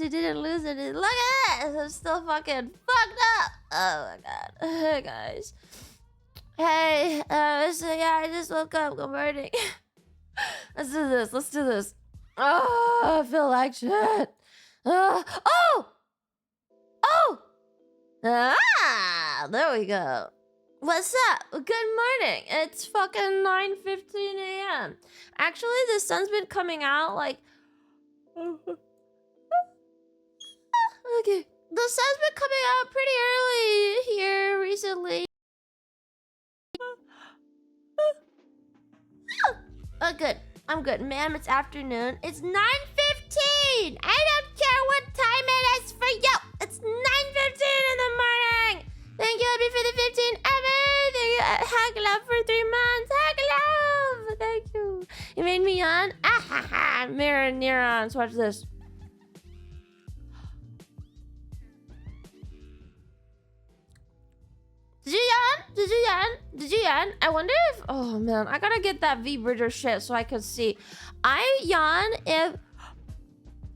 actually didn't lose it. Look at this. I'm still fucking fucked up. Oh my god. Hey guys. Hey, so yeah, I just woke up. Good morning. Let's do this. Let's do this. Oh, I feel like shit. Oh! Oh! Ah! There we go. What's up? Good morning. It's fucking 9:15 a.m. Actually, the sun's been coming out like... Okay. The sun's been coming out pretty early here recently. Oh, good. I'm good. Ma'am, it's afternoon. It's 9:15! I don't care what time it is for you! It's 9:15 in the morning! Thank you, Abby, for the 15. Abby! Thank you. Hug love for 3 months. Hug love! Thank you. You made me yawn? Ah ha ha! Mirror neurons. Watch this. Did you yawn? Did you yawn? Did you yawn? I wonder if... Oh, man. I gotta get that V-Bridger shit so I can see. I yawn if...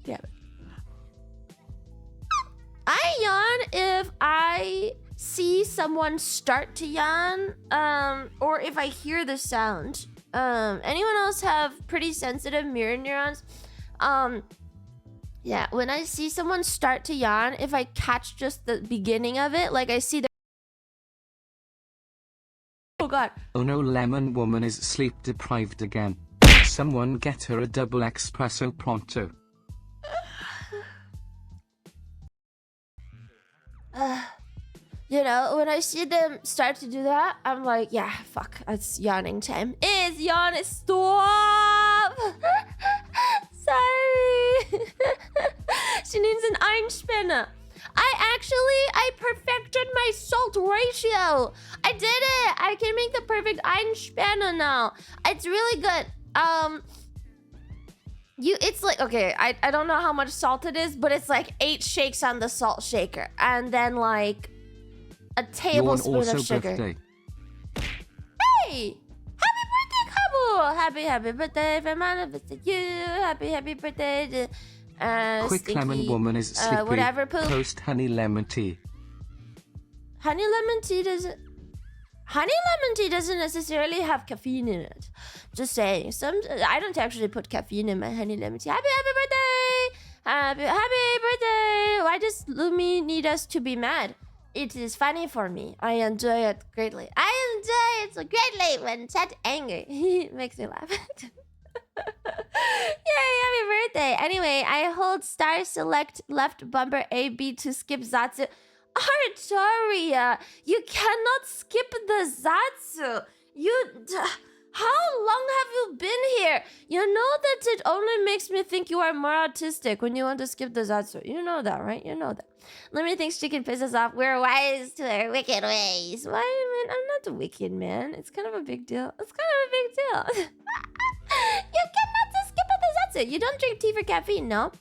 Yeah. I yawn if I see someone start to yawn, or if I hear the sound. Anyone else have pretty sensitive mirror neurons? Yeah, when I see someone start to yawn, if I catch just the beginning of it, like I see the... Oh god. Oh no, Lemon Woman is sleep deprived again. Someone get her a double espresso pronto. You know, when I see them start to do that, I'm like, yeah, fuck, it's yawning time. It's yawning. Stop! Sorry. She needs an Einspinner. I perfected my salt ratio. I did it. I can make the perfect Einspinner now. It's really good. It's like, okay, I don't know how much salt it is, but it's like 8 shakes on the salt shaker. And then like a tablespoon of sugar. Birthday. Hey! Happy birthday, Kabu! Happy birthday from all of us to you. Happy birthday to Quick Stinky, Lemon Woman is sleepy. whatever poop. Toast honey lemon tea. Honey lemon tea doesn't necessarily have caffeine in it. Just saying. I don't actually put caffeine in my honey lemon tea. Happy birthday! Happy birthday! Why does Lumi need us to be mad? It is funny for me. I enjoy it greatly. I enjoy it so greatly when chat angry. It makes me laugh. Yay, happy birthday. Anyway, I hold star select left bumper A, B to skip Zatsu. Artoria, you cannot skip the Zatsu. How long have you been here? You know that it only makes me think you are more autistic when you want to skip the Zatsu. You know that, right? You know that. Let me think she can piss us off. We're wise to our wicked ways. Why, man? I'm not wicked, man. It's kind of a big deal. It's kind of a big deal. You cannot skip the Zatsu. You don't drink tea for caffeine, no?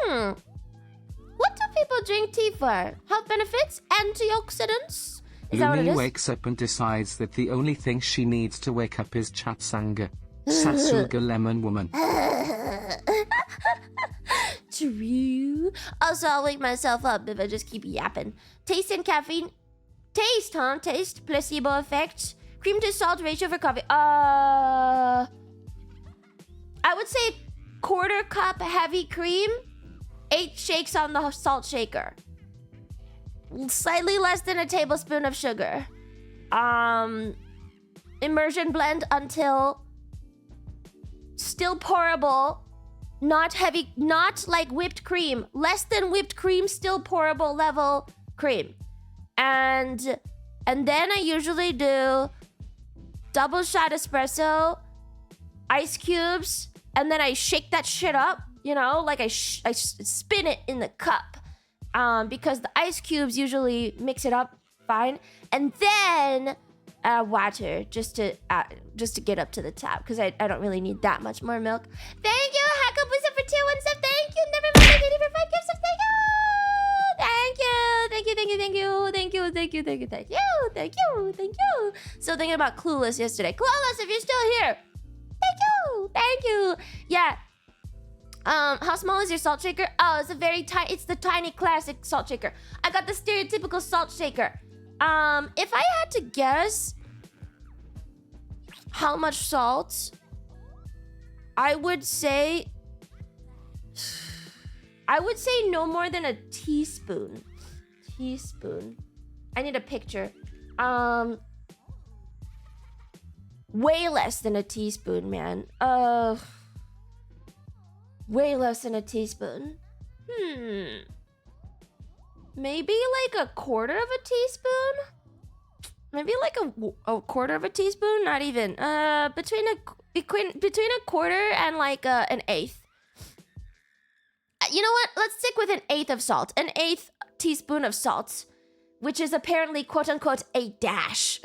What do people drink tea for? Health benefits? Antioxidants? Is that what it Lumi is? wakes up and decides that the only thing she needs to wake up is Chatsanga. Satsuga Lemon Woman. True. Also, I'll wake myself up if I just keep yapping. Taste and caffeine. Taste, huh? Taste. Placebo effect. Cream to salt ratio for coffee. I would say 1/4 cup heavy cream. 8 shakes on the salt shaker. Slightly less than a tablespoon of sugar. Immersion blend until still pourable. Not heavy, not like whipped cream. Less than whipped cream, still pourable level cream. And then I usually do double shot espresso, ice cubes, and then I shake that shit up. You know, like I spin it in the cup. Because the ice cubes usually mix it up fine. And then water just to get up to the top. Because I don't really need that much more milk. Thank you, Hakabusa for 2 1 sub. Thank you, Never Mind Lady for 5 gifts. Thank you. Thank you. Still thinking about Clueless yesterday. Clueless, if you're still here. Thank you. Yeah. How small is your salt shaker? Oh, it's a very tiny. It's the tiny classic salt shaker. I got the stereotypical salt shaker. If I had to guess how much salt, I would say no more than a teaspoon. Teaspoon. I need a picture. Way less than a teaspoon, man. Way less than a teaspoon. Maybe like a quarter of a teaspoon? Maybe like a quarter of a teaspoon? Not even. Between a quarter and like an eighth. You know what? Let's stick with an eighth of salt. An eighth teaspoon of salt, which is apparently quote unquote a dash.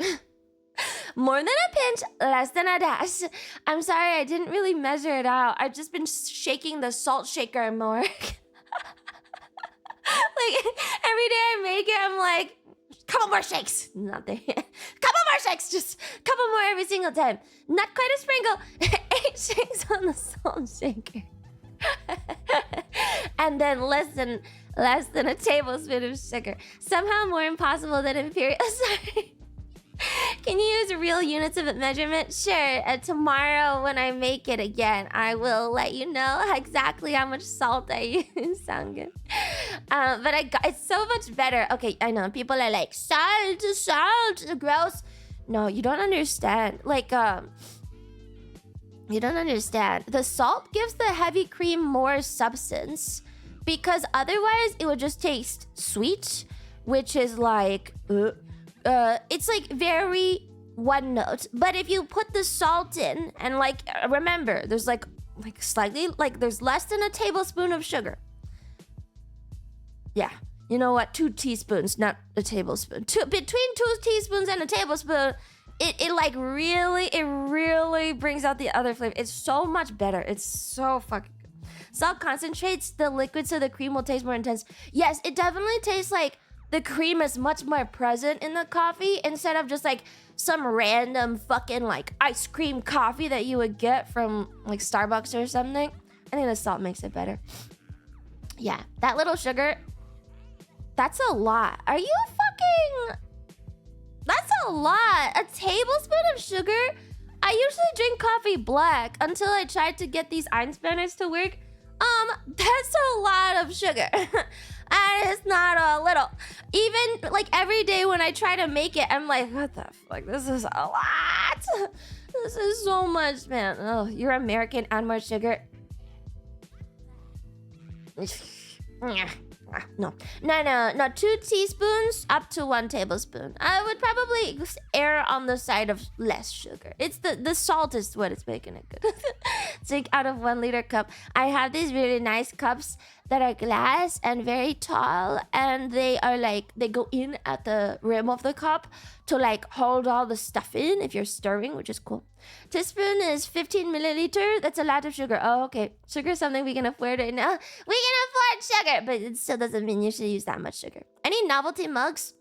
More than a pinch, less than a dash. I'm sorry, I didn't really measure it out. I've just been shaking the salt shaker more. Like, every day I make it, I'm like, couple more shakes. Not there. Couple more shakes. Just couple more every single time. Not quite a sprinkle. 8 shakes on the salt shaker. And then less than a tablespoon of sugar. Somehow more impossible than imperial. Sorry. Can you use real units of measurement? Sure. Tomorrow when I make it again, I will let you know exactly how much salt I use. Sound good? But it's so much better. Okay, I know people are like, salt, gross. No, you don't understand. Like, you don't understand. The salt gives the heavy cream more substance because otherwise it would just taste sweet, which is like, it's like very one note. But if you put the salt in and like, remember, there's like slightly, like there's less than a tablespoon of sugar. Yeah. You know what? 2 teaspoons, not a tablespoon. Between 2 teaspoons and a tablespoon, it really brings out the other flavor. It's so much better. It's so fucking good. Salt concentrates the liquid so the cream will taste more intense. Yes, it definitely tastes like the cream is much more present in the coffee instead of just like some random fucking like ice cream coffee that you would get from like Starbucks or something. I think the salt makes it better. Yeah, that little sugar, that's a lot. Are you fucking... That's a lot. A tablespoon of sugar? I usually drink coffee black until I tried to get these Einspanners to work. That's a lot of sugar. And it's not a little. Even like every day when I try to make it, I'm like, what the fuck? This is a lot. This is so much, man. Oh, you're American and more sugar. No. 2 teaspoons up to 1 tablespoon. I would probably err on the side of less sugar. It's the salt is what is making it good. Drink out of 1 liter cup. I have these really nice cups that are glass and very tall, and they are like, they go in at the rim of the cup to like hold all the stuff in if you're stirring, which is cool. Teaspoon is 15 milliliter. That's a lot of sugar. Oh, okay. Sugar is something we can afford right now. We can afford sugar, but it still doesn't mean you should use that much sugar. Any novelty mugs?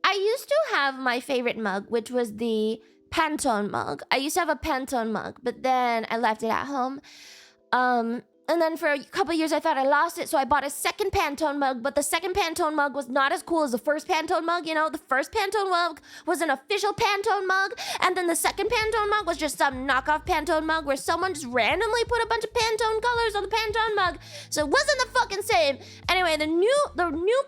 I used to have my favorite mug, which was the Pantone mug. I used to have a Pantone mug, but then I left it at home. And then for a couple years, I thought I lost it, so I bought a second Pantone mug, but the second Pantone mug was not as cool as the first Pantone mug, you know? The first Pantone mug was an official Pantone mug, and then the second Pantone mug was just some knockoff Pantone mug where someone just randomly put a bunch of Pantone colors on the Pantone mug, so it wasn't the fucking same. Anyway, the new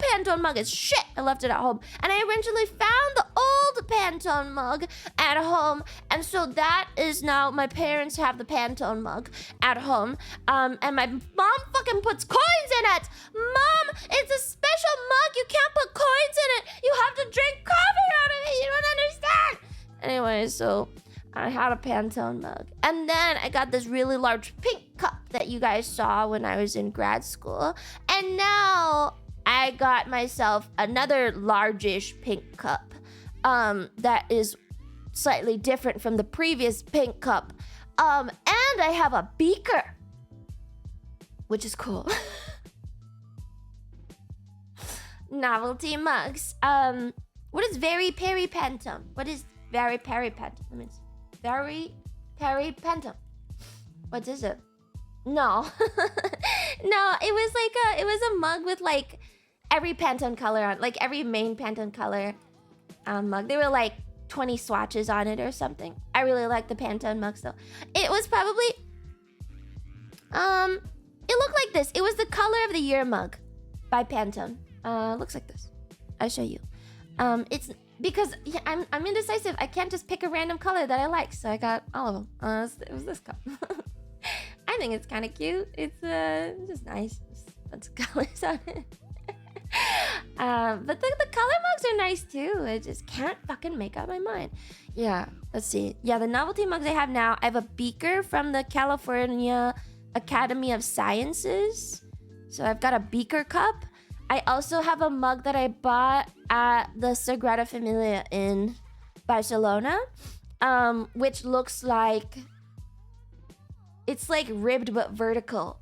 Pantone mug is shit. I left it at home, and I eventually found the old Pantone mug at home, and so that is now, my parents have the Pantone mug at home, and my mom fucking puts coins in it. Mom, it's a special mug. You can't put coins in it. You have to drink coffee out of it. You don't understand. Anyway, so I had a Pantone mug. And then I got this really large pink cup that you guys saw when I was in grad school. And now I got myself another largish pink cup that is slightly different from the previous pink cup. And I have a beaker, which is cool. Novelty mugs. What is very peri Pantone? What is very peri Pantone? It means very peri Pantone. What is it? No. No, it was a mug with like every Pantone color on, like every main Pantone color mug. There were like 20 swatches on it or something. I really like the Pantone mugs though. It was probably it looked like this. It was the color of the year mug by Pantone. Looks like this. I'll show you. It's because I'm indecisive. I can't just pick a random color that I like, so I got all of them. It was this color. I think it's kind of cute. It's just nice. Just a bunch of colors on it. But the color mugs are nice too. I just can't fucking make up my mind. Yeah, let's see. Yeah, the novelty mugs I have now. I have a beaker from the California Academy of Sciences. So I've got a beaker cup. I also have a mug that I bought at the Sagrada Familia in Barcelona, which looks like it's like ribbed but vertical.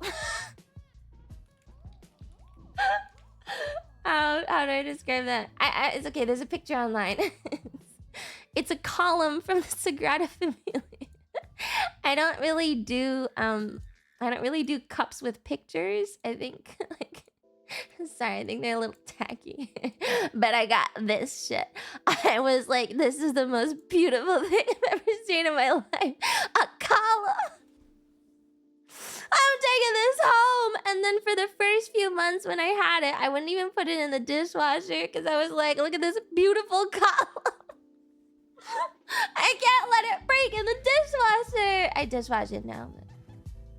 How do I describe that? It's okay. There's a picture online. It's a column from the Sagrada Familia. I don't really do cups with pictures. I think sorry, I think they're a little tacky. But I got this shit. I was like, this is the most beautiful thing I've ever seen in my life. A column. I'm taking this home. And then for the first few months when I had it, I wouldn't even put it in the dishwasher because I was like, look at this beautiful column. I can't let it break in the dishwasher. I dishwash it now. But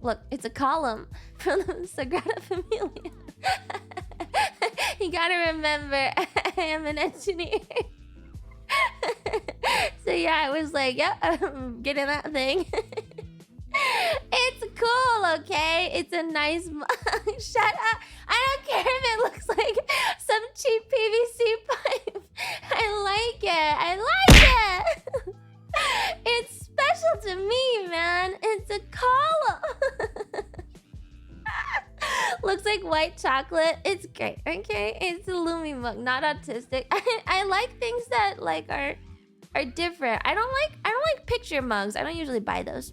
look, it's a column from the Sagrada Familia. You gotta remember, I am an engineer. So yeah, I was like, yep, I'm getting that thing. It's cool, okay? It's a nice mug. Shut up. I don't care if it looks like some cheap PVC pipe. I like it. I like it. It's special to me, man. It's a column. Looks like white chocolate. It's great, okay? It's a Lumi mug, not autistic. I like things that like are different. I don't like picture mugs. I don't usually buy those.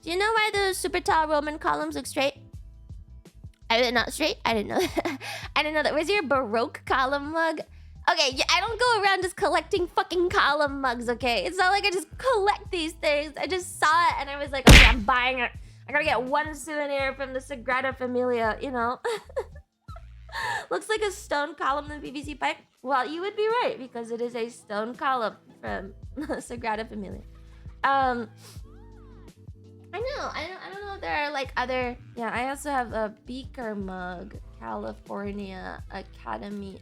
Do you know why those super tall Roman columns look straight? Are they not straight? I didn't know that. I didn't know that. Where's your Baroque column mug? Okay, yeah, I don't go around just collecting fucking column mugs, okay? It's not like I just collect these things. I just saw it and I was like, okay, I'm buying it. I gotta get one souvenir from the Sagrada Familia, you know? Looks like a stone column in the PVC pipe. Well, you would be right because it is a stone column from the Sagrada Familia. I know. I don't know if there are like other. Yeah, I also have a beaker mug, California Academy.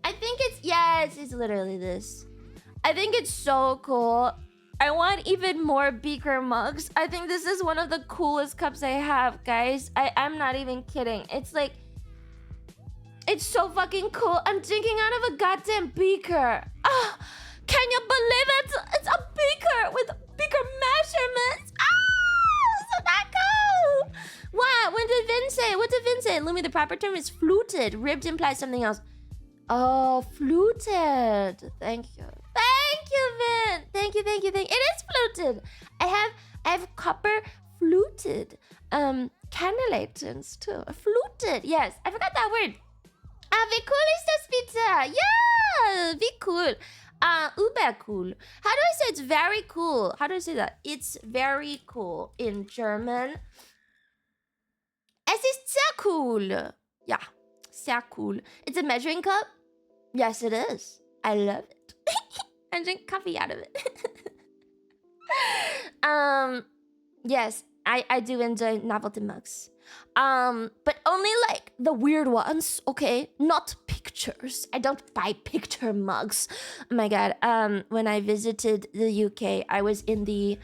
I think it's literally this. I think it's so cool. I want even more beaker mugs. I think this is one of the coolest cups I have, guys. I'm not even kidding. It's like, it's so fucking cool. I'm drinking out of a goddamn beaker. Ah, can you believe it? It's a beaker with beaker measurements. Ah, so that cool. What? What did Vin say? Lumi, the proper term is fluted. Ribbed implies something else. Oh, fluted. Thank you. Thank you, Vin. Thank you. It is fluted. I have copper fluted cannulators too. Fluted. Yes, I forgot that word. Wie cool ist das bitte? Yeah, wie cool. Uber cool. How do I say it's very cool? How do I say that? It's very cool in German. Es ist sehr cool. Yeah, sehr cool. It's a measuring cup. Yes, it is. I love it. I drink coffee out of it. Yes, I do enjoy novelty mugs. But only like the weird ones, okay? Not pictures. I don't buy picture mugs. Oh my god. When I visited the UK, I was in the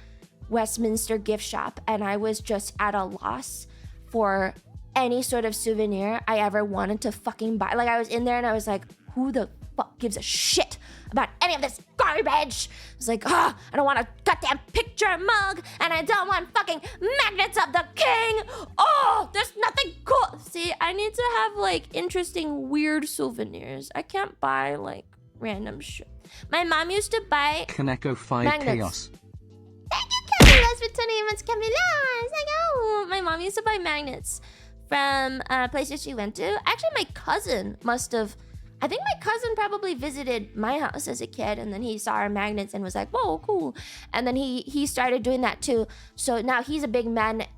Westminster gift shop and I was just at a loss for any sort of souvenir I ever wanted to fucking buy. Like, I was in there and I was like, who the fuck gives a shit about any of this garbage? I was like, I don't want a goddamn picture mug and I don't want fucking magnets of the king. Oh, there's nothing cool. See, I need to have like interesting, weird souvenirs. I can't buy like random shit. My mom used to buy Kaneko 5 magnets. Chaos. Thank you, guys for 20 months, Camila. It's like, oh, my mom used to buy magnets from places she went to. Actually, my cousin must have. I think my cousin probably visited my house as a kid, and then he saw our magnets and was like, whoa, cool. And then he started doing that too. So now he's a big magnet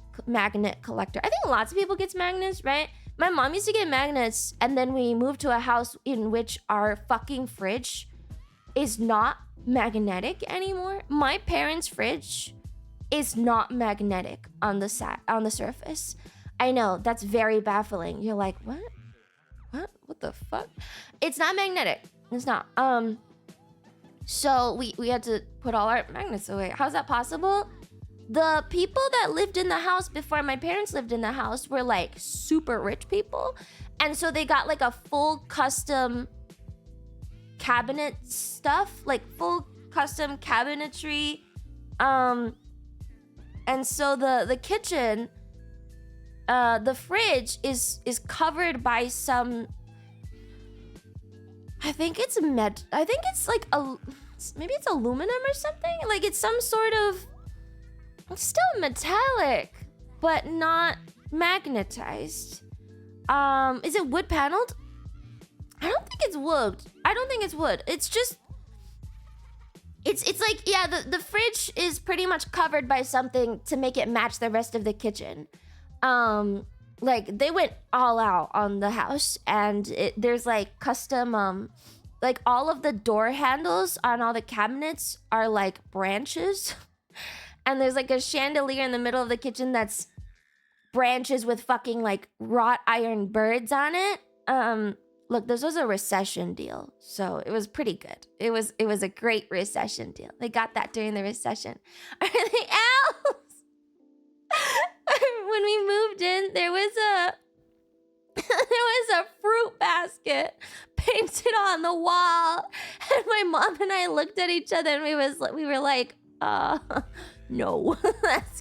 collector. I think lots of people get magnets, right? My mom used to get magnets, and then we moved to a house in which our fucking fridge is not magnetic anymore. My parents' fridge is not magnetic on the surface. I know, that's very baffling. You're like, what? What the fuck? It's not magnetic. It's not. So we had to put all our magnets away. How's that possible? The people that lived in the house before my parents lived in the house were like super rich people. And so they got like a full custom cabinet stuff, like full custom cabinetry. And so the kitchen, the fridge is covered by some, I think it's like maybe it's aluminum or something. Like it's some sort of, it's still metallic, but not magnetized. Is it wood paneled? I don't think it's wood. It's just, it's like, yeah, the fridge is pretty much covered by something to make it match the rest of the kitchen. Like they went all out on the house, and there's like custom, like all of the door handles on all the cabinets are like branches. And there's like a chandelier in the middle of the kitchen that's branches with fucking like wrought iron birds on it. Look, this was a recession deal, so it was pretty good. It was a great recession deal. They got that during the recession. Anything else? When we moved in, there was a fruit basket painted on the wall, and my mom and I looked at each other and we were like, no,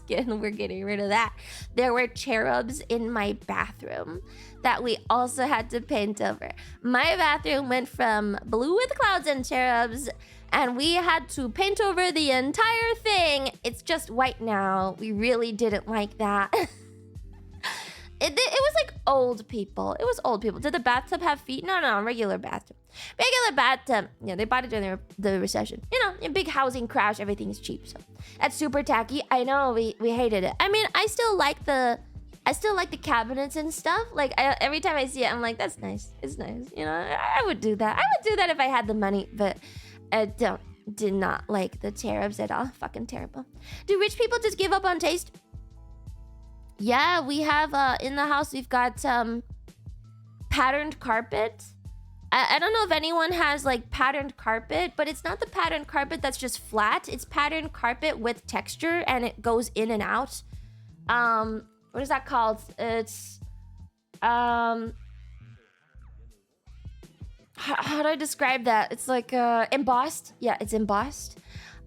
we're getting rid of that. There were cherubs in my bathroom that we also had to paint over. My bathroom went from blue with clouds and cherubs, and we had to paint over the entire thing. It's just white now. We really didn't like that. It was like old people. It was old people. Did the bathtub have feet? No, regular bathtub. Regular bathtub. Yeah, they bought it during the recession. You know, a big housing crash. Everything is cheap. So that's super tacky. I know, we hated it. I mean, I still like the cabinets and stuff. Like every time I see it, I'm like, that's nice. It's nice. You know, I would do that. I would do that if I had the money, but I did not like the cherubs at all. Fucking terrible. Do rich people just give up on taste? Yeah, we have in the house, we've got patterned carpet. I don't know if anyone has like patterned carpet, but it's not the patterned carpet that's just flat. It's patterned carpet with texture, and it goes in and out. What is that called? It's how do I describe that? It's like embossed. Yeah, it's embossed.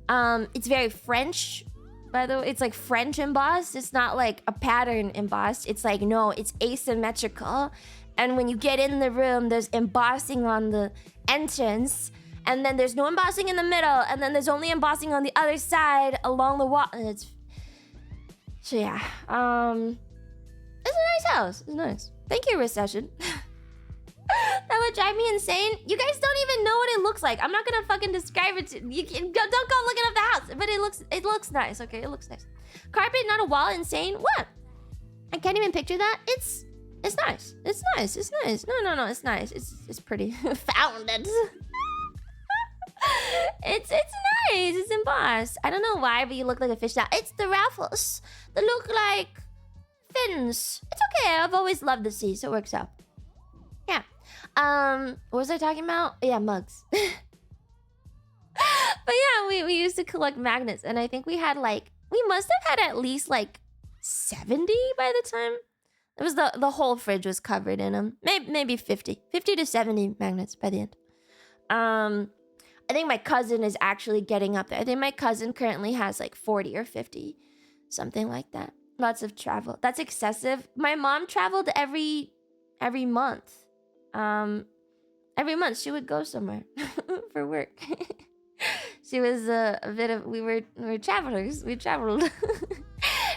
It's very French. By the way, it's like French embossed. It's not like a pattern embossed. It's like, no, it's asymmetrical. And when you get in the room, there's embossing on the entrance. And then there's no embossing in the middle. And then there's only embossing on the other side along the wall. And so yeah. It's a nice house. It's nice. Thank you, recession. That would drive me insane. You guys don't even know what it looks like. I'm not gonna fucking describe it to you. Don't go looking up the house. But it looks nice. Okay, it looks nice. Carpet, not a wall. Insane. What? I can't even picture that. It's nice. It's nice. It's nice. No. It's nice. It's pretty. Found it. It's nice. It's embossed. I don't know why, but you look like a fish now. It's the raffles that look like fins. It's okay. I've always loved the sea, so it works out. Yeah. What was I talking about? Yeah, mugs. But yeah, we used to collect magnets, and I think we must have had at least like 70 by the time. It was the whole fridge was covered in them. Maybe 50 to 70 magnets by the end. I think my cousin is actually getting up there. I think my cousin currently has like 40 or 50, something like that. Lots of travel. That's excessive. My mom traveled every month. Every month she would go somewhere for work. She was a bit of... We were travelers. We traveled.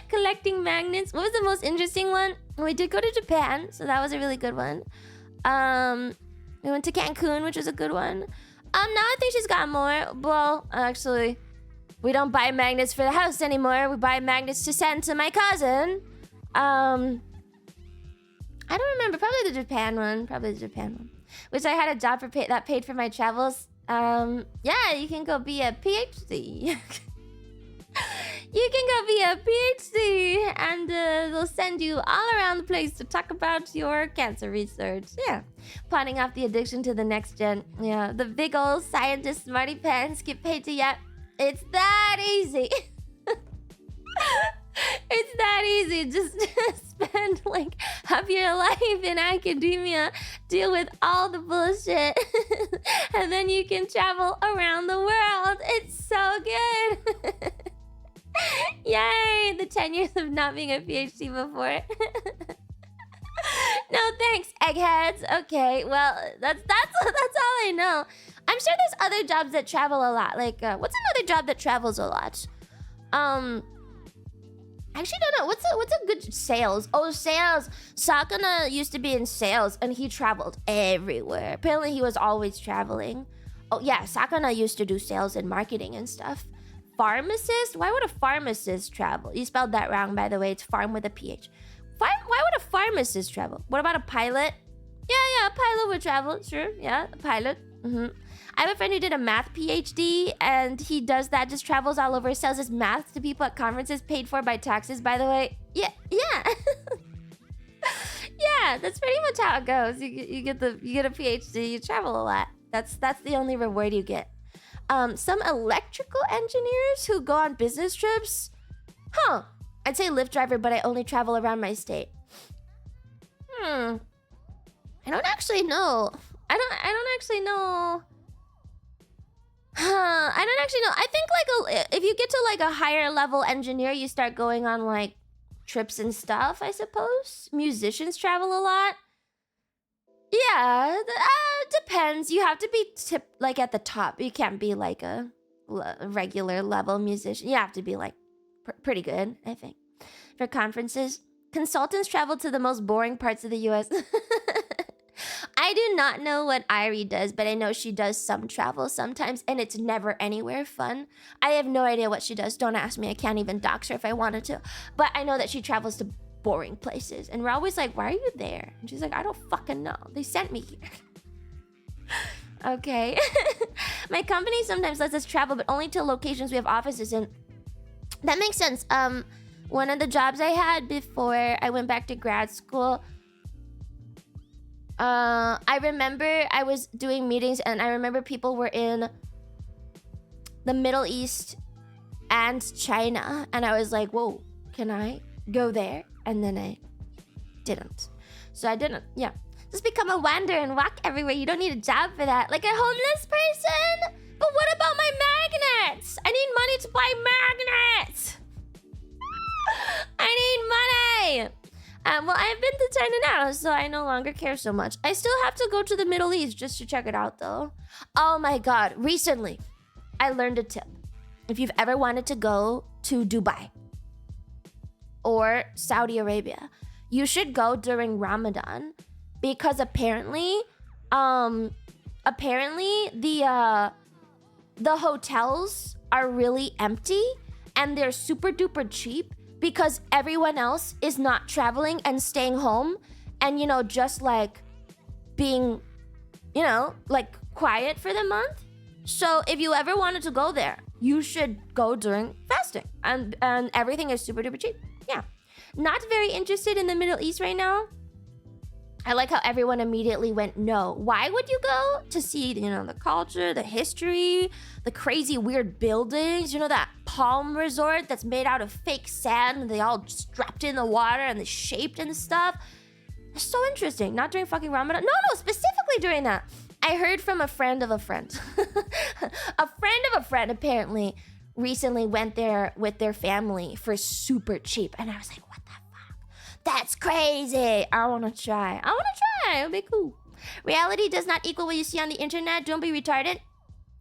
Collecting magnets. What was the most interesting one? We did go to Japan, so that was a really good one. We went to Cancun, which was a good one. Now I think she's got more. Well, actually, we don't buy magnets for the house anymore. We buy magnets to send to my cousin. I don't remember. Probably the Japan one. Which I had a job for that paid for my travels. Yeah, you can go be a PhD. You can go be a PhD, and they'll send you all around the place to talk about your cancer research. Yeah, pawning off the addiction to the next gen. Yeah, the big old scientist smarty pants get paid to. Yeah, it's that easy. It's that easy. Just spend like half your life in academia, deal with all the bullshit, and then you can travel around the world. It's so good. Yay! The 10 years of not being a PhD before. No thanks, eggheads. Okay, well, that's all I know. I'm sure there's other jobs that travel a lot. Like, what's another job that travels a lot? Actually don't know. What's a good sales? Oh, sales. Sakana used to be in sales, and he traveled everywhere. Apparently, he was always traveling. Oh yeah, Sakana used to do sales and marketing and stuff. Pharmacist? Why would a pharmacist travel? You spelled that wrong, by the way. It's farm with a PH. Why would a pharmacist travel? What about a pilot? Yeah, a pilot would travel. Sure, yeah, a pilot. I have a friend who did a math PhD, and he does that, just travels all over, sells his math to people at conferences, paid for by taxes, by the way. Yeah. Yeah, that's pretty much how it goes. You get a PhD, you travel a lot. That's the only reward you get. Some electrical engineers who go on business trips. Huh. I'd say Lyft driver, but I only travel around my state. I don't actually know. I don't actually know. I don't actually know. I think like if you get to like a higher level engineer, you start going on like trips and stuff, I suppose. Musicians travel a lot. Yeah, depends. You have to be like at the top. You can't be like a regular level musician. You have to be like pretty good, I think. For conferences, consultants travel to the most boring parts of the US. I do not know what Irie does, but I know she does some travel sometimes, and it's never anywhere fun. I have no idea what she does. Don't ask me. I can't even dox her if I wanted to. But I know that she travels to boring places, and we're always like, why are you there? And she's like, I don't fucking know. They sent me here. Okay. My company sometimes lets us travel, but only to locations we have offices in. That makes sense. One of the jobs I had before I went back to grad school, I remember I was doing meetings, and I remember people were in the Middle East and China, and I was like, whoa, can I go there? And then I didn't. So I didn't. Yeah. Just become a wanderer and walk everywhere. You don't need a job for that. Like a homeless person? But what about my magnets? I need money to buy magnets. I need money. Well, I've been to China now, so I no longer care so much. I still have to go to the Middle East just to check it out, though. Oh my god. Recently, I learned a tip. If you've ever wanted to go to Dubai or Saudi Arabia, you should go during Ramadan, because apparently the hotels are really empty, and they're super duper cheap because everyone else is not traveling and staying home and, you know, just like being, you know, like quiet for the month. So if you ever wanted to go there, you should go during fasting, and everything is super duper cheap. Yeah. Not very interested in the Middle East right now. I like how everyone immediately went, no. Why would you go? To see, you know, the culture, the history, the crazy weird buildings. You know, that palm resort that's made out of fake sand, and they all just dropped in the water and they shaped and stuff. It's so interesting. Not during fucking Ramadan. No, specifically during that. I heard from a friend of a friend. A friend of a friend apparently recently went there with their family for super cheap. And I was like, what the fuck? That's crazy. I want to try. It'll be cool. Reality does not equal what you see on the internet. Don't be retarded.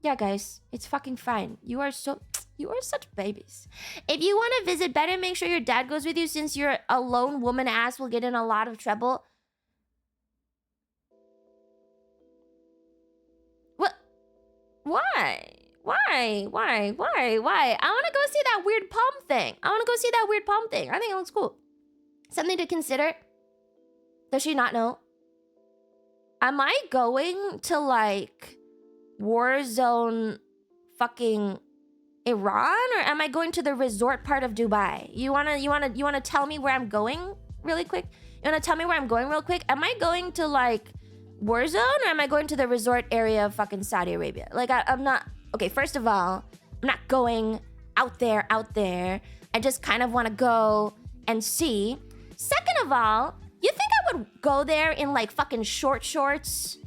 Yeah, guys, it's fucking fine. You are such babies. If you want to visit, better make sure your dad goes with you, since your alone woman ass will get in a lot of trouble. What? Why? Why? I want to go see that weird palm thing. I think it looks cool. Something to consider. Does she not know? Am I going to like war zone fucking Iran, or am I going to the resort part of Dubai? You wanna tell me where I'm going really quick? You wanna tell me where I'm going real quick? Am I going to like war zone, or am I going to the resort area of fucking Saudi Arabia? Like I'm not. Okay, first of all, I'm not going out there. I just kind of want to go and see. Second of all, you think I would go there in like fucking short shorts?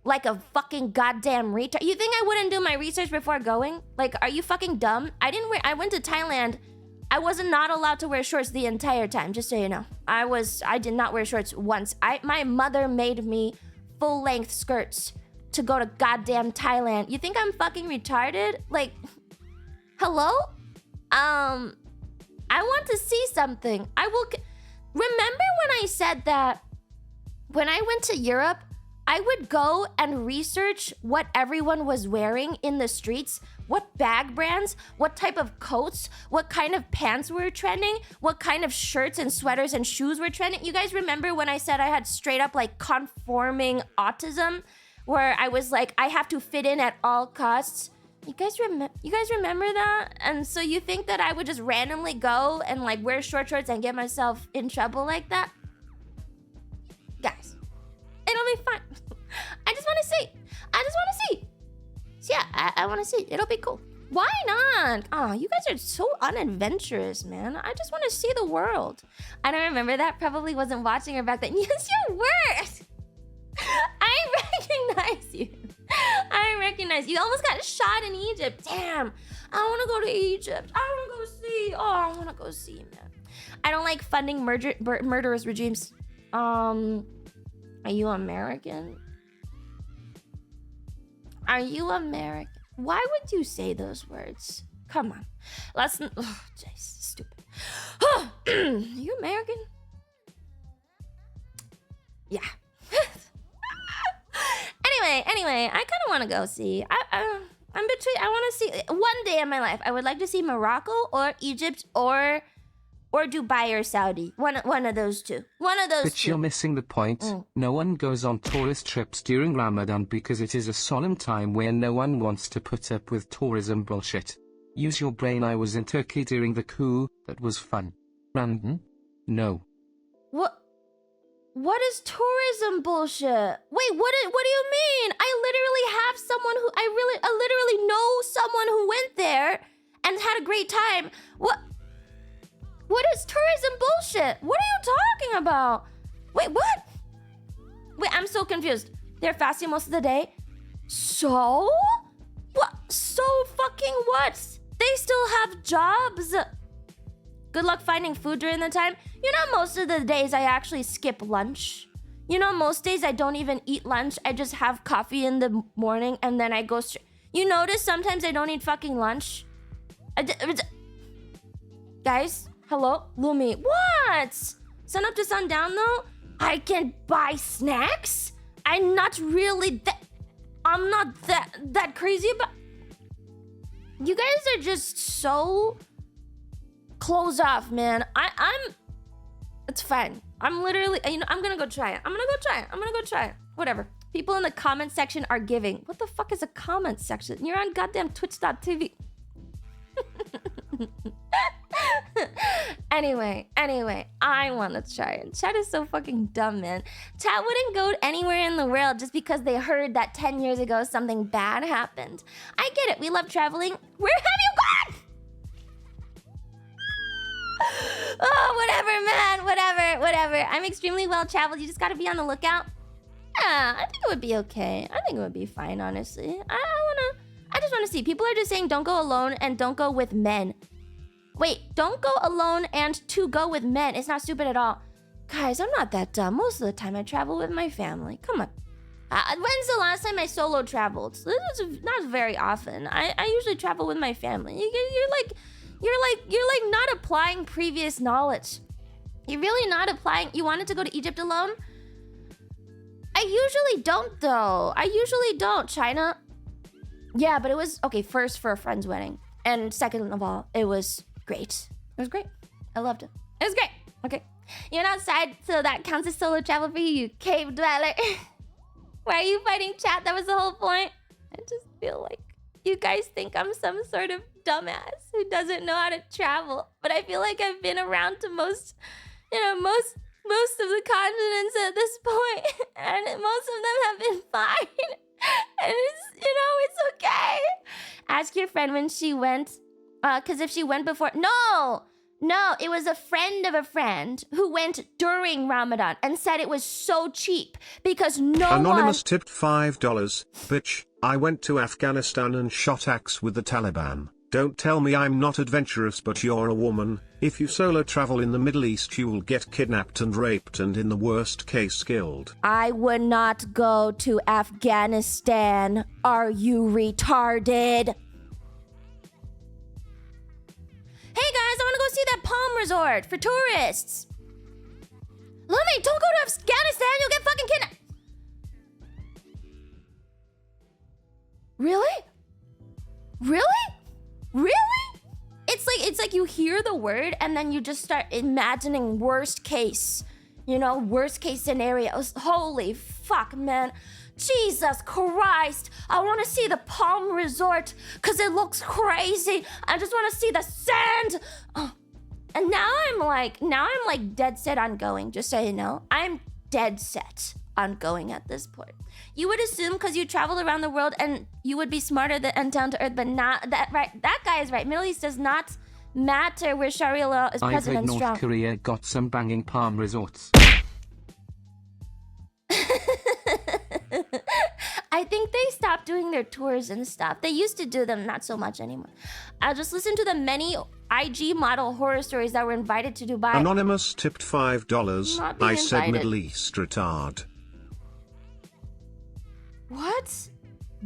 Like a fucking goddamn retard? You think I wouldn't do my research before going? Like, are you fucking dumb? I went to Thailand. I wasn't not allowed to wear shorts the entire time, just so you know. I did not wear shorts once. My mother made me full-length skirts to go to goddamn Thailand. You think I'm fucking retarded? Like, hello? I want to see something. Remember when I said that when I went to Europe, I would go and research what everyone was wearing in the streets, what bag brands, what type of coats, what kind of pants were trending, what kind of shirts and sweaters and shoes were trending. You guys remember when I said I had straight up like conforming autism, where I was like, I have to fit in at all costs? You guys remember that? And so you think that I would just randomly go and like wear short shorts and get myself in trouble like that? Guys, it'll be fun. I just want to see. So yeah, I want to see. It'll be cool. Why not? Oh, you guys are so unadventurous, man. I just want to see the world. I don't remember that. Probably wasn't watching her back then. Yes, you were. I recognize you. You almost got shot in Egypt. Damn. I want to go to Egypt. I want to go see. Oh, I want to go see, man. I don't like funding murderous regimes. Are you American? Are you American? Why would you say those words? Come on. Oh, jeez, stupid. Are you American? Yeah. Anyway, I kind of want to go see. I'm between. I want to see one day in my life. I would like to see Morocco or Egypt or Dubai or Saudi. One of those two. But you're missing the point. No one goes on tourist trips during Ramadan because it is a solemn time where no one wants to put up with tourism bullshit. Use your brain. I was in Turkey during the coup. That was fun. Random? No. What is tourism bullshit? Wait, what do you mean? I literally have someone who I literally know someone who went there and had a great time. What is tourism bullshit? What are you talking about? Wait, what? Wait, I'm so confused. They're fasting most of the day. So? What? So fucking what? They still have jobs. Good luck finding food during the time. You know, most of the days I actually skip lunch. You know, most days I don't even eat lunch. I just have coffee in the morning and then I go straight. You notice sometimes I don't eat fucking lunch? Guys, hello? Lumi, what? Sun up to sundown though? I can buy snacks? I'm not really I'm not that crazy about... You guys are just so closed off, man. I'm... It's fine. I'm literally... You know, I'm gonna go try it. I'm gonna go try it. Whatever. People in the comment section are giving. What the fuck is a comment section? You're on goddamn twitch.tv. Anyway, I want to try it. Chat is so fucking dumb, man. Chat wouldn't go anywhere in the world just because they heard that 10 years ago something bad happened. I get it. We love traveling. Where have you gone? Oh, whatever, man. Whatever. I'm extremely well traveled. You just gotta be on the lookout. Yeah, I think it would be okay. I think it would be fine, honestly. I just want to see. People are just saying don't go alone and don't go with men. Wait, don't go alone and to go with men. It's not stupid at all. Guys, I'm not that dumb. Most of the time I travel with my family. Come on. When's the last time I solo traveled? This is not very often. I usually travel with my family. You're like not applying previous knowledge. You're really not applying. You wanted to go to Egypt alone? I usually don't though. I usually don't. China. Yeah, but it was okay. First for a friend's wedding, and second of all, it was great. It was great. I loved it. It was great. Okay, you're outside, so that counts as solo travel for you, you cave dweller. Why are you fighting chat? That was the whole point. I just feel like you guys think I'm some sort of dumbass who doesn't know how to travel. But I feel like I've been around to most of the continents at this point, and most of them have been fine. And it's okay. Ask your friend when she went, because if she went before, no, it was a friend of a friend who went during Ramadan and said it was so cheap because Anonymous tipped $5. Bitch, I went to Afghanistan and shot axe with the Taliban. Don't tell me I'm not adventurous, but you're a woman. If you solo travel in the Middle East, you will get kidnapped and raped and in the worst case killed. I would not go to Afghanistan. Are you retarded? Hey guys, I want to go see that Palm Resort for tourists. Lumi, don't go to Afghanistan. You'll get fucking kidnapped. Really? It's like you hear the word and then you just start imagining worst case scenarios. Holy fuck, man. Jesus Christ. I want to see the Palm Resort because it looks crazy. I just want to see the sand. Oh. And now I'm like dead set on going, just so you know. I'm dead set on going at this point. You would assume because you traveled around the world and you would be smarter and down to earth, but not that right. That guy is right. Middle East does not matter where Sharia law is present and strong. North Korea got some banging palm resorts. I think they stopped doing their tours and stuff. They used to do them, not so much anymore. I'll just listen to the many IG model horror stories that were invited to Dubai. Anonymous tipped $5. I said Middle East retard. What?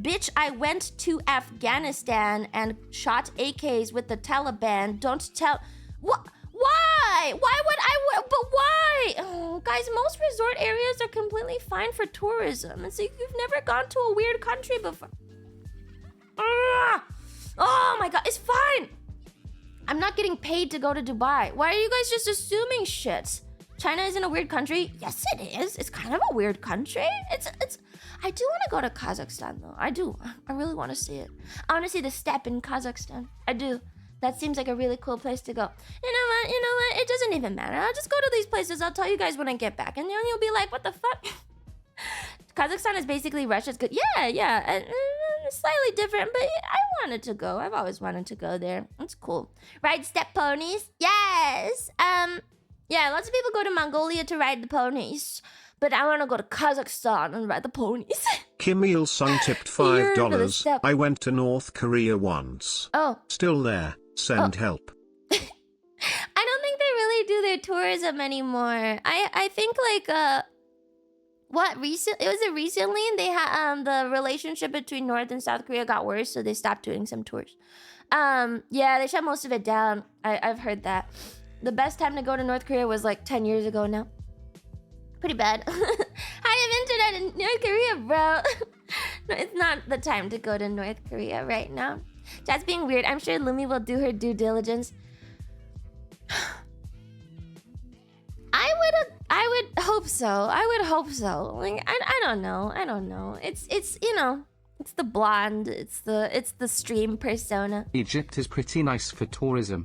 Bitch, I went to Afghanistan and shot AKs with the Taliban. Don't tell... What? Why? Why would I... But why? Oh, guys, most resort areas are completely fine for tourism. And so you've never gone to a weird country before. Oh my god, it's fine. I'm not getting paid to go to Dubai. Why are you guys just assuming shit? China isn't a weird country? Yes, it is. It's kind of a weird country. It's... I do want to go to Kazakhstan, though. I do. I really want to see it. I want to see the steppe in Kazakhstan. I do. That seems like a really cool place to go. You know what? It doesn't even matter. I'll just go to these places. I'll tell you guys when I get back. And then you'll be like, what the fuck? Kazakhstan is basically Russia's good. Yeah. And, slightly different, but I wanted to go. I've always wanted to go there. It's cool. Ride steppe ponies? Yes. Yeah, lots of people go to Mongolia to ride the ponies. But I want to go to Kazakhstan and ride the ponies. Kim Il-sung tipped $5. I went to North Korea once. Oh. Still there. Send help. I don't think they really do their tourism anymore. I think like recently they had the relationship between North and South Korea got worse, so they stopped doing some tours. Yeah, they shut most of it down. I've heard that. The best time to go to North Korea was like 10 years ago now. Pretty bad. I have internet in North Korea, bro. No, it's not the time to go to North Korea right now. That's being weird. I'm sure Lumi will do her due diligence. I would hope so. Like I don't know. It's you know, it's the blonde. It's the stream persona. Egypt is pretty nice for tourism.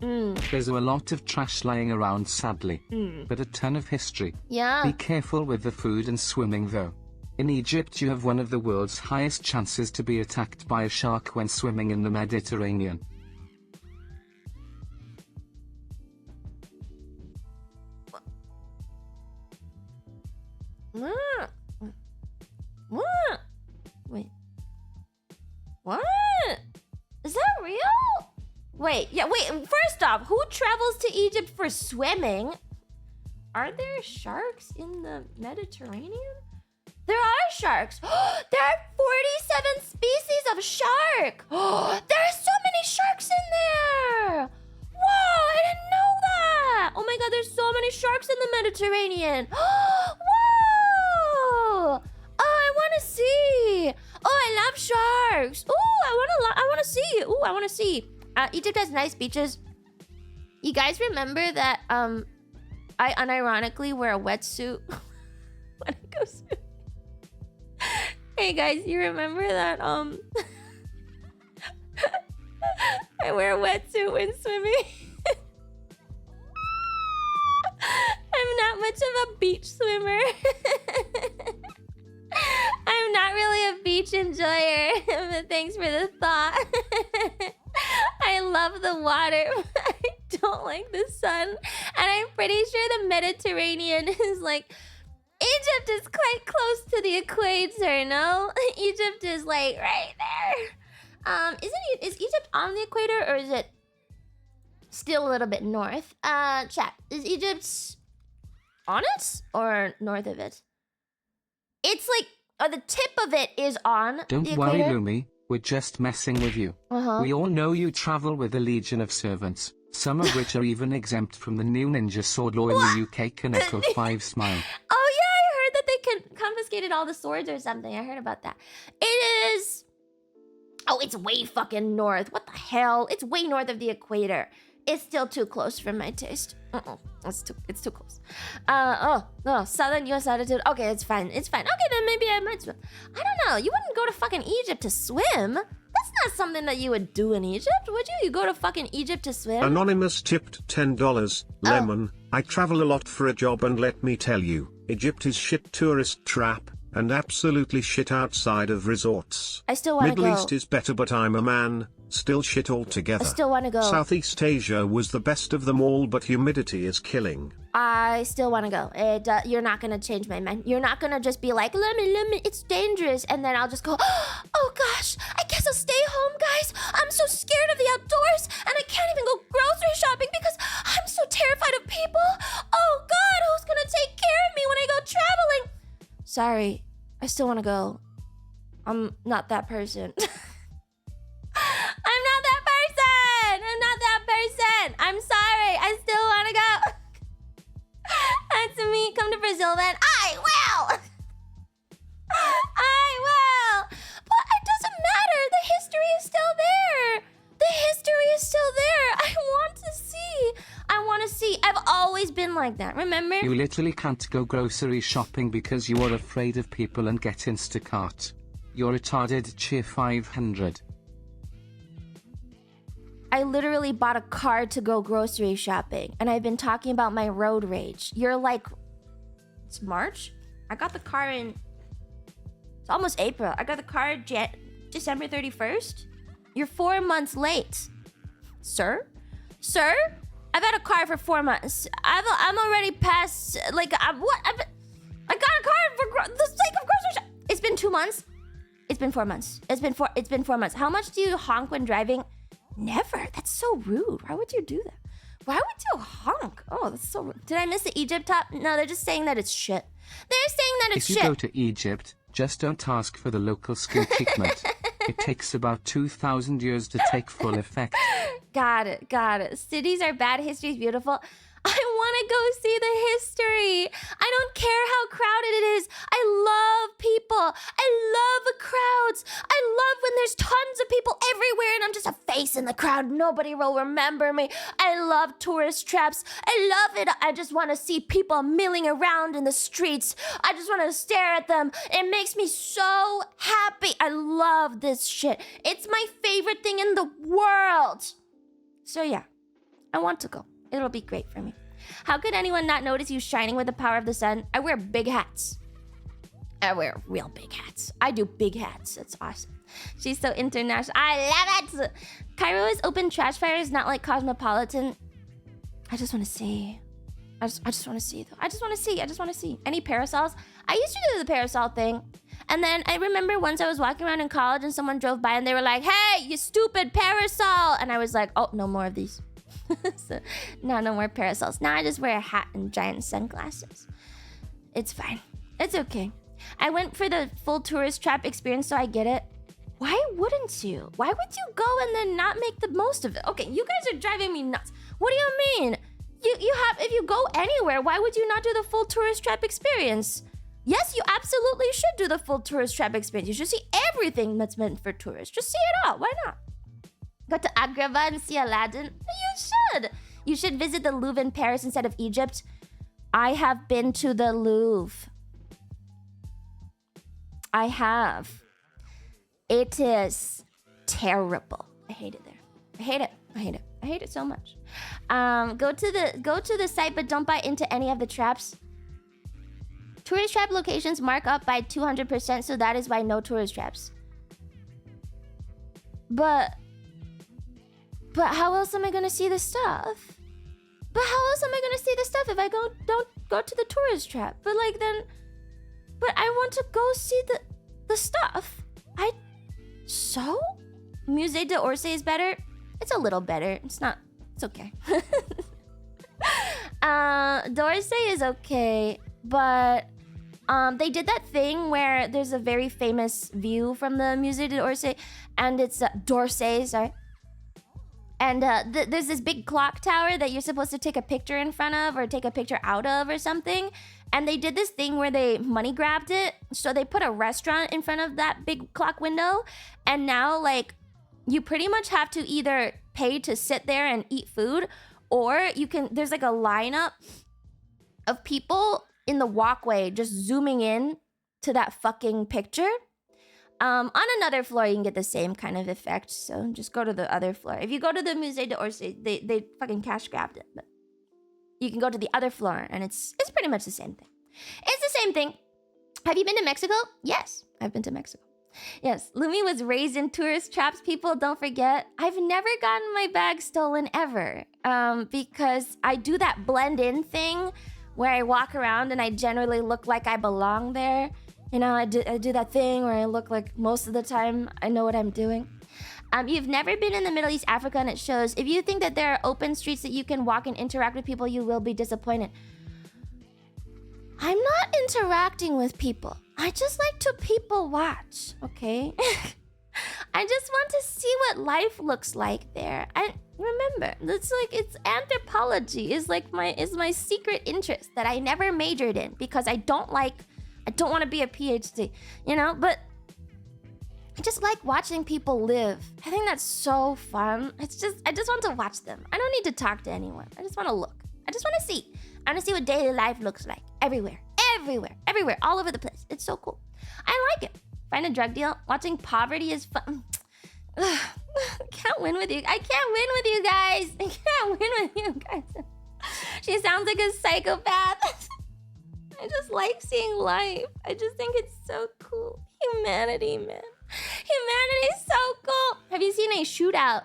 There's a lot of trash lying around, sadly, but a ton of history. Yeah. Be careful with the food and swimming, though. In Egypt, you have one of the world's highest chances to be attacked by a shark when swimming in the Mediterranean. What? Wait. What? Is that real? Wait, first off, who travels to Egypt for swimming? Are there sharks in the Mediterranean? There are sharks. There are 47 species of shark. There are so many sharks in there. Whoa, I didn't know that. Oh my god, there's so many sharks in the Mediterranean. Whoa. Oh, I want to see. Oh, I love sharks. Oh, I want to see. Oh, I want to see. Egypt has nice beaches. You guys remember that I unironically wear a wetsuit when I go swimming? Hey guys, you remember that I wear a wetsuit when swimming? I'm not much of a beach swimmer. I'm not really a beach enjoyer, but thanks for the thought. I love the water, but I don't like the sun. And I'm pretty sure the Mediterranean is like... Egypt is quite close to the equator, no? Egypt is like right there. Is Egypt on the equator or is it still a little bit north? Chat, is Egypt on it or north of it? It's like, the tip of it is on Don't the worry, equator. Lumi. We're just messing with you. We all know you travel with a legion of servants, some of which are even exempt from the new ninja sword law in the UK. Kaneko 5 smile. Oh yeah, I heard that they confiscated all the swords or something. I heard about that. It is... Oh, it's way fucking north. What the hell? It's way north of the equator. It's still too close for my taste. It's too close. Southern US attitude. Okay, it's fine. It's fine. Okay, then maybe I might swim. I don't know. You wouldn't go to fucking Egypt to swim. That's not something that you would do in Egypt, would you? You go to fucking Egypt to swim? Anonymous tipped $10. Lemon, I travel a lot for a job and let me tell you, Egypt is shit tourist trap, and absolutely shit outside of resorts. I still want to go. Middle East is better but I'm a man, still shit altogether. I still want to go. Southeast Asia was the best of them all but humidity is killing. I still want to go. You're not going to change my mind. You're not going to just be like, let me, it's dangerous. And then I'll just go, oh gosh, I guess I'll stay home, guys. I'm so scared of the outdoors and I can't even go grocery shopping because I'm so terrified of people. Oh God, who's going to take care of me when I go traveling? Sorry, I still want to go. I'm not that person. I'm not that person. I'm not that person. I'm sorry. I still want to go. That's me. Come to Brazil then. I will. I will. But it doesn't matter. The history is still there. The history is still there. I want to see. I want to see. I've always been like that. Remember? You literally can't go grocery shopping because you are afraid of people and get Instacart. You're retarded. Cheer 500. I literally bought a car to go grocery shopping, and I've been talking about my road rage. You're like, it's March? I got the car in, it's almost April. I got the car December 31st. You're 4 months late. Sir? Sir? I've had a car for 4 months. I'm already past, like, I got a car for the sake of grocery shop. It's been 2 months. It's been 4 months. It's been 4 months. How much do you honk when driving? Never. That's so rude. Why would you do that? Why would you honk? Oh, that's so rude. Did I miss the Egypt top? No, they're just saying that it's shit. They're saying that it's shit. If you go to Egypt, just don't ask for the local skin treatment. It takes about 2,000 years to take full effect. Got it. Cities are bad, history is beautiful. I want to go see the history. I don't care how crowded it is. I love people. I love crowds. I love when there's tons of people everywhere and I'm just a face in the crowd. Nobody will remember me. I love tourist traps. I love it. I just want to see people milling around in the streets. I just want to stare at them. It makes me so happy. I love this shit. It's my favorite thing in the world. So yeah, I want to go. It'll be great for me. How could anyone not notice you shining with the power of the sun? I wear big hats. I wear real big hats. I do big hats. That's awesome. She's so international. I love it. Cairo is open trash fires, not like Cosmopolitan. I just want to see. I just want to see though. I just want to see. Any parasols? I used to do the parasol thing. And then I remember once I was walking around in college and someone drove by and they were like, hey, you stupid parasol. And I was like, oh, no more of these. So, no more parasols. Now I just wear a hat and giant sunglasses. It's fine. It's okay. I went for the full tourist trap experience, so I get it. Why wouldn't you? Why would you go and then not make the most of it? Okay, you guys are driving me nuts. What do you mean? You have, if you go anywhere, why would you not do the full tourist trap experience? Yes, you absolutely should do the full tourist trap experience. You should see everything that's meant for tourists. Just see it all. Why not? Go to Agrabah and see Aladdin? You should. You should visit the Louvre in Paris instead of Egypt. I have been to the Louvre. I have. It is terrible. I hate it there. I hate it. I hate it. I hate it so much. Go to the site, but don't buy into any of the traps. Tourist trap locations mark up by 200%, so that is why no tourist traps. But how else am I gonna see the stuff? But how else am I gonna see the stuff if I don't go to the tourist trap? But I want to go see the stuff. So? Musée d'Orsay is better? It's a little better. It's not. It's okay. D'Orsay is okay, but they did that thing where there's a very famous view from the Musée d'Orsay, and it's d'Orsay, sorry. And there's this big clock tower that you're supposed to take a picture in front of or take a picture out of or something. And they did this thing where they money grabbed it. So they put a restaurant in front of that big clock window. And now, like, you pretty much have to either pay to sit there and eat food, or there's like a lineup of people in the walkway just zooming in to that fucking picture. On another floor, you can get the same kind of effect. So just go to the other floor. If you go to the Musée d'Orsay, they fucking cash grabbed it. But you can go to the other floor, and it's pretty much the same thing. It's the same thing. Have you been to Mexico? Yes, I've been to Mexico. Yes, Lumi was raised in tourist traps, people, don't forget. I've never gotten my bag stolen ever. Because I do that blend-in thing where I walk around and I generally look like I belong there. You know, I do that thing where I look like most of the time I know what I'm doing. You've never been in the Middle East, Africa, and it shows. If you think that there are open streets that you can walk and interact with people, you will be disappointed. I'm not interacting with people. I just like to people watch, okay? I just want to see what life looks like there. I remember, it's anthropology is my secret interest that I never majored in because I don't want to be a PhD, you know? But I just like watching people live. I think that's so fun. I just want to watch them. I don't need to talk to anyone. I just want to look. I just want to see. I want to see what daily life looks like. Everywhere. All over the place. It's so cool. I like it. Find a drug deal. Watching poverty is fun. I can't win with you. I can't win with you guys. I can't win with you guys. She sounds like a psychopath. I just like seeing life. I just think it's so cool. Humanity, man. Humanity is so cool. Have you seen a shootout?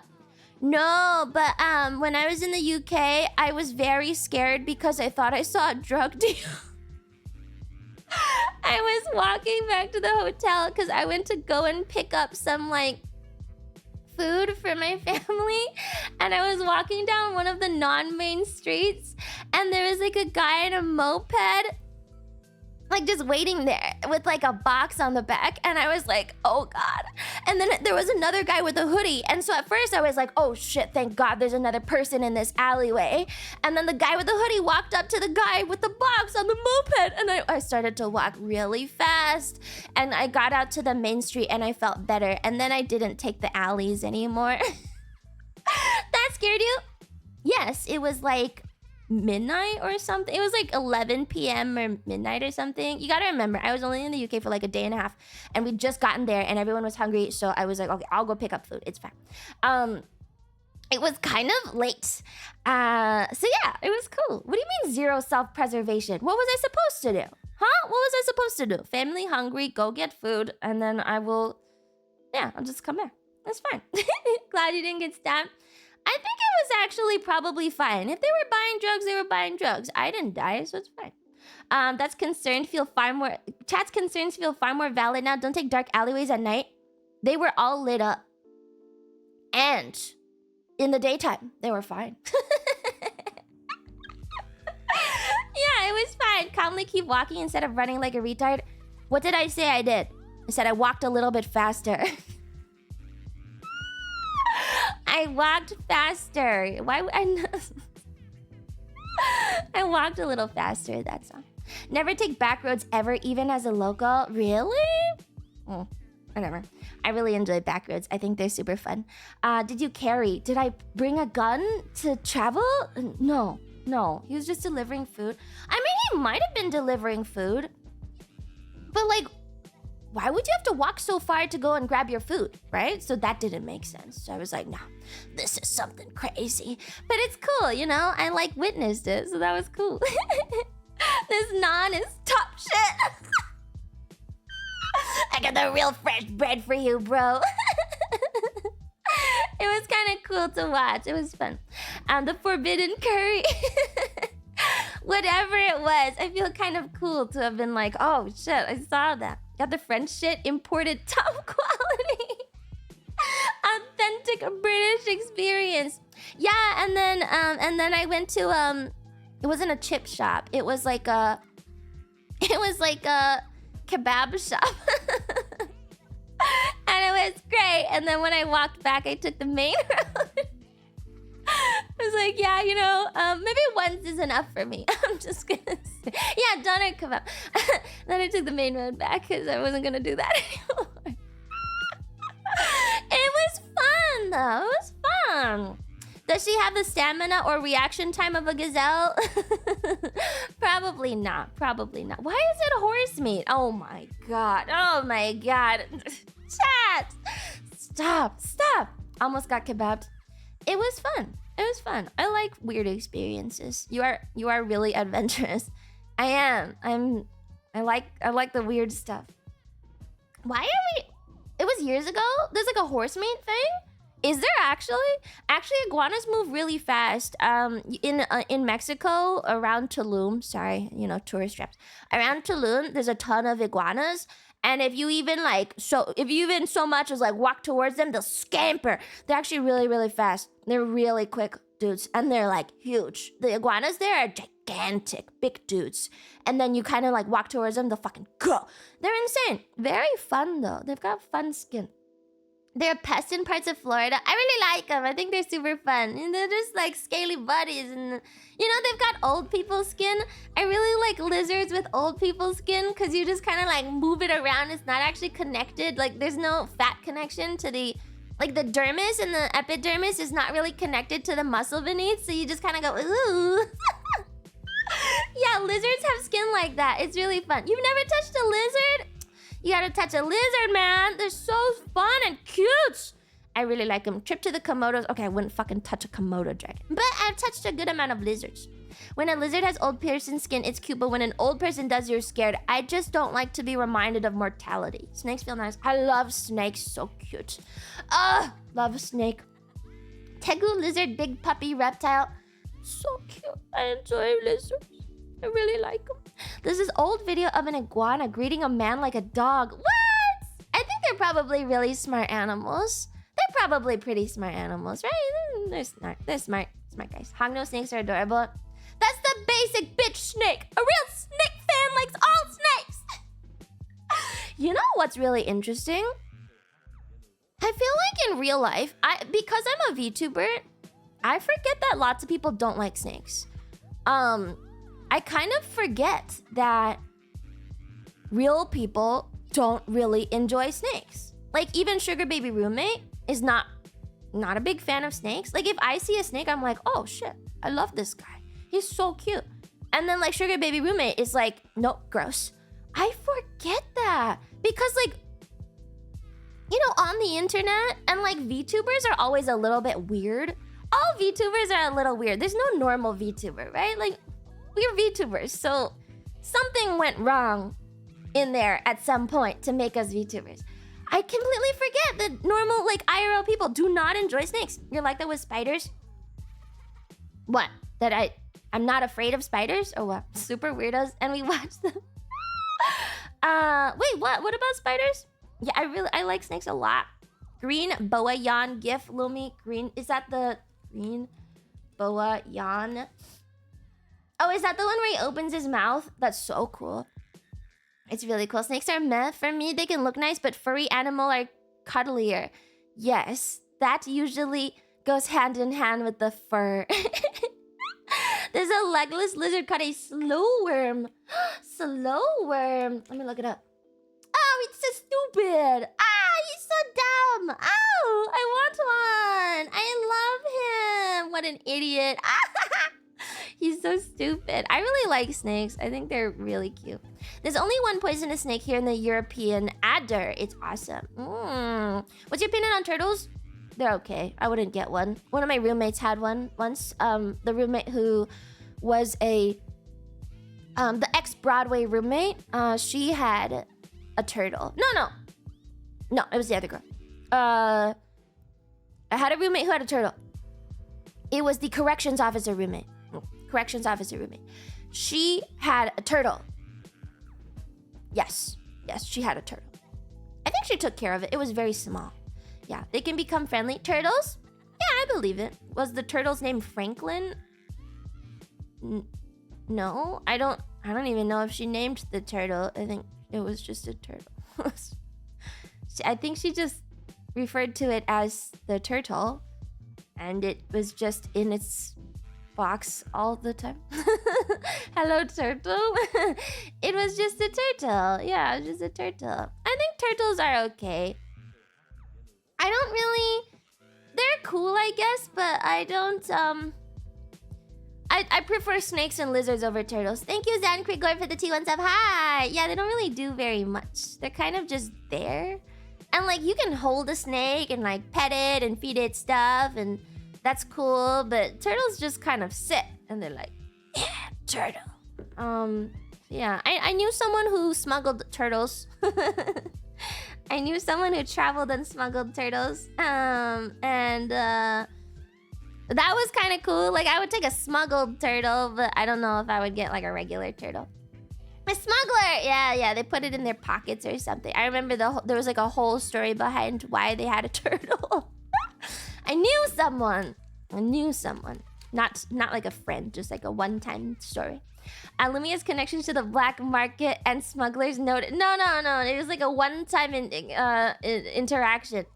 No, but when I was in the UK, I was very scared because I thought I saw a drug deal. I was walking back to the hotel because I went to go and pick up some food for my family, and I was walking down one of the non-main streets, and there was a guy in a moped just waiting there with a box on the back, and I was like, oh god. And then there was another guy with a hoodie, and so at first I was like, oh shit, thank god there's another person in this alleyway. And then the guy with the hoodie walked up to the guy with the box on the moped, and I started to walk really fast, and I got out to the main street and I felt better, and then I didn't take the alleys anymore. That scared you? Yes, it was midnight or something. It was 11 p.m. or midnight or something. You gotta remember, I was only in the UK for a day and a half, and we'd just gotten there and everyone was hungry, so I was like, okay, I'll go pick up food, it's fine. It was kind of late, so yeah, it was cool. What do you mean zero self-preservation? What was I supposed to do? Huh? What was I supposed to do? Family hungry, go get food, and then I'll just come back. That's fine. Glad you didn't get stabbed. I think it was actually probably fine. If they were buying drugs, they were buying drugs. I didn't die, so it's fine. Chat's concerns feel far more valid now. Don't take dark alleyways at night. They were all lit up. And in the daytime, they were fine. Yeah, it was fine. Calmly keep walking instead of running like a retard. What did I say I did? I said I walked a little bit faster. I walked faster. Why would I? I walked a little faster, that's all. Never take back roads ever, even as a local. Really? Whatever. I really enjoy back roads. I think they're super fun. Did you carry? Did I bring a gun to travel? No. He was just delivering food. I mean, he might have been delivering food. But like, why would you have to walk so far to go and grab your food, right? So that didn't make sense. So I was like, no, this is something crazy. But it's cool, you know? I like witnessed it, so that was cool. This naan is top shit. I got the real fresh bread for you, bro. It was kind of cool to watch. It was fun. The forbidden curry. Whatever it was, I feel kind of cool to have been like, oh shit, I saw that. Got the French shit imported top quality. Authentic British experience. Yeah, and then I went to it wasn't a chip shop. It was like a kebab shop. And it was great. And then when I walked back, I took the main road. I was like, yeah, you know, maybe once is enough for me. I'm just gonna say, yeah, doner kebab. Then I took the main road back because I wasn't gonna do that anymore. It was fun, though. It was fun. Does she have the stamina or reaction time of a gazelle? Probably not. Probably not. Why is it horse meat? Oh my god. Oh my god. Chat. Stop. Almost got kebabbed. It was fun. It was fun. I like weird experiences. You are really adventurous. I am. I like the weird stuff. Why are we? It was years ago. There's like a horse meat thing. Is there actually? Actually, iguanas move really fast. In Mexico, around Tulum. Sorry, you know, tourist traps. Around Tulum, there's a ton of iguanas. And if you even so much as like walk towards them, they'll scamper. They're actually really, really fast. They're really quick dudes, and they're like huge. The iguanas there are gigantic, big dudes. And then you kind of like walk towards them, they'll fucking go. They're insane. Very fun though. They've got fun skin. They're pests in parts of Florida. I really like them. I think they're super fun. And they're just like scaly buddies. And, you know, they've got old people's skin. I really like lizards with old people's skin because you just kind of like move it around. It's not actually connected. Like there's no fat connection to the... Like the dermis and the epidermis is not really connected to the muscle beneath. So you just kind of go, ooh. Yeah, lizards have skin like that. It's really fun. You've never touched a lizard? You gotta touch a lizard, man. They're so fun and cute. I really like them. Trip to the Komodos. Okay, I wouldn't fucking touch a Komodo dragon. But I've touched a good amount of lizards. When a lizard has old person skin, it's cute. But when an old person does, you're scared. I just don't like to be reminded of mortality. Snakes feel nice. I love snakes. So cute. Love a snake. Tegu lizard, big puppy reptile. So cute. I enjoy lizards. I really like them. There's this old video of an iguana greeting a man like a dog. What? I think they're probably really smart animals. They're probably pretty smart animals, right? They're smart. They're smart. Smart guys. Hognose snakes are adorable. That's the basic bitch snake. A real snake fan likes all snakes. You know what's really interesting? I feel like in real life, because I'm a VTuber, I forget that lots of people don't like snakes. I kind of forget that real people don't really enjoy snakes. Like even Sugar Baby Roommate is not a big fan of snakes. Like if I see a snake, I'm like, oh shit, I love this guy. He's so cute. And then like Sugar Baby Roommate is like, nope, gross. I forget that because like, you know, on the internet and like VTubers are always a little bit weird. All VTubers are a little weird. There's no normal VTuber, right? Like we're VTubers, so something went wrong in there at some point to make us VTubers. I completely forget that normal, like, IRL people do not enjoy snakes. You're like that with spiders? What? That I'm not afraid of spiders? Or what? Super weirdos, and we watch them. Wait, what? What about spiders? Yeah, I like snakes a lot. Green boa yan gif, Lumi. Green, is that the green boa yan? Oh, is that the one where he opens his mouth? That's so cool. It's really cool. Snakes are meh for me. They can look nice, but furry animal are cuddlier. Yes, that usually goes hand in hand with the fur. There's a legless lizard called a slow worm. Slow worm. Let me look it up. Oh, it's so stupid. Ah, he's so dumb. Oh, I want one. I love him. What an idiot. He's so stupid. I really like snakes. I think they're really cute. There's only one poisonous snake here in the European adder. It's awesome. What's your opinion on turtles? They're okay. I wouldn't get one. One of my roommates had one once. The roommate who was the ex-Broadway roommate, she had a turtle. No, it was the other girl. I had a roommate who had a turtle. It was the corrections officer roommate. She had a turtle. Yes, she had a turtle. I think she took care of it. It was very small. Yeah, they can become friendly. Turtles? Yeah, I believe it. Was the turtle's name Franklin? No, I don't even know if she named the turtle. I think it was just a turtle. I think she just referred to it as the turtle, and it was just in its box all the time. Hello, turtle. It was just a turtle. Yeah, it was just a turtle. I think turtles are okay. I don't really... They're cool, I guess, but I don't, I prefer snakes and lizards over turtles. Thank you, Zan Krigor, for the T1 sub. Hi! Yeah, they don't really do very much. They're kind of just there. And, like, you can hold a snake and, like, pet it and feed it stuff, and that's cool. But turtles just kind of sit, and they're like, yeah, turtle. Yeah, I knew someone who smuggled turtles. I knew someone who traveled and smuggled turtles. That was kind of cool. Like, I would take a smuggled turtle, but I don't know if I would get, like, a regular turtle. A smuggler! Yeah, they put it in their pockets or something. I remember there was, like, a whole story behind why they had a turtle. I knew someone. Not like a friend, just, like, a one-time story. Lumia's connections to the black market and smugglers noted. No. It was, like, a one-time interaction.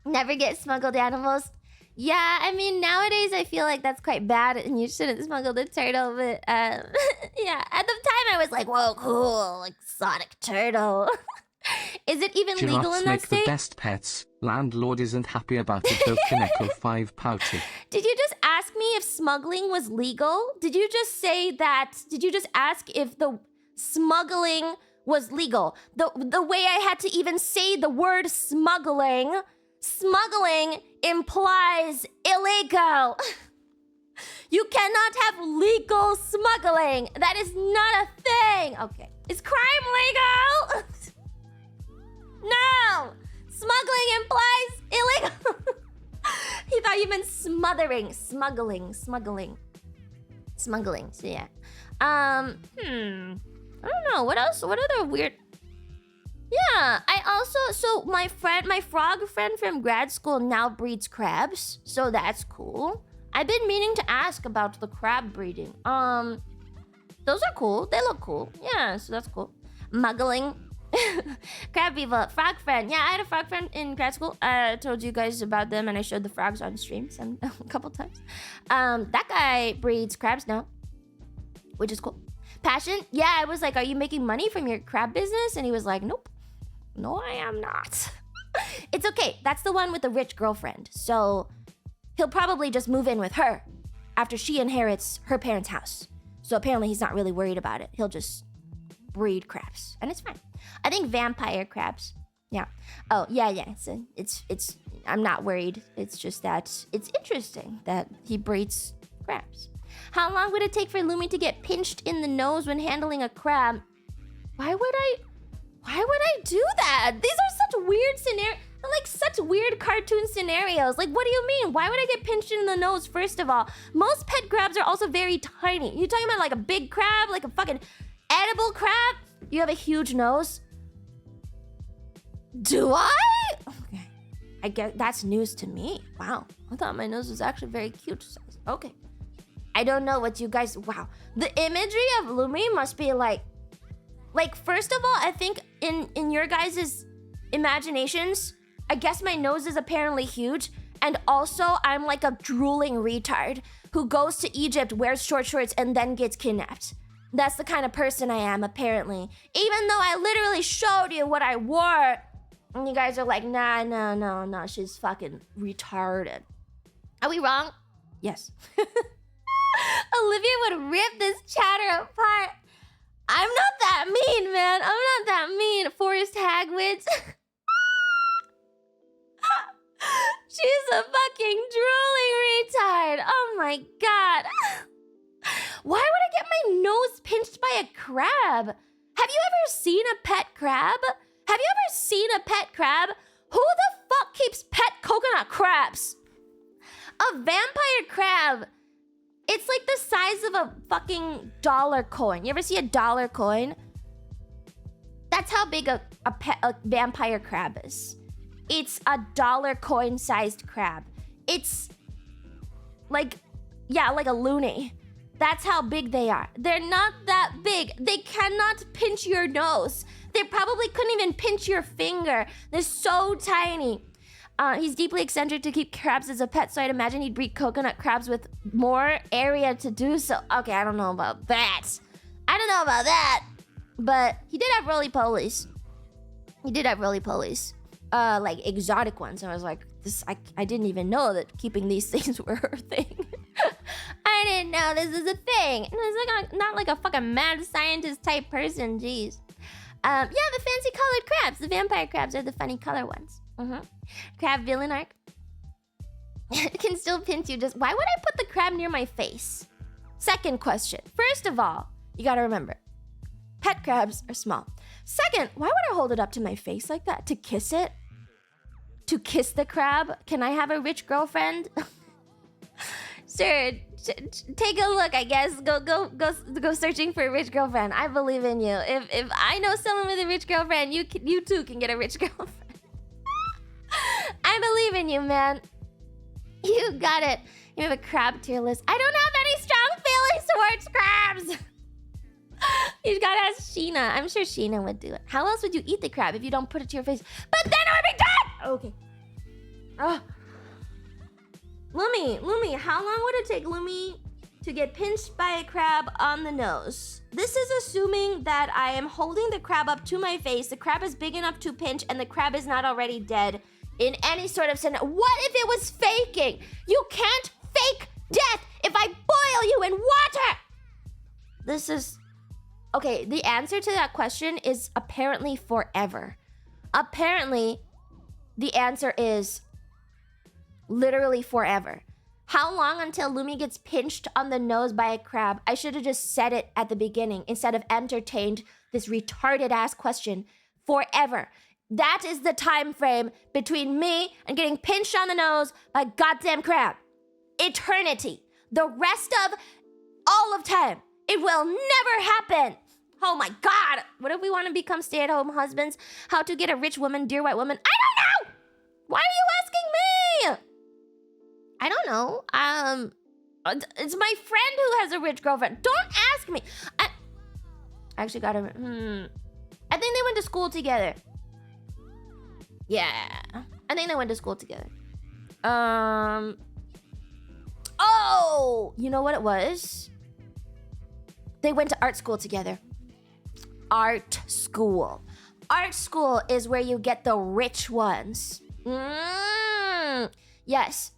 Never get smuggled animals. Yeah, I mean, nowadays I feel like that's quite bad and you shouldn't smuggle the turtle, but yeah, at the time I was like, whoa, cool, like exotic turtle. Is it even legal in that make state? The best pets. Landlord isn't happy about it though. Kaneko 5 pouty. Did you just ask me if smuggling was legal? Did you just say that? Did you just ask if the smuggling was legal? The way I had to even say the word smuggling implies illegal. You cannot have legal smuggling. That is not a thing. Okay. Is crime legal? No. Smuggling implies illegal. He thought you meant smothering. Smuggling. So yeah. I don't know. What else? What other weird... Yeah, I also... So my frog friend from grad school now breeds crabs. So that's cool. I've been meaning to ask about the crab breeding. Those are cool. They look cool. Yeah, so that's cool. Muggling. Crab people. Frog friend. Yeah, I had a frog friend in grad school. I told you guys about them and I showed the frogs on stream a couple times. That guy breeds crabs now, which is cool. Passion? Yeah, I was like, are you making money from your crab business? And he was like, nope. No, I am not. It's okay. That's the one with the rich girlfriend. So he'll probably just move in with her after she inherits her parents' house. So apparently he's not really worried about it. He'll just breed crabs. And it's fine. I think vampire crabs. Yeah. Oh, yeah. So it's I'm not worried. It's just that it's interesting that he breeds crabs. How long would it take for Lumi to get pinched in the nose when handling a crab? Why would I do that? These are such weird scenarios. Like such weird cartoon scenarios. Like, what do you mean? Why would I get pinched in the nose, first of all? Most pet crabs are also very tiny. You talking about like a big crab? Like a fucking edible crab? You have a huge nose? Do I? Okay. I guess that's news to me. Wow. I thought my nose was actually very cute size. Okay. I don't know what you guys... Wow. The imagery of Lumi must be like Like, first of all, I think in your guys' imaginations, I guess my nose is apparently huge. And also, I'm like a drooling retard who goes to Egypt, wears short shorts, and then gets kidnapped. That's the kind of person I am, apparently. Even though I literally showed you what I wore. And you guys are like, nah, no, she's fucking retarded. Are we wrong? Yes. Olivia would rip this chatter apart. I'm not that mean, man. I'm not that mean. Forrest Hagwitz. She's a fucking drooling retard. Oh my god. Why would I get my nose pinched by a crab? Have you ever seen a pet crab? Have you ever seen a pet crab? Who the fuck keeps pet coconut crabs? A vampire crab. It's like the size of a fucking dollar coin. You ever see a dollar coin? That's how big a vampire crab is. It's a dollar coin sized crab. It's like, yeah, like a loony. That's how big they are. They're not that big. They cannot pinch your nose. They probably couldn't even pinch your finger. They're so tiny. He's deeply eccentric to keep crabs as a pet, so I'd imagine he'd breed coconut crabs with more area to do so. Okay, I don't know about that. But he did have roly-polies. Like exotic ones. I was like, I didn't even know that keeping these things were her thing. I didn't know this is a thing. And it's like not like a fucking mad scientist type person, jeez. Yeah, the fancy colored crabs. The vampire crabs are the funny color ones. Crab villain arc. It can still pinch you. Just why would I put the crab near my face? Second question. First of all, you gotta remember, pet crabs are small. Second, why would I hold it up to my face like that? To kiss it? To kiss the crab? Can I have a rich girlfriend? Sure, take a look, I guess. Go searching for a rich girlfriend. I believe in you. If I know someone with a rich girlfriend, you too can get a rich girlfriend. I believe in you, man. You got it. You have a crab tier list. I don't have any strong feelings towards crabs. You gotta ask Sheena. I'm sure Sheena would do it. How else would you eat the crab if you don't put it to your face? But then it would be dead! Okay. Oh. Lumi, how long would it take Lumi to get pinched by a crab on the nose? This is assuming that I am holding the crab up to my face, the crab is big enough to pinch, and the crab is not already dead in any sort of scenario. What if it was faking? You can't fake death if I boil you in water! This is... Okay, the answer to that question is apparently forever. Apparently, the answer is literally forever. How long until Lumi gets pinched on the nose by a crab? I should have just said it at the beginning instead of entertained this retarded ass question. Forever. That is the time frame between me and getting pinched on the nose by a goddamn crab. Eternity. The rest of all of time. It will never happen. Oh my god. What if we want to become stay-at-home husbands? How to get a rich woman, dear white woman? I don't know! Why are you asking me? I don't know. It's my friend who has a rich girlfriend. Don't ask me. I actually got I think they went to school together. Yeah. I think they went to school together. Oh! You know what it was? They went to art school together. Art school. Art school is where you get the rich ones. Yes.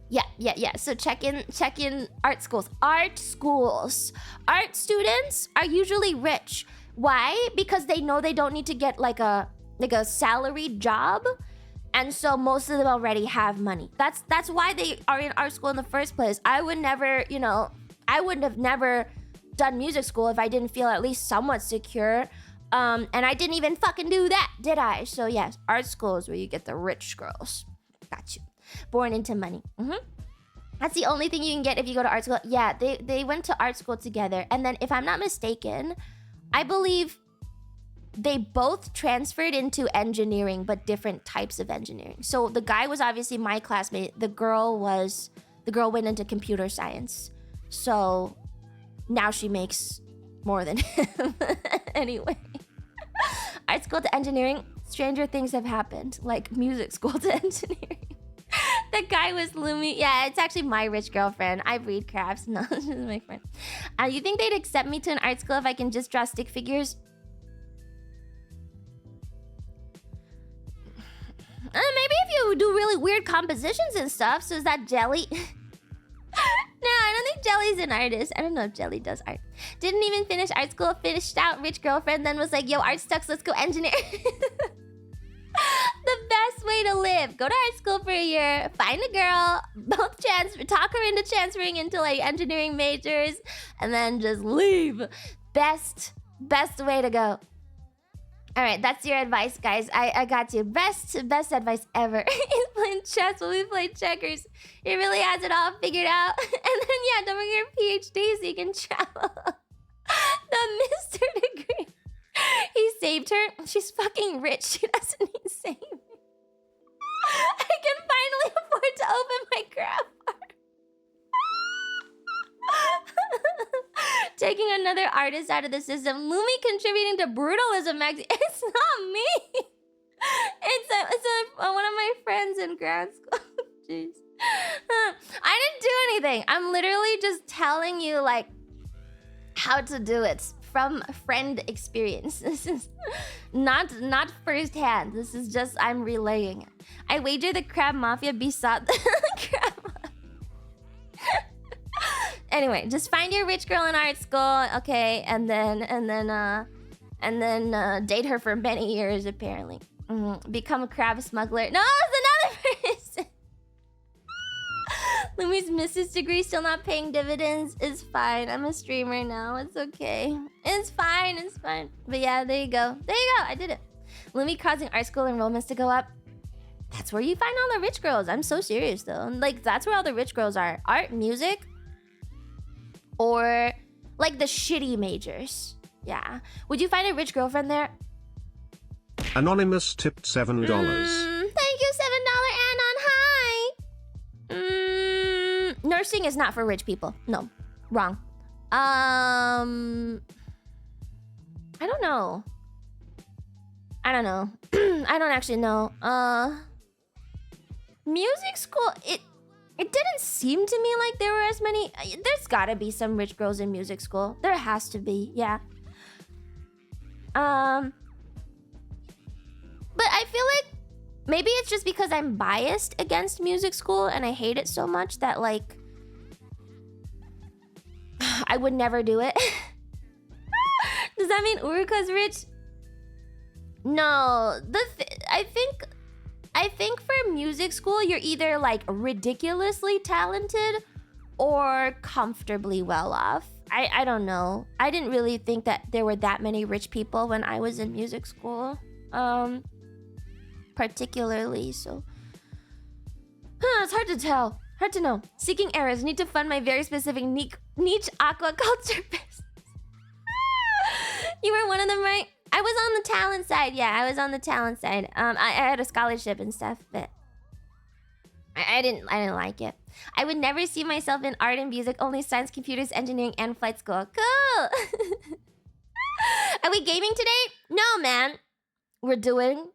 Yeah. So check in art schools. Art schools. Art students are usually rich. Why? Because they know they don't need to get like a salaried job. And so most of them already have money. That's why they are in art school in the first place. I would never, I wouldn't have never done music school if I didn't feel at least somewhat secure. And I didn't even fucking do that, did I? So yes, art school is where you get the rich girls. Got you. Born into money. That's the only thing you can get if you go to art school. Yeah, they went to art school together. And then if I'm not mistaken, I believe they both transferred into engineering, but different types of engineering. So the guy was obviously my classmate. The girl went into computer science. So now she makes more than him. Anyway. Art school to engineering, stranger things have happened. Like music school to engineering. The guy was Lumi. Yeah, it's actually my rich girlfriend. I breed crafts. No, she's my friend. You think they'd accept me to an art school if I can just draw stick figures? Maybe if you do really weird compositions and stuff. So is that Jelly? No, I don't think Jelly's an artist. I don't know if Jelly does art. Didn't even finish art school. Finished out rich girlfriend. Then was like, yo, art sucks. Let's go engineer. The best way to live. Go to art school for a year. Find a girl. Talk her into transferring into like engineering majors. And then just leave. Best way to go. All right, that's your advice, guys. I got you. Best advice ever. He's playing chess while we play checkers. He really has it all figured out. And then, yeah, don't forget your PhD so you can travel. The Mr. degree. He saved her. She's fucking rich. She doesn't need saving. I can finally afford to open my craft bar. Taking another artist out of the system. Lumi contributing to brutalism. It's not me. It's one of my friends in grad school. Jeez. I didn't do anything. I'm literally just telling you like how to do it from friend experience. This is not firsthand. This is just I'm relaying it. I wager the Crab Mafia besought the Crab Mafia. Anyway, just find your rich girl in art school, okay, and then date her for many years. Apparently, become a crab smuggler. No, it's another person. Lumi's Mrs. degree still not paying dividends. It's fine. I'm a streamer now. It's okay. It's fine. It's fine. But yeah, there you go. There you go. I did it. Lumi causing art school enrollments to go up. That's where you find all the rich girls. I'm so serious though. Like that's where all the rich girls are. Art, music. Or like the shitty majors. Yeah. Would you find a rich girlfriend there? Anonymous tipped $7. Thank you, $7 and on high. Nursing is not for rich people. No. Wrong. I don't know. I don't actually know. Music school, It didn't seem to me like there were as many. There's gotta be some rich girls in music school. There has to be, yeah. But I feel like maybe it's just because I'm biased against music school and I hate it so much that like I would never do it. Does that mean Uruka's rich? No, I think for music school, you're either like ridiculously talented or comfortably well off. I don't know. I didn't really think that there were that many rich people when I was in music school. Particularly, so. It's hard to tell. Hard to know. Seeking errors. Need to fund my very specific niche aquaculture business. You were one of them, right? I was on the talent side. Yeah, I was on the talent side. I had a scholarship and stuff, but I didn't like it. I would never see myself in art and music, only science, computers, engineering, and flight school. Cool. Are we gaming today? No, man. We're doing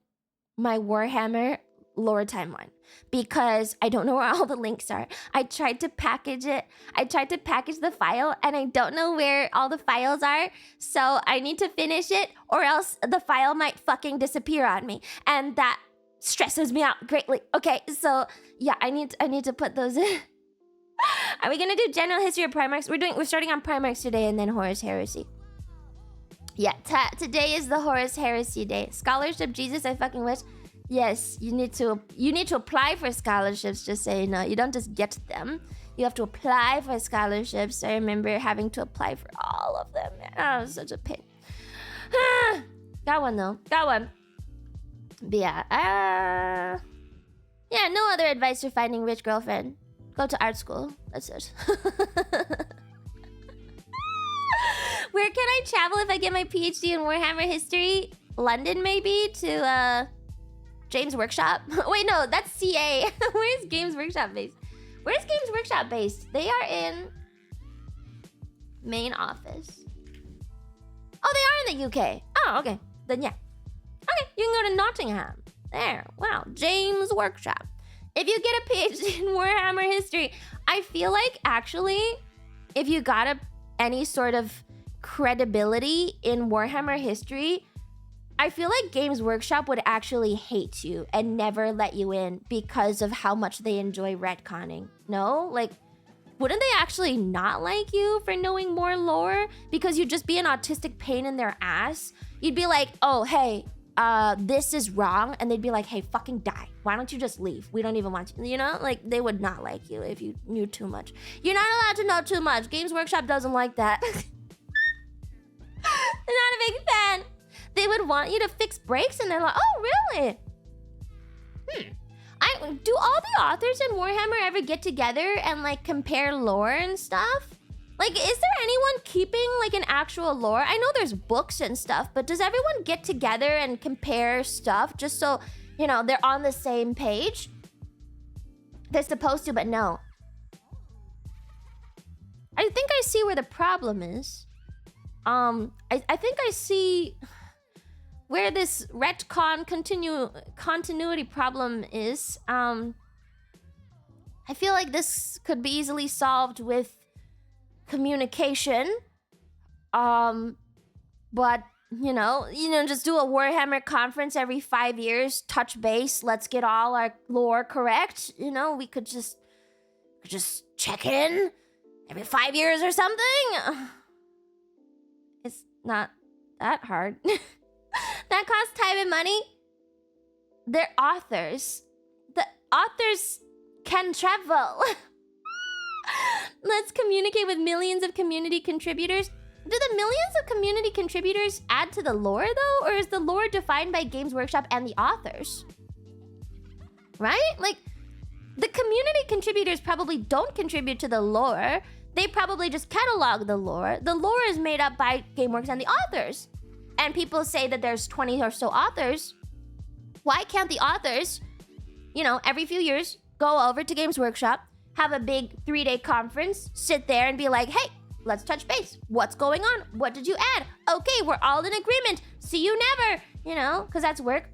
my Warhammer lore timeline because I don't know where all the links are. I tried to package it. I tried to package the file and I don't know where all the files are. So I need to finish it or else the file might fucking disappear on me. And that stresses me out greatly. Okay, so yeah, I need to put those in. Are we gonna do general history of Primarchs? We're starting on Primarchs today and then Horus Heresy. Yeah, today is the Horus Heresy day. Scholarship, Jesus, I fucking wish. Yes, you need to apply for scholarships, just so you know. You don't just get them. You have to apply for scholarships. I remember having to apply for all of them. Oh, it was such a pain. Got one though. Got one. But yeah, yeah, no other advice for finding rich girlfriend. Go to art school. That's it. Where can I travel if I get my PhD in Warhammer history? London, maybe, to James Workshop. Wait, no, that's CA. Where's Games Workshop based? Where's Games Workshop based? They are in main office. Oh, they are in the UK. Oh, okay. Then yeah. Okay, you can go to Nottingham. There. Wow. James Workshop. If you get a PhD in Warhammer history, I feel like actually, if you got any sort of credibility in Warhammer history, I feel like Games Workshop would actually hate you and never let you in because of how much they enjoy retconning. No? Like, wouldn't they actually not like you for knowing more lore? Because you'd just be an autistic pain in their ass. You'd be like, oh, hey, this is wrong. And they'd be like, hey, fucking die. Why don't you just leave? We don't even want you. You know? Like, they would not like you if you knew too much. You're not allowed to know too much. Games Workshop doesn't like that. They're not a big fan. They would want you to fix breaks, and they're like, oh, really? Do all the authors in Warhammer ever get together and, like, compare lore and stuff? Like, is there anyone keeping, like, an actual lore? I know there's books and stuff, but does everyone get together and compare stuff just so, you know, they're on the same page? They're supposed to, but no. I think I see where the problem is. I think I see where this retcon continuity problem is. I feel like this could be easily solved with communication. But you know, just do a Warhammer conference every 5 years, touch base, let's get all our lore correct. You know, we could just check in every 5 years or something. It's not that hard. That costs time and money. They're authors. The authors can travel. Let's communicate with millions of community contributors. Do the millions of community contributors add to the lore, though? Or is the lore defined by Games Workshop and the authors? Right? Like, the community contributors probably don't contribute to the lore. They probably just catalog the lore. The lore is made up by GameWorks and the authors. And people say that there's 20 or so authors. Why can't the authors, you know, every few years, go over to Games Workshop, have a big 3-day conference, sit there and be like, hey, let's touch base. What's going on? What did you add? Okay, we're all in agreement. See you never. You know, because that's work.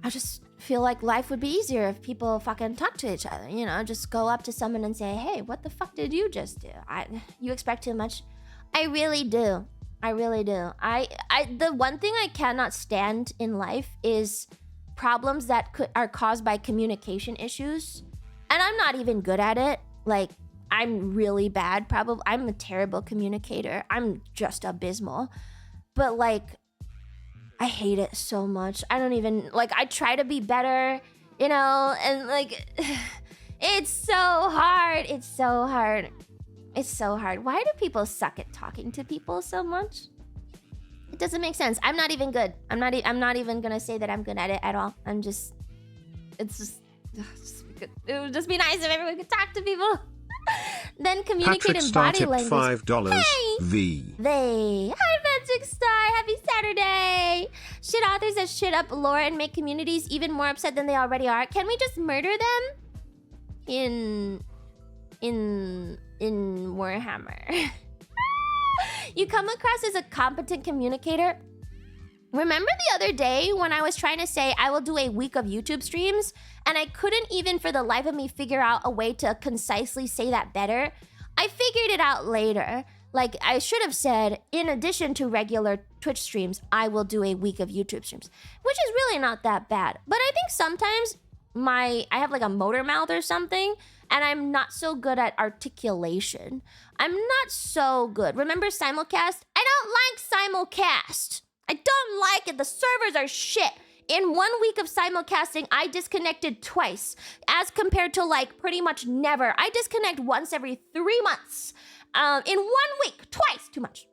I just feel like life would be easier if people fucking talk to each other. You know, just go up to someone and say, hey, what the fuck did you just do? You expect too much? I really do. I really do. The one thing I cannot stand in life is problems that are caused by communication issues. And I'm not even good at it. Like, I'm really bad. Probably, I'm a terrible communicator. I'm just abysmal. But like, I hate it so much. I don't even, like, I try to be better, you know, and like, it's so hard. It's so hard. It's so hard. Why do people suck at talking to people so much? It doesn't make sense. I'm not even good. I'm not even gonna say that I'm good at it at all. It would just be nice if everyone could talk to people. Then communicate in body language. $5. Hey! They. Hi, Magic Star. Happy Saturday. Shit authors that shit up lore and make communities even more upset than they already are. Can we just murder them? In Warhammer. You come across as a competent communicator. Remember the other day when I was trying to say I will do a week of YouTube streams and I couldn't even for the life of me figure out a way to concisely say that better? I figured it out later. Like, I should have said, in addition to regular Twitch streams, I will do a week of YouTube streams, which is really not that bad. But I think sometimes I have like a motor mouth or something, and I'm not so good at articulation. I'm not so good. Remember simulcast? I don't like simulcast. I don't like it. The servers are shit. In 1 week of simulcasting, I disconnected twice, as compared to like pretty much never. I disconnect once every 3 months. In 1 week, twice, too much.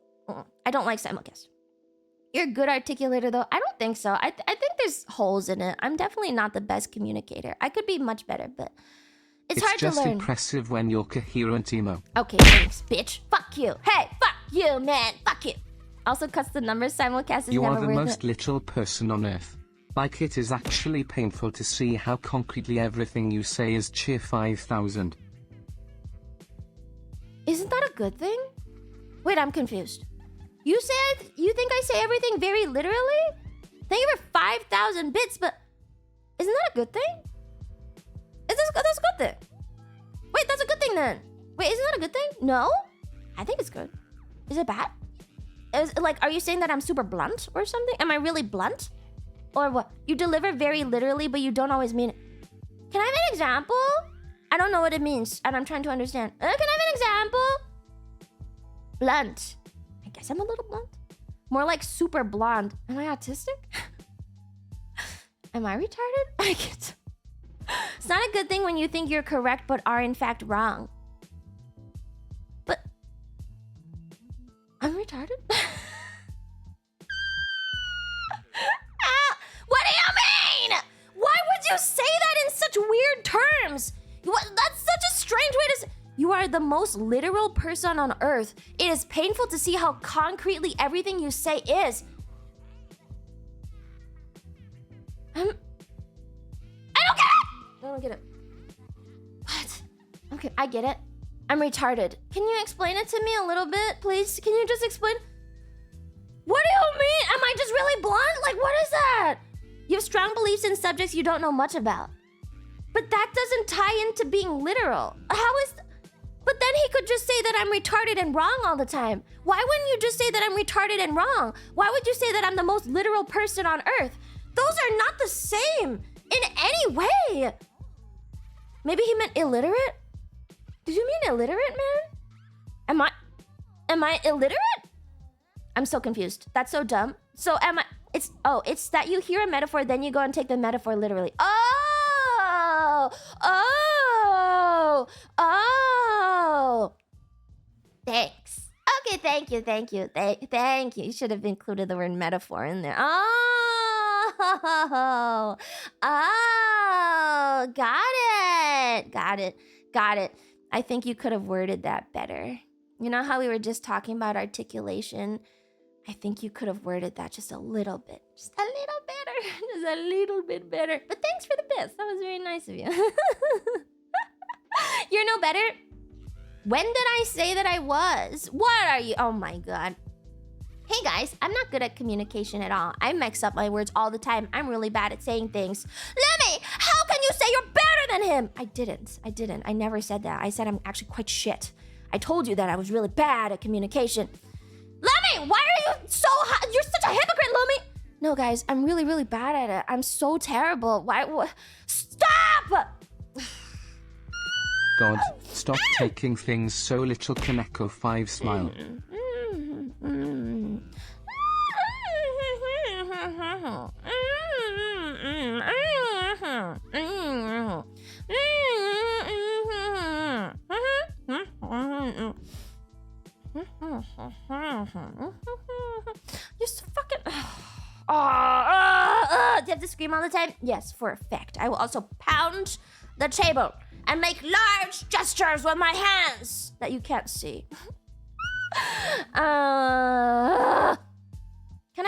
I don't like simulcast. You're a good articulator, though. I don't think so. I think there's holes in it. I'm definitely not the best communicator. I could be much better, but it's hard to learn. It's just impressive when you're coherent, emo. Okay, thanks, bitch. Fuck you. Hey, fuck you, man. Fuck you. Also cuts the numbers. Simulcast is you never are the worth most it. literal person on earth. Like, it is actually painful to see how concretely everything you say is cheer 5000. Isn't that a good thing? Wait, I'm confused. You think I say everything very literally? Thank you for 5,000 bits, but isn't that a good thing? That's a good thing. Wait, that's a good thing then. Wait, isn't that a good thing? No? I think it's good. Is it bad? Are you saying that I'm super blunt or something? Am I really blunt? Or what? You deliver very literally, but you don't always mean it. Can I have an example? I don't know what it means, and I'm trying to understand. Can I have an example? Blunt. I guess I'm a little blunt. More like super blonde. Am I autistic? Am I retarded? I get. It's not a good thing when you think you're correct but are in fact wrong. But I'm retarded? What do you mean? Why would you say that in such weird terms? That's such a strange way to say. You are the most literal person on earth. It is painful to see how concretely everything you say is. I don't get it. What? Okay, I get it. I'm retarded. Can you explain it to me a little bit, please? Can you just explain? What do you mean? Am I just really blunt? Like, what is that? You have strong beliefs in subjects you don't know much about. But that doesn't tie into being literal. But then he could just say that I'm retarded and wrong all the time. Why wouldn't you just say that I'm retarded and wrong? Why would you say that I'm the most literal person on earth? Those are not the same in any way. Maybe he meant illiterate? Did you mean illiterate, man? Am I illiterate? I'm so confused. That's so dumb. So it's that you hear a metaphor, then you go and take the metaphor literally. Oh. Thanks. Okay, thank you. Thank you. You should have included the word metaphor in there. Oh, got it. I think you could have worded that better. You know how we were just talking about articulation? I think you could have worded that just a little bit. Just a little better. Just a little bit better. But thanks for the bits. That was very nice of you. You're no better? When did I say that I was? What are you? Oh my god. Hey guys, I'm not good at communication at all. I mix up my words all the time. I'm really bad at saying things. Lumi, how can you say you're better than him? I didn't. I never said that. I said I'm actually quite shit. I told you that I was really bad at communication. Lumi, why are you so hot? You're such a hypocrite, Lumi. No, guys, I'm really, really bad at it. I'm so terrible. Why? Stop! God, stop taking things so little. Kaneko 5 smile. You're so fucking. Do you have to scream all the time? Yes, for a fact. I will also pound the table and make large gestures with my hands that you can't see. Can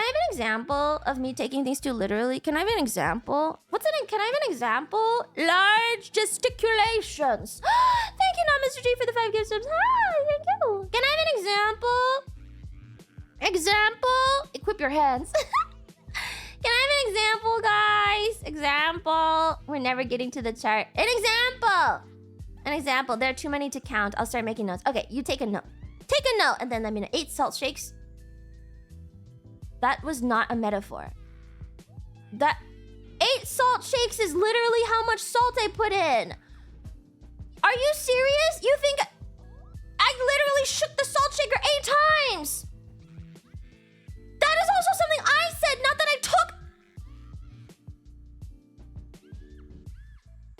I have an example of me taking things too literally? Can I have an example? Can I have an example? Large gesticulations. Thank you, not Mr. G, for the 5 gift subs. Hi, thank you. Can I have an example? Equip your hands. Can I have an example, guys? Example. We're never getting to the chart. An example. There are too many to count. I'll start making notes. Okay, you take a note. Take a note and then let me know. 8 salt shakes. That was not a metaphor. That 8 salt shakes is literally how much salt I put in. Are you serious? You think I literally shook the salt shaker 8 times? That is also something I said, not that I took.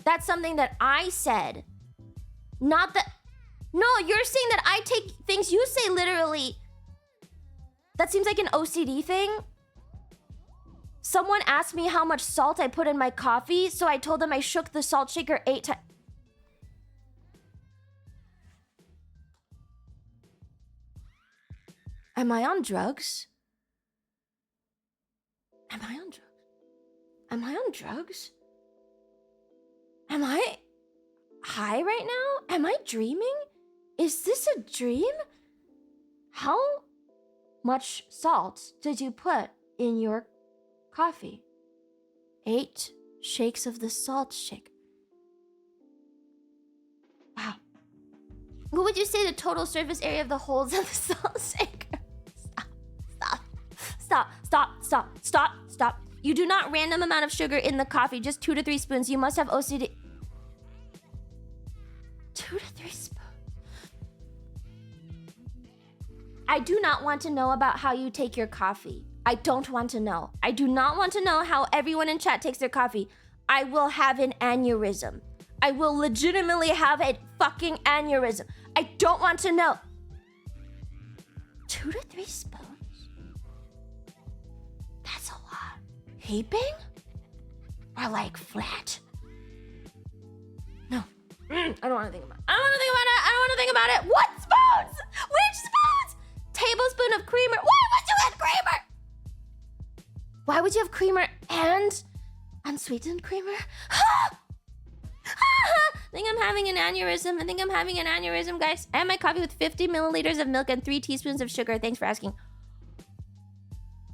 That's something that I said. Not that. No, you're saying that I take things you say literally. That seems like an OCD thing. Someone asked me how much salt I put in my coffee, so I told them I shook the salt shaker 8 times. Am I on drugs? Am I on drugs? Am I high right now? Am I dreaming? Is this a dream? How much salt did you put in your coffee? 8 shakes of the salt shake. Wow. What would you say the total surface area of the holes of the salt shaker? Stop. You do not random amount of sugar in the coffee, just 2 to 3 spoons. You must have OCD. 2 to 3 spoons. I do not want to know about how you take your coffee. I don't want to know. I do not want to know how everyone in chat takes their coffee. I will have an aneurysm. I will legitimately have a fucking aneurysm. I don't want to know. 2 to 3 spoons? That's a lot. Heaping? Or like flat? No. I don't want to think about it. I don't want to think about it. What spoons? Which spoons? Tablespoon of creamer. Why would you add creamer? Why would you have creamer and unsweetened creamer? I think I'm having an aneurysm. Guys. I have my coffee with 50 milliliters of milk and 3 teaspoons of sugar. Thanks for asking.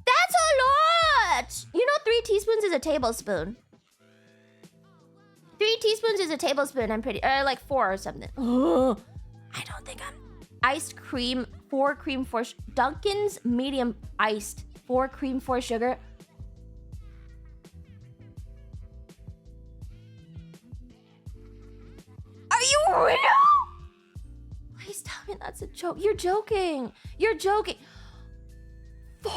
That's a lot! You know 3 teaspoons is a tablespoon. 3 teaspoons is a tablespoon, I'm pretty... like 4 or something. I don't think I'm... Iced cream, 4 cream, 4... Dunkin's medium iced, 4 cream, 4 sugar. Are you real? Please tell me that's a joke. You're joking. 4.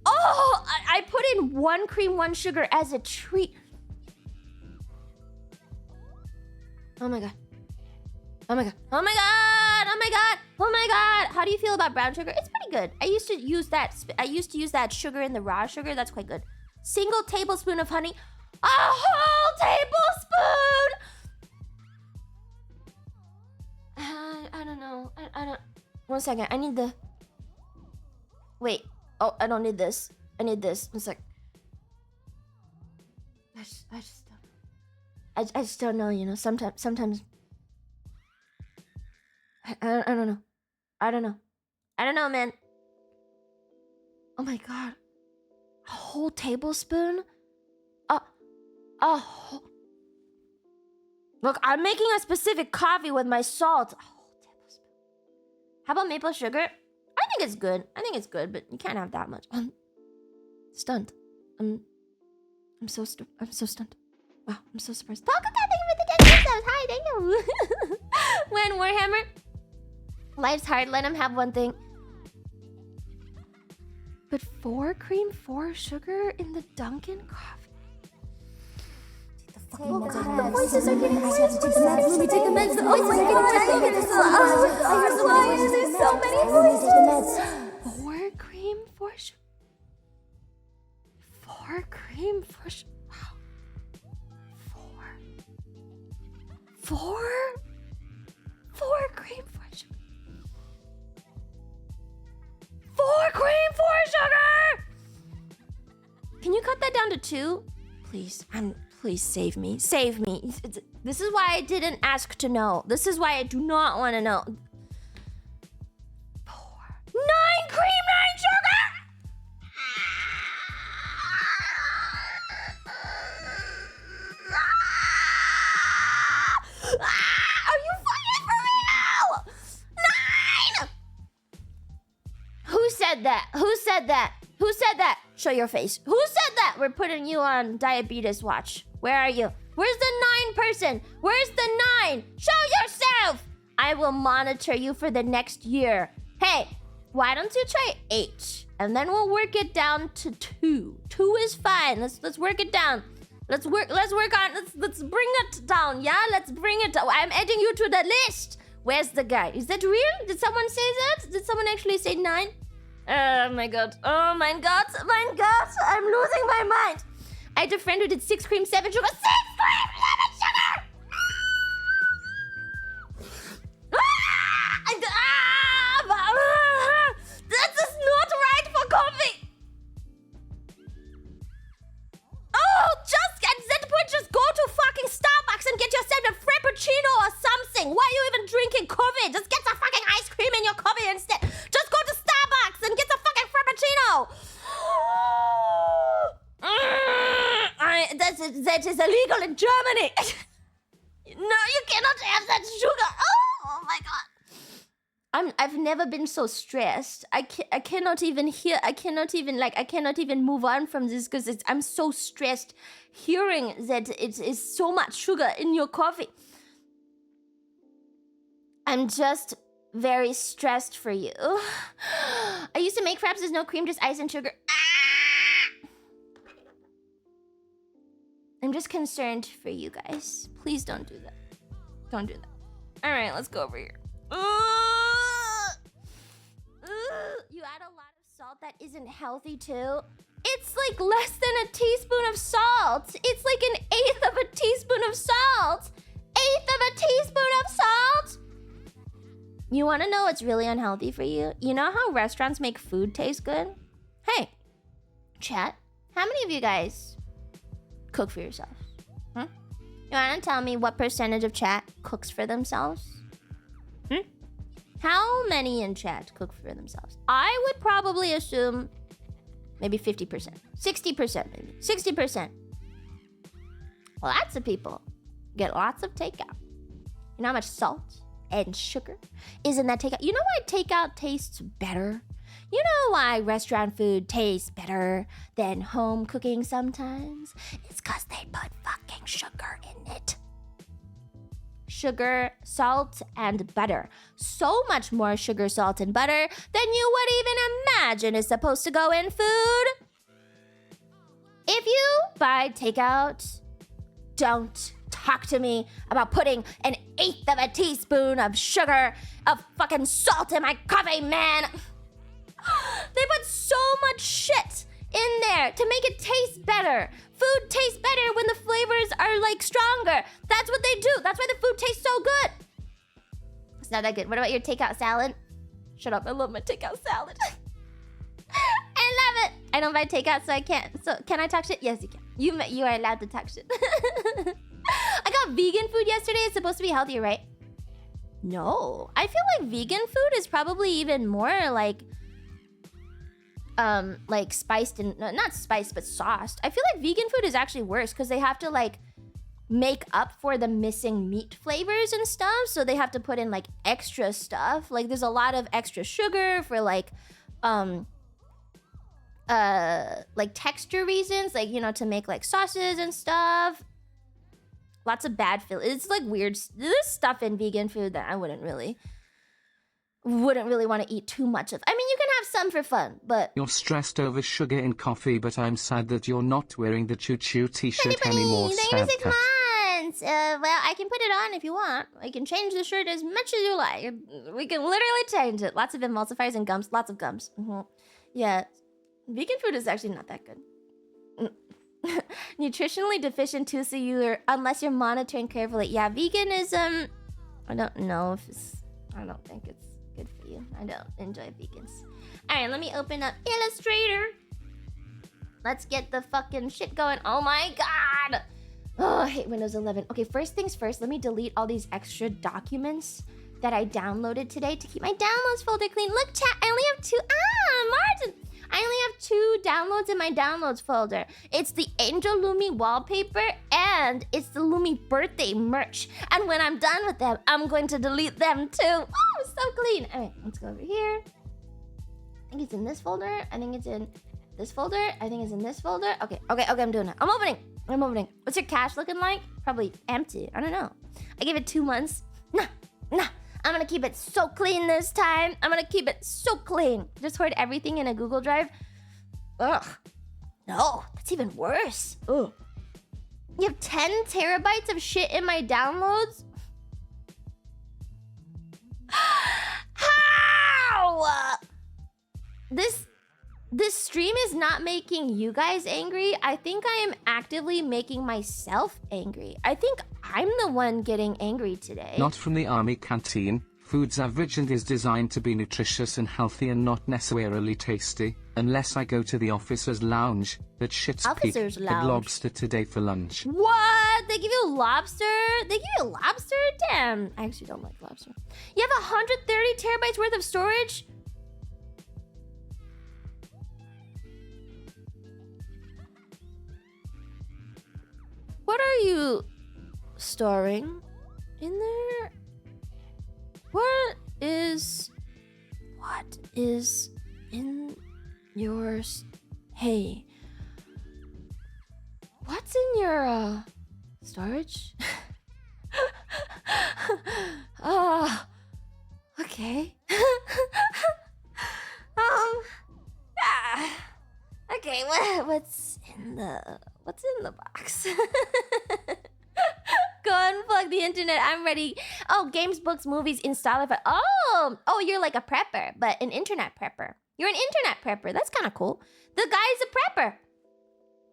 Oh, I put in 1 cream, 1 sugar as a treat. Oh my god. How do you feel about brown sugar? It's pretty good. I used to use that sugar in the raw sugar. That's quite good. Single tablespoon of honey. A whole tablespoon! I don't know. I don't... 1 second. I need the... Wait. Oh, I don't need this. I need this. 1 sec. I just don't... I just don't know, you know. Sometimes... I don't know. I don't know, man. Oh my god. A whole tablespoon? Look, I'm making a specific coffee with my salt. A whole tablespoon. How about maple sugar? I think it's good, but you can't have that much. I'm stunned. I'm so stunned. Wow, I'm so surprised. Thank you for the 10 pesos. Hi, thank you. When Warhammer, life's hard. Let him have one thing. But 4 cream, 4 sugar in the Dunkin' coffee. Oh god, the voices are getting worse. Lumi, take the meds. Oh my god, why is there so many voices? 4 cream, 4 sugar. 4 cream, 4 sugar. Wow. 4 cream, 4 sugar. 4 cream, 4 sugar! Can you cut that down to 2? Please, please save me. Save me. This is why I didn't ask to know. This is why I do not want to know. 4. 9 cream, 9 sugar! Are you fucking for real? 9! Who said that? Who said that? Who said that? Show your face. Who said that? We're putting you on diabetes watch. Where are you? Where's the 9 person? Where's the 9? Show yourself! I will monitor you for the next year. Hey, why don't you try 8? And then we'll work it down to 2. 2 is fine. Let's work it down. Let's bring it down, yeah? Let's bring it down. I'm adding you to the list. Where's the guy? Is that real? Did someone say that? Did someone actually say 9? Oh my god. Oh my god. My god. I'm losing my mind. I had a friend who did 6 cream, 7 sugar. 6 cream, 7 sugar! That is not right for coffee. Oh, just at that point, just go to fucking Starbucks and get disgusting. Why are you even drinking coffee? Just get some fucking ice cream in your coffee instead. Just go to Starbucks and get some fucking frappuccino. That is illegal in Germany. No, you cannot have that sugar. Oh my god. I've never been so stressed. I cannot even move on from this because I'm so stressed hearing that it is so much sugar in your coffee. I'm just very stressed for you. I used to make fraps, there's no cream, just ice and sugar. I'm just concerned for you guys. Please don't do that. Don't do that. All right, let's go over here. You add a lot of salt that isn't healthy too. It's like less than a teaspoon of salt. It's like an eighth of a teaspoon of salt. Eighth of a teaspoon of salt. You want to know what's really unhealthy for you? You know how restaurants make food taste good? Hey, chat, how many of you guys cook for yourselves? You want to tell me what percentage of chat cooks for themselves? How many in chat cook for themselves? I would probably assume maybe 50%. 60% maybe. 60%. Lots of people get lots of takeout. You know how much salt and sugar is in that takeout? You know why takeout tastes better? You know why restaurant food tastes better than home cooking sometimes? It's because they put fucking sugar in it. Sugar, salt, and butter. So much more sugar, salt, and butter than you would even imagine is supposed to go in food. If you buy takeout, don't talk to me about putting an eighth of a teaspoon of sugar, of fucking salt in my coffee, man. They put so much shit in there to make it taste better. Food tastes better when the flavors are like stronger. That's what they do. That's why the food tastes so good. It's not that good. What about your takeout salad? Shut up. I love my takeout salad. I love it. I don't buy takeout, so I can't. So can I talk shit? Yes, you can. You are allowed to talk shit. I got vegan food yesterday. It's supposed to be healthier, right? No. I feel like vegan food is probably even more like spiced and not spiced but sauced. I feel like vegan food is actually worse because they have to like make up for the missing meat flavors and stuff, so they have to put in like extra stuff. Like there's a lot of extra sugar for like texture reasons, like, you know, to make like sauces and stuff. Lots of bad it's like weird. There's stuff in vegan food that I wouldn't really want to eat too much of. I mean, you can have some for fun, but... You're stressed over sugar in coffee, but I'm sad that you're not wearing the choo-choo t-shirt anymore. Thank you 6 months. Well, I can put it on if you want. I can change the shirt as much as you like. We can literally change it. Lots of emulsifiers and gums. Lots of gums. Yeah. Vegan food is actually not that good. Nutritionally deficient too, so unless you're monitoring carefully. Yeah, veganism... I don't know if it's... I don't think it's good for you. I don't enjoy vegans. Alright, let me open up Illustrator. Let's get the fucking shit going. Oh my god! Oh, I hate Windows 11. Okay, first things first, let me delete all these extra documents that I downloaded today to keep my downloads folder clean. Look, chat, I only have 2... Martin! I only have 2 downloads in my downloads folder. It's the Angel Lumi wallpaper and it's the Lumi birthday merch. And when I'm done with them, I'm going to delete them too. Oh, so clean. All right, let's go over here. I think it's in this folder. I think it's in this folder. I think it's in this folder. Okay, I'm doing it. I'm opening. What's your cache looking like? Probably empty. I don't know. I gave it 2 months. Nah. I'm gonna keep it so clean this time. I'm gonna keep it so clean. Just hoard everything in a Google Drive. Ugh. No, that's even worse. Ugh. You have 10 terabytes of shit in my downloads? How? This stream is not making you guys angry. I think I am actively making myself angry. I think I'm the one getting angry today. Not from the army canteen. Food's average and is designed to be nutritious and healthy and not necessarily tasty. Unless I go to the officer's lounge. That shit's peak. Officer's Had lounge. lobster today for lunch. What? They give you lobster? They give you lobster? Damn. I actually don't like lobster. You have 130 terabytes worth of storage? What are you storing in there? What is in yours? Hey, what's in your storage? Oh, okay. Okay, what's in the box? Go and plug the internet. I'm ready. Oh, games, books, movies, install it. Oh, you're like a prepper, but an internet prepper. You're an internet prepper. That's kind of cool. The guy's a prepper.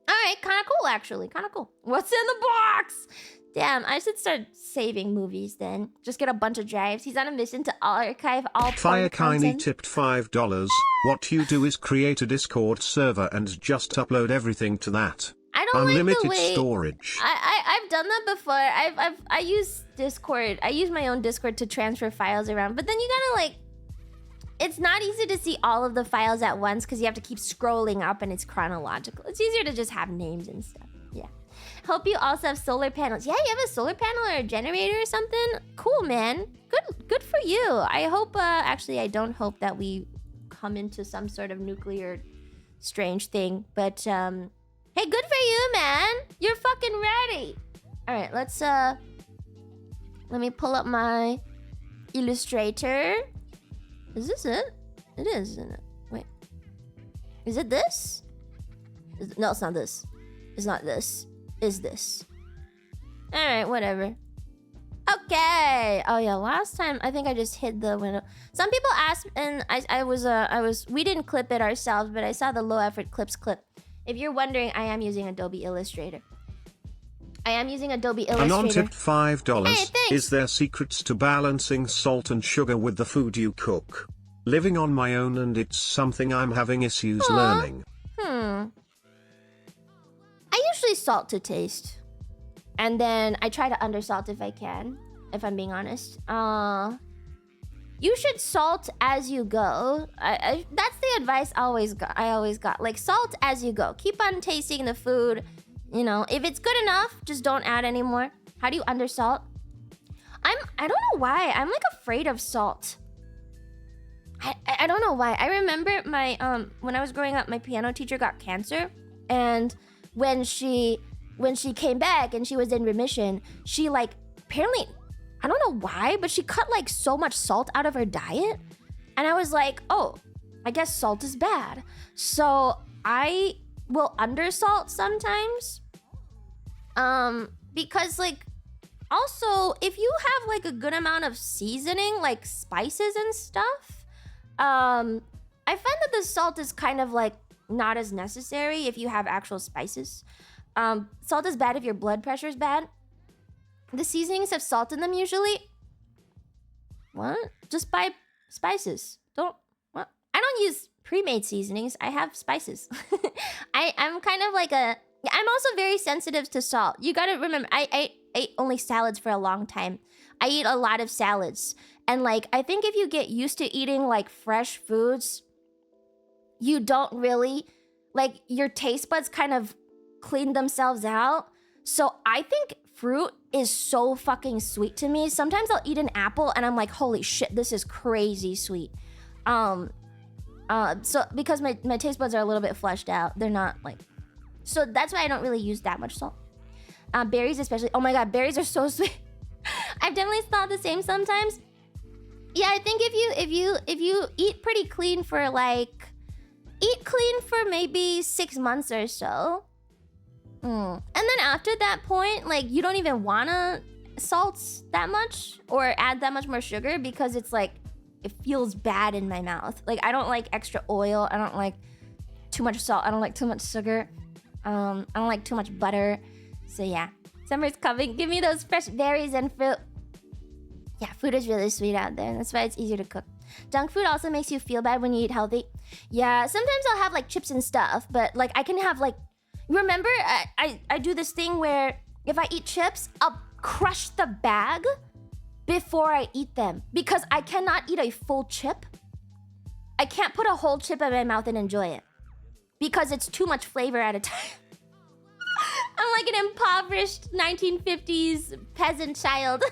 All right, kind of cool, actually. Kind of cool. What's in the box? Damn, I should start saving movies then. Just get a bunch of drives. He's on a mission to archive all Fire porn Kiney content. tipped $5. What you do is create a Discord server and just upload everything to that. I don't Unlimited like the way... storage. I've done that before. I use Discord. I use my own Discord to transfer files around. But then you gotta like... It's not easy to see all of the files at once because you have to keep scrolling up and it's chronological. It's easier to just have names and stuff. Yeah. Hope you also have solar panels. Yeah, you have a solar panel or a generator or something? Cool, man. Good for you. I hope, actually, I don't hope that we come into some sort of nuclear strange thing. But, hey, good for you, man. You're fucking ready. All right, let's, let me pull up my Illustrator. Is this it? It is, isn't it? Wait. Is it this? No, it's not this. It's not this. Is this? All right, whatever. Okay. Oh yeah, last time I think I just hid the window. Some people asked, and I was we didn't clip it ourselves, but I saw the low effort clips clip. If you're wondering, I am using Adobe Illustrator. I am using Adobe Illustrator. Anon tipped $5. Hey, thanks. Is there secrets to balancing salt and sugar with the food you cook? Living on my own and it's something I'm having issues learning. I usually salt to taste. And then I try to undersalt if I can, if I'm being honest. You should salt as you go. That's the advice I always got. Like, salt as you go. Keep on tasting the food. You know, if it's good enough, just don't add any more. How do you undersalt? I don't know why. I'm like afraid of salt. I don't know why. I remember my when I was growing up, my piano teacher got cancer, and when she came back and she was in remission, she like apparently, I don't know why, but she cut like so much salt out of her diet, and I was like, oh, I guess salt is bad. So I will undersalt sometimes, because like also if you have like a good amount of seasoning, like spices and stuff, I find that the salt is kind of like not as necessary if you have actual spices. Salt is bad if your blood pressure is bad. The seasonings have salt in them usually. What? Just buy spices. I don't use pre-made seasonings. I have spices. I'm kind of like I'm also very sensitive to salt. You gotta remember, I ate only salads for a long time. I eat a lot of salads. And like, I think if you get used to eating like fresh foods, you don't really, like your taste buds kind of clean themselves out. So I think fruit is so fucking sweet to me. Sometimes I'll eat an apple and I'm like, holy shit, this is crazy sweet. So because my taste buds are a little bit fleshed out, they're not like, so that's why I don't really use that much salt. Berries especially, oh my god, berries are so sweet. I've definitely thought the same sometimes. Yeah, I think if you eat pretty clean for like, eat clean for maybe 6 months or so. And then after that point, like you don't even wanna salt that much or add that much more sugar because it's like, it feels bad in my mouth. Like I don't like extra oil. I don't like too much salt. I don't like too much sugar. I don't like too much butter. So yeah, summer's coming. Give me those fresh berries and fruit. Yeah, food is really sweet out there. That's why it's easier to cook. Junk food also makes you feel bad when you eat healthy. Yeah, sometimes I'll have like chips and stuff, but like I can have like, remember I do this thing where if I eat chips, I'll crush the bag before I eat them because I cannot eat a full chip. I can't put a whole chip in my mouth and enjoy it because it's too much flavor at a time. I'm like an impoverished 1950s peasant child.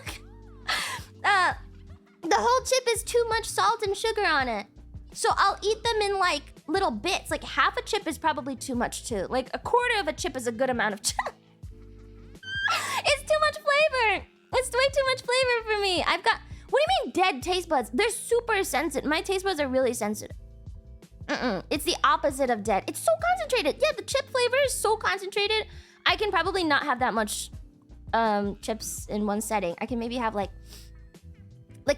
The whole chip is too much salt and sugar on it. So I'll eat them in like little bits. Like half a chip is probably too much too. Like a quarter of a chip is a good amount of chip. It's too much flavor. It's way too much flavor for me. I've got, what do you mean dead taste buds? They're super sensitive. My taste buds are really sensitive. It's the opposite of dead. It's so concentrated. Yeah, the chip flavor is so concentrated. I can probably not have that much chips in one setting. I can maybe have like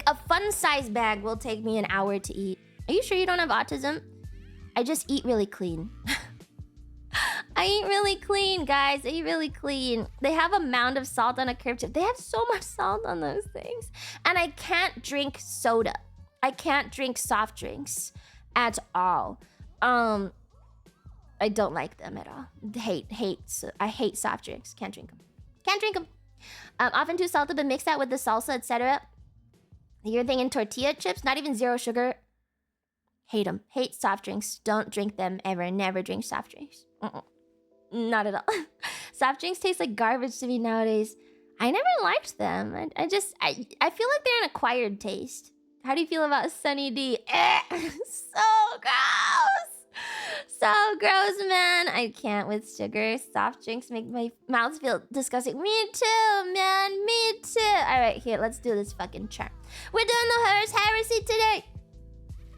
a fun size bag will take me an hour to eat. Are you sure you don't have autism? I just eat really clean. I eat really clean, guys. I eat really clean. They have a mound of salt on a curved chip. They have so much salt on those things. And I can't drink soda. I can't drink soft drinks at all. I don't like them at all. I hate soft drinks. Can't drink them. Can't drink them. Often too salted, but mix that with the salsa, etc. You're thinking tortilla chips, not even zero sugar. Hate them. Hate soft drinks. Don't drink them ever. Never drink soft drinks. Not at all. Soft drinks taste like garbage to me nowadays. I never liked them. I feel like they're an acquired taste. How do you feel about Sunny D? So gross. So gross, man. I can't with sugar. Soft drinks make my mouth feel disgusting. Me too, man. Me too. All right, here, let's do this fucking chart. We're doing the Horus Heresy today.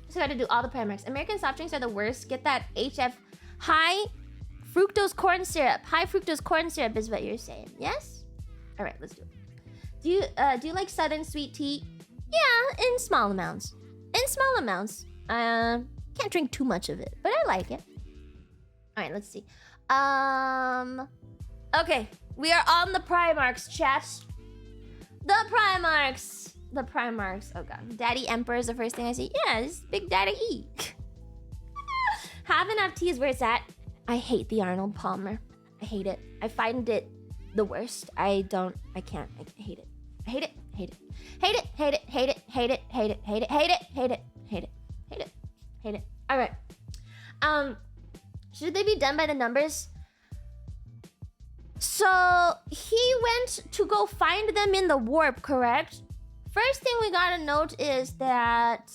So I got to do all the Primarchs. American soft drinks are the worst. Get that HF high fructose corn syrup. High fructose corn syrup is what you're saying. Yes? All right, let's do it. Do you like Southern sweet tea? Yeah, in small amounts. In small amounts. Can't drink too much of it, but I like it. All right, let's see. Okay, we are on the Primarchs, chat. The Primarchs. The Primarchs. Oh god. Daddy Emperor is the first thing I see. Yeah, it's Big Daddy E. Half and half tea is where it's at. I hate the Arnold Palmer. I hate it. I find it the worst. I can't. I hate it. I hate it. Hate it. Hate it. Hate it. Hate it. Hate it. Hate it. Hate it. Hate it. Hate it. Hate it. Hate it. Hate it. All right. Should they be done by the numbers? So he went to go find them in the warp, correct? First thing we gotta note is that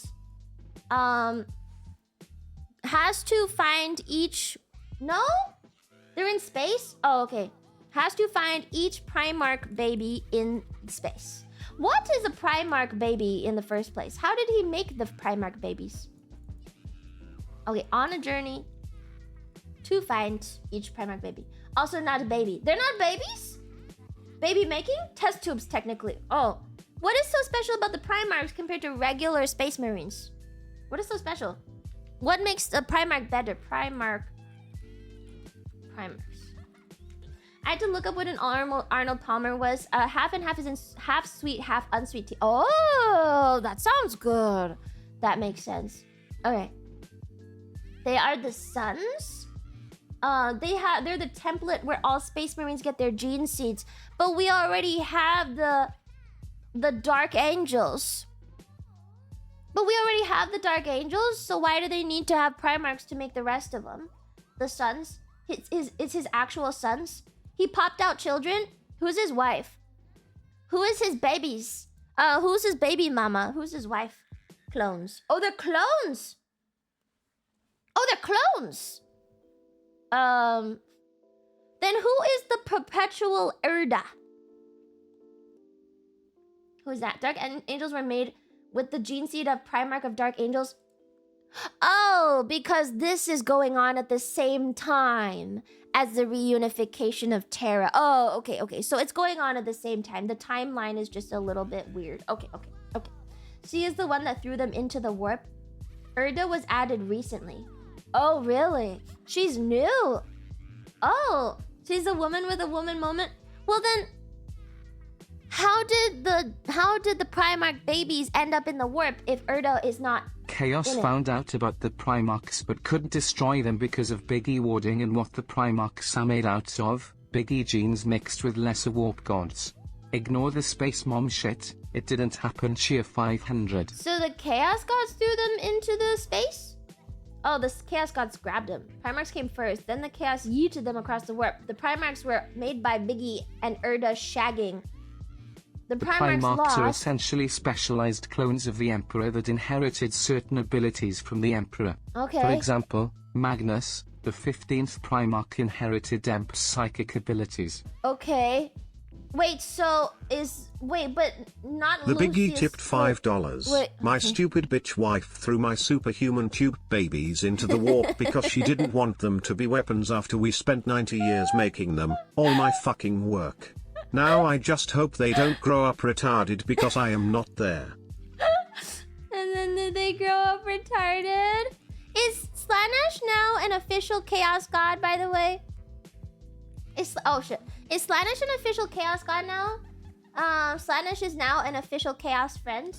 has to find each. No, they're in space. Oh, okay. Has to find each Primarch baby in space. What is a Primarch baby in the first place? How did he make the Primarch babies? Okay, on a journey to find each Primarch baby. Also not a baby. They're not babies? Baby making? Test tubes, technically. Oh. What is so special about the Primarchs compared to regular Space Marines? What is so special? What makes the Primarch better? Primarchs. I had to look up what an Arnold Palmer was. Half and half is in half sweet, half unsweet tea. Oh, that sounds good. That makes sense. Okay. They are the sons. They're the template where all Space Marines get their gene seeds. But we already have the Dark Angels. But we already have the Dark Angels, so why do they need to have Primarchs to make the rest of them? The sons? It's his actual sons? He popped out children? Who's his wife? Who is his babies? Who's his baby mama? Who's his wife? Clones. Oh, they're clones! Oh, they're clones! Then who is the perpetual Erda? Who is that? Dark Angels were made with the gene seed of Primarch of Dark Angels. Oh, because this is going on at the same time as the reunification of Terra. Oh, okay. So it's going on at the same time. The timeline is just a little bit weird. Okay. She is the one that threw them into the warp. Erda was added recently. Oh, really? She's new. Oh, she's a woman with a woman moment. Well then, How did the Primarch babies end up in the warp if Erda is not? Chaos found out about the Primarchs but couldn't destroy them because of Big E warding and what the Primarchs are made out of, Big E genes mixed with lesser warp gods. Ignore the space mom shit, it didn't happen, cheer 500. So the Chaos Gods threw them into the space? Oh, the Chaos Gods grabbed them. Primarchs came first, then the Chaos yeeted them across the warp. The Primarchs were made by Biggie and Erda shagging. The Primarchs lost. Are essentially specialized clones of the Emperor that inherited certain abilities from the Emperor. Okay. For example, Magnus, the 15th Primarch, inherited Emp's psychic abilities. Okay. Wait, so but not The Lucius. Biggie tipped $5. Wait. My stupid bitch wife threw my superhuman tube babies into the warp because she didn't want them to be weapons after we spent 90 years making them, all my fucking work. Now I just hope they don't grow up retarded because I am not there. And then did they grow up retarded? Is Slanesh now an official Chaos God, by the way? Oh shit. Is Slanesh an official Chaos God now? Slanesh is now an official Chaos friend?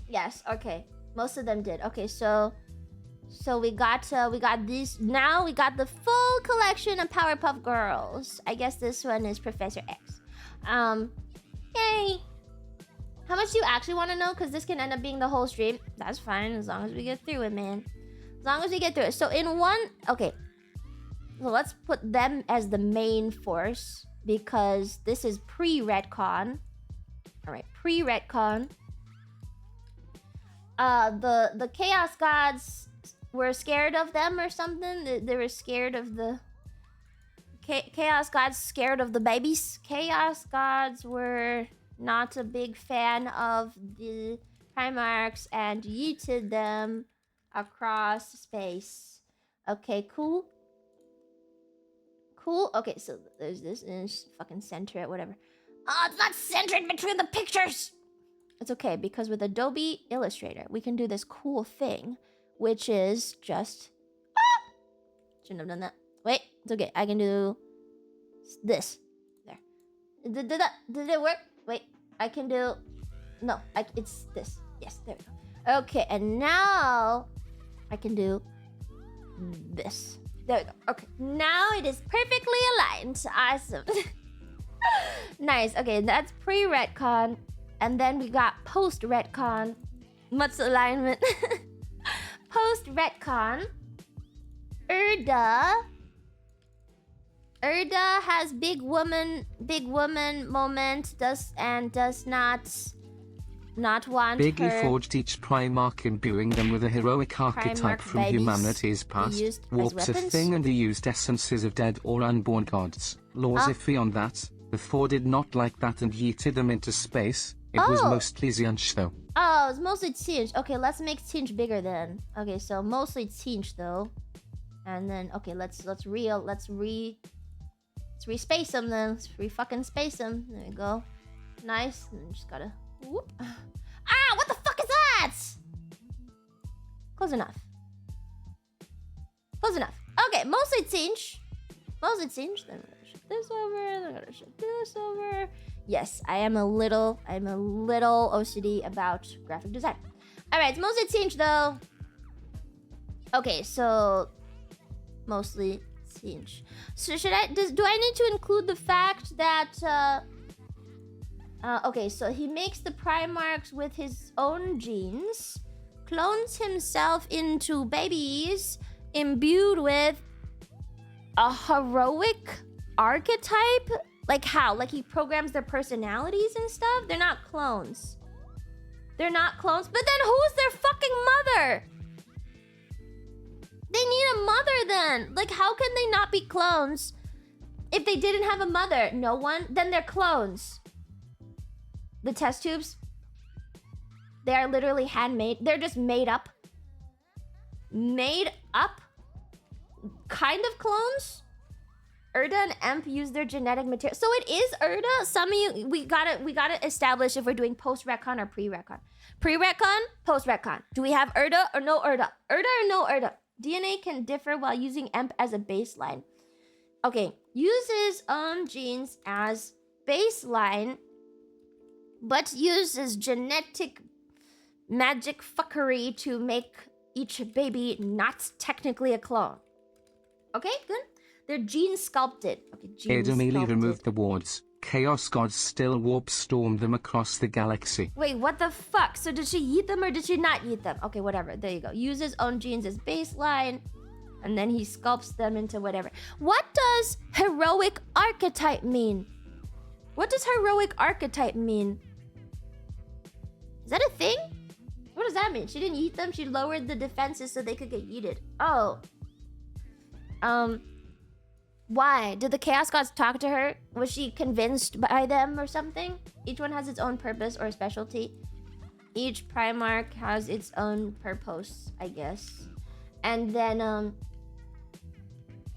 Yes, okay. Most of them did. Okay, so we got these. Now we got the full collection of Powerpuff Girls. I guess this one is Professor X. Yay. How much do you actually want to know? Because this can end up being the whole stream. That's fine, as long as we get through it, man. As long as we get through it. So in one... Okay. So let's put them as the main force, because this is pre-retcon. Alright, pre-retcon. The Chaos Gods were scared of them or something? They were scared of the... Chaos Gods scared of the babies? Chaos Gods were not a big fan of the Primarchs and yeeted them across space. Okay, cool. Cool. Okay, so there's this and fucking center it, whatever. Oh, it's not centered between the pictures. It's okay, because with Adobe Illustrator, we can do this cool thing, which is just... Shouldn't have done that. Wait, it's okay. I can do this. There. Did it work? Wait, I can do... No, it's this. Yes, there we go. Okay, and now I can do this. There we go. Okay, now it is perfectly aligned. Awesome. Nice. Okay, that's pre-retcon. And then we got post-retcon. What's alignment? Post-retcon. Erda has big woman moment, does not want Biggie her forged each Primarch, imbuing them with a heroic archetype from humanity's past. Warped a thing and he used essences of dead or unborn gods. Laws iffy on that. The Four did not like that and yeeted them into space. It was mostly Zinch though. Oh, it's mostly Zinch. Okay, let's make Zinch bigger then. Okay, so mostly Zinch though. And then okay, let's re-space them then. Let's re-fucking space them. There we go. Nice. And just gotta whoop. Ah, what the fuck is that? Close enough. Close enough. Okay, mostly Zinch. Mostly Zinch. Then I'm gonna shift this over. Then I'm gonna shift this over. Yes, I'm a little OCD about graphic design. Alright, it's mostly Zinch though. Okay, so mostly Zinch. So do I need to include the fact that okay, so he makes the Primarchs with his own genes, clones himself into babies imbued with a heroic archetype? Like how? Like he programs their personalities and stuff? They're not clones. They're not clones. But then who's their fucking mother? They need a mother then. Like how can they not be clones if they didn't have a mother? No one? Then they're clones. The test tubes, they are literally handmade. They're just made up. Made up kind of clones. Erda and Emp use their genetic material. So it is Erda. Some of you, we gotta establish if we're doing post-retcon or pre-retcon. Pre-retcon, post-retcon. Do we have Erda or no Erda? Erda or no Erda? DNA can differ while using Emp as a baseline. Okay, uses genes as baseline. but uses genetic magic fuckery to make each baby not technically a clone. Okay, good. They're gene sculpted. Okay, gene Ada Mealy sculpted. removed the wards. Chaos gods still warp stormed them across the galaxy. Wait, what the fuck? So did she eat them or did she not eat them? Okay, whatever. There you go. Uses own genes as baseline, and then he sculpts them into whatever. What does heroic archetype mean? What does heroic archetype mean? Is that a thing? What does that mean? She didn't eat them. She lowered the defenses so they could get yeeted. Oh. Why? Did the Chaos Gods talk to her? Was she convinced by them or something? Each one has its own purpose or specialty. Each Primarch has its own purpose, I guess. And then,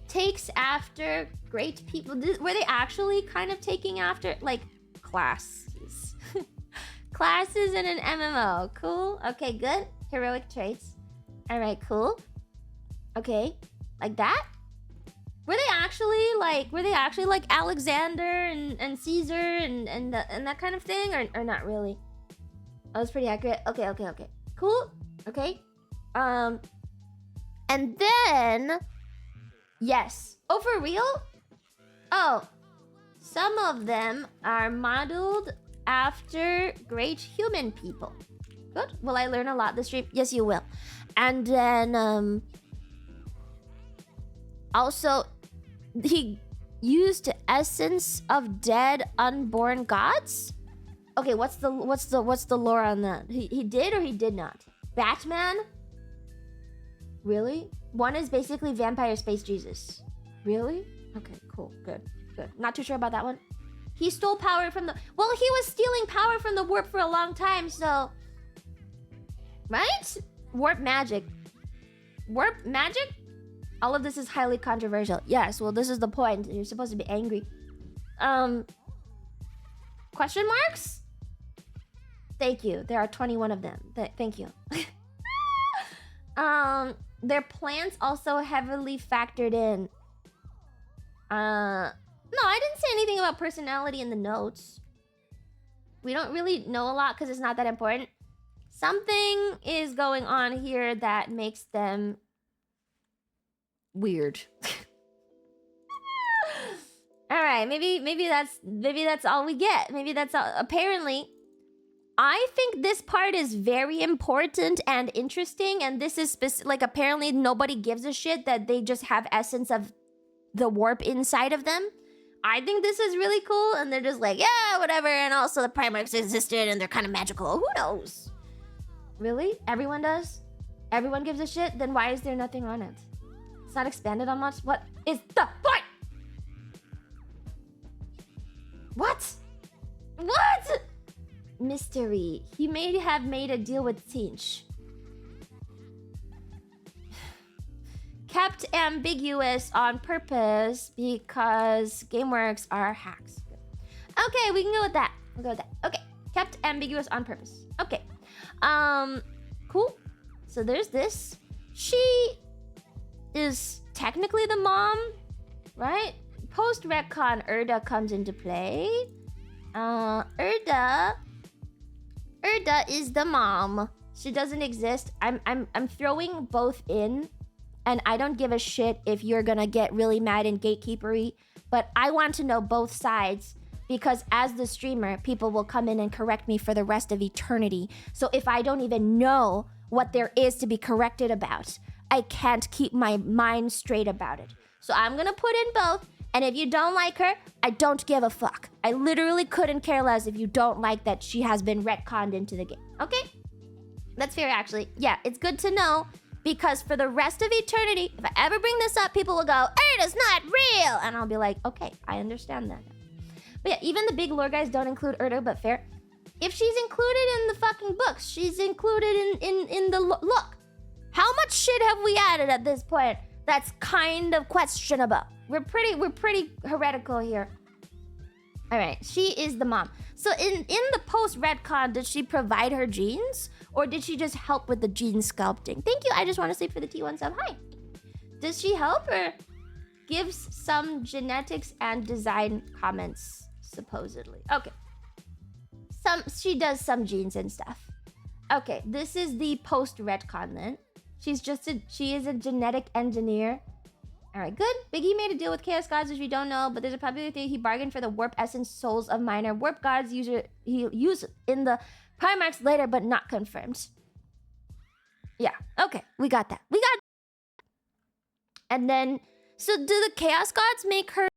takes after great people. Were they actually kind of taking after, like, classes? Classes in an MMO. Cool. Okay, good. Heroic traits. Alright, cool. Okay. Like that? Were they actually like Alexander and Caesar and that kind of thing? Or not really? That was pretty accurate. Okay. Cool. Okay. And then... Yes. Oh, for real? Oh. Some of them are modeled after great human people. Good. Will I learn a lot this stream? Yes, you will. And then, also, he used the essence of dead unborn gods? Okay, what's the lore on that? He did or he did not? Batman? Really? One is basically vampire space Jesus. Really? Okay, cool. Good. Not too sure about that one. He stole power from the... Well, he was stealing power from the warp for a long time, so... Right? Warp magic. Warp magic? All of this is highly controversial. Yes, well, this is the point. You're supposed to be angry. Question marks? Thank you. There are 21 of them. Thank you. Their plants also heavily factored in. No, I didn't say anything about personality in the notes. We don't really know a lot because it's not that important. Something is going on here that makes them weird. All right, maybe that's all we get. Maybe that's all. Apparently, I think this part is very important and interesting, and this is like apparently nobody gives a shit that they just have essence of the warp inside of them. I think this is really cool, and they're just like, yeah, whatever, and also the Primarchs existed, and they're kind of magical. Who knows? Really? Everyone does? Everyone gives a shit? Then why is there nothing on it? It's not expanded on much? What is the point? What? Mystery. He may have made a deal with Tinch. Kept ambiguous on purpose because GameWorks are hacks. Okay, we can go with that. Okay, kept ambiguous on purpose. Okay. Cool. So there's this. She is technically the mom, right? Post-retcon, Erda comes into play. Erda is the mom. She doesn't exist. I'm throwing both in, and I don't give a shit if you're gonna get really mad and gatekeepery, but I want to know both sides because as the streamer, people will come in and correct me for the rest of eternity. So if I don't even know what there is to be corrected about, I can't keep my mind straight about it. So I'm gonna put in both, and if you don't like her, I don't give a fuck. I literally couldn't care less if you don't like that she has been retconned into the game. Okay? That's fair, actually. Yeah, it's good to know, because for the rest of eternity, if I ever bring this up, people will go, Erda's not real! And I'll be like, okay, I understand that. But yeah, even the big lore guys don't include Erda, but fair. If she's included in the fucking books, she's included in the look. How much shit have we added at this point that's kind of questionable? We're pretty heretical here. All right, she is the mom. So in the post-retcon, did she provide her genes? Or did she just help with the gene sculpting? Thank you, I just want to sleep for the T1 sub. Hi. Does she help or gives some genetics and design comments, supposedly? Okay. She does some genes and stuff. Okay, this is the post-retcon then. She is a genetic engineer. Alright, good. Biggie made a deal with Chaos Gods, which we don't know, but there's a probability he bargained for the warp essence souls of minor warp gods he used in the Primarchs later, but not confirmed. Yeah, okay, we got that. And then, so do the Chaos Gods make her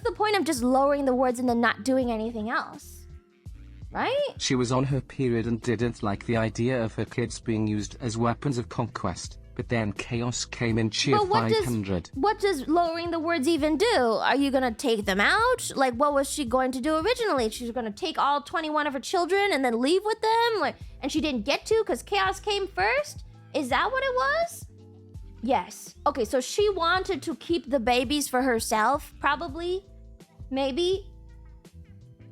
the point of just lowering the words and then not doing anything else? Right? She was on her period and didn't like the idea of her kids being used as weapons of conquest, but then chaos came in cheer 500. What does lowering the words even do? Are you gonna take them out? Like, what was she going to do originally? She was gonna take all 21 of her children and then leave with them? Like, and she didn't get to because chaos came first? Is that what it was? Yes. Okay, so she wanted to keep the babies for herself, probably. Maybe.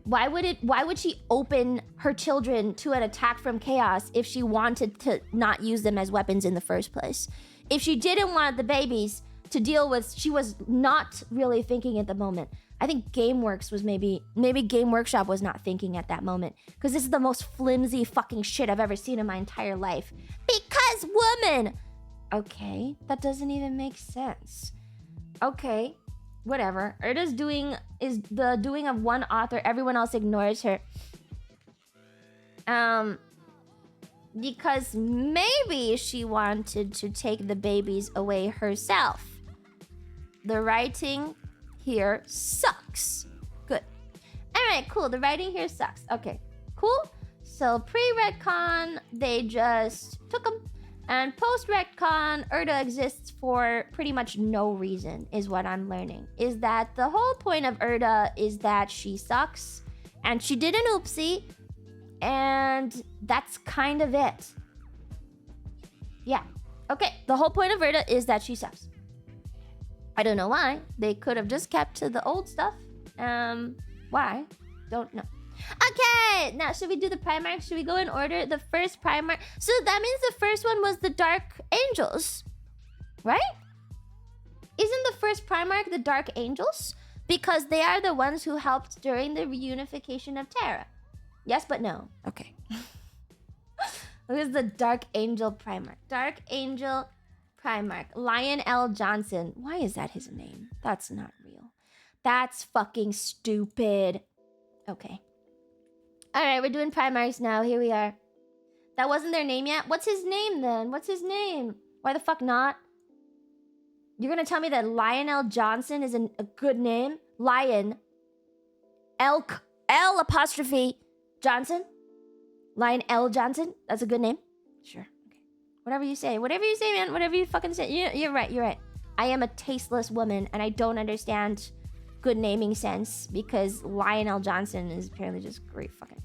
Why would she open her children to an attack from chaos if she wanted to not use them as weapons in the first place? If she didn't want the babies to deal with, she was not really thinking at the moment. I think GameWorks was maybe Game Workshop was not thinking at that moment, because this is the most flimsy fucking shit I've ever seen in my entire life. Because woman. Okay, that doesn't even make sense. Okay. Whatever. Erda's is the doing of one author. Everyone else ignores her. Because maybe she wanted to take the babies away herself. The writing here sucks. Good. Alright, cool. The writing here sucks. Okay, cool. So pre-retcon, they just took them. And post-retcon, Erda exists for pretty much no reason, is what I'm learning. Is that the whole point of Erda is that she sucks, and she did an oopsie, and that's kind of it. Yeah. Okay, the whole point of Erda is that she sucks. I don't know why. They could have just kept to the old stuff. Why? Don't know. Okay, now should we do the Primarch? Should we go in order? The first Primarch. So that means the first one was the Dark Angels, right? Isn't the first Primarch the Dark Angels? Because they are the ones who helped during the reunification of Terra. Yes, but no. Okay. Who's the Dark Angel Primarch? Dark Angel Primarch. Lion L. Johnson. Why is that his name? That's not real. That's fucking stupid. Okay. Alright, we're doing Primarchs now. Here we are. That wasn't their name yet? What's his name then? What's his name? Why the fuck not? You're gonna tell me that Lionel Johnson is a good name? Lion. L apostrophe Johnson? Lion L Johnson? That's a good name? Sure. Okay. Whatever you say. Whatever you say, man. Whatever you fucking say. You're right. You're right. I am a tasteless woman, and I don't understand good naming sense, because Lionel Johnson is apparently just great fucking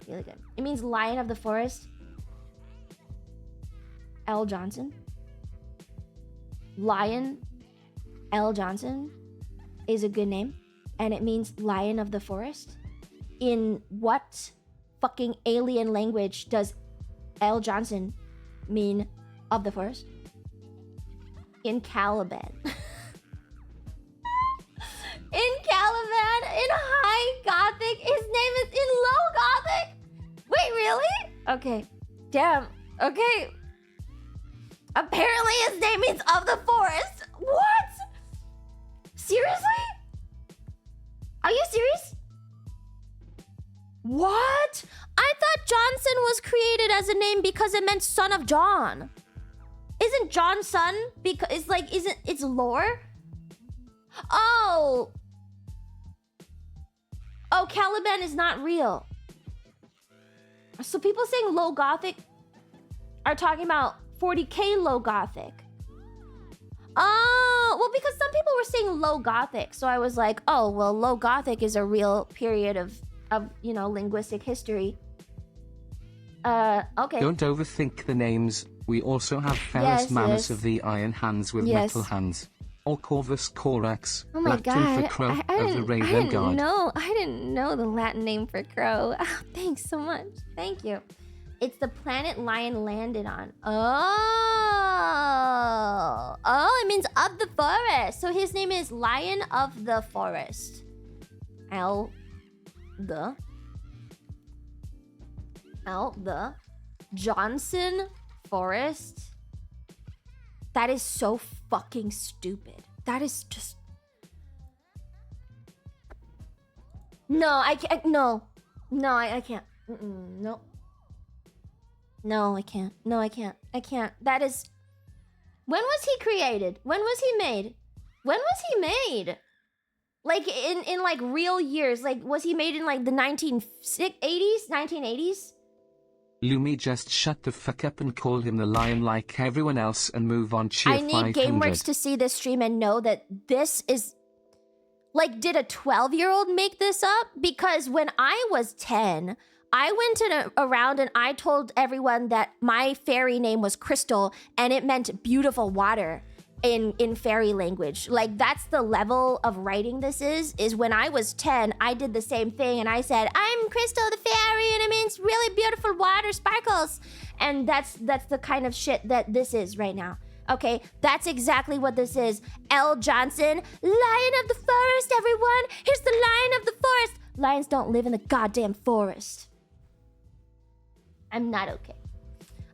really good. It means Lion of the Forest. L. Johnson. Lion L. Johnson is a good name, and it means Lion of the Forest. In what fucking alien language does L. Johnson mean of the forest? In Caliban. In Caliban, in High Gothic. His name is in Low Gothic. Wait, really? Okay. Damn. Okay. Apparently his name means of the forest. What? Seriously? Are you serious? What? I thought Johnson was created as a name because it meant son of John. Isn't John son? Because it's like, it's lore? Oh. Oh, Caliban is not real. So people saying low Gothic are talking about 40k low Gothic. Oh, well, because some people were saying low Gothic. So I was like, oh, well, low Gothic is a real period of linguistic history. Okay. Don't overthink the names. We also have Ferrus Yes, Manus yes. of the Iron Hands with Yes. metal hands. Or Corvus Corax, Oh my Latin god. for crow I of the didn't, Raven Guard. I didn't know the Latin name for crow. Oh, thanks so much. Thank you. It's the planet Lion landed on. Oh. Oh, it means of the forest. So his name is Lion of the Forest. The Johnson Forest. That is so fucking stupid. That is just... No, I can't. No. No, I can't. No. No, I can't. No, I can't. I can't. That is... When was he created? When was he made? When was he made? Like, in like, real years. Like, was he made in, like, the 1980s? 1980s? Lumi, just shut the fuck up and call him the lion like everyone else and move on. Cheer I need 500. GameWorks to see this stream and know that this is... Like, did a 12-year-old make this up? Because when I was 10, I went around and I told everyone that my fairy name was Crystal and it meant beautiful water in fairy language. Like, that's the level of writing this is when I was 10, I did the same thing and I said, I'm Crystal the fairy and it means really beautiful water sparkles. And that's the kind of shit that this is right now. Okay, that's exactly what this is. L. Johnson, Lion of the Forest, everyone. Here's the Lion of the Forest. Lions don't live in the goddamn forest. I'm not okay.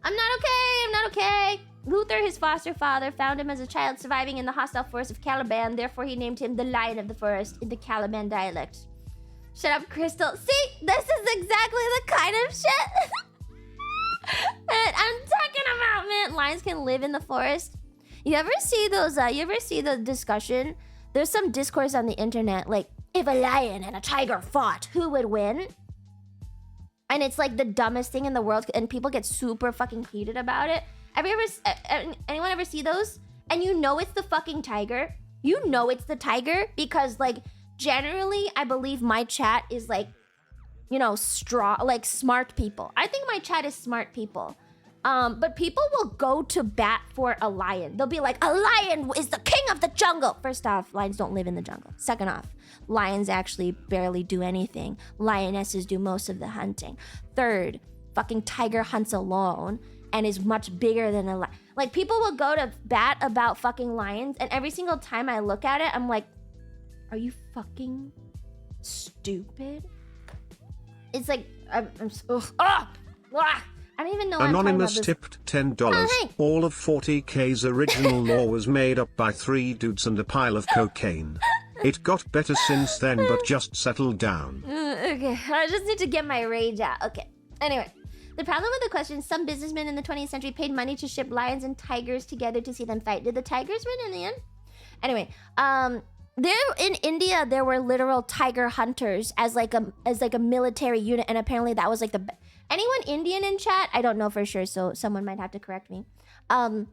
I'm not okay. I'm not okay. Luther, his foster father, found him as a child surviving in the hostile forest of Caliban. Therefore, he named him the Lion of the Forest in the Caliban dialect. Shut up, Crystal. See, this is exactly the kind of shit that I'm talking about, man. Lions can live in the forest. You ever see those, you ever see the discussion? There's some discourse on the internet, like, if a lion and a tiger fought, who would win? And it's like the dumbest thing in the world, and people get super fucking heated about it. Have you ever, anyone ever see those? And you know it's the fucking tiger. You know it's the tiger because, like, generally, I believe my chat is like, you know, like smart people. I think my chat is smart people. But people will go to bat for a lion. They'll be like, a lion is the king of the jungle. First off, lions don't live in the jungle. Second off, lions actually barely do anything. Lionesses do most of the hunting. Third, fucking tiger hunts alone and is much bigger than a lion. Like, people will go to bat about fucking lions, and every single time I look at it, I'm like, are you fucking stupid? It's like, I don't even know what Anonymous I'm talking about. tipped $10. Oh, hey. All of 40K's original lore was made up by 3 dudes and a pile of cocaine. It got better since then, but just settled down. Okay, I just need to get my rage out. Okay, anyway. The problem with the question, some businessmen in the 20th century paid money to ship lions and tigers together to see them fight. Did the tigers win in the end? Anyway, there in India, there were literal tiger hunters as like a military unit, and apparently that was like the... Anyone Indian in chat? I don't know for sure, so someone might have to correct me. In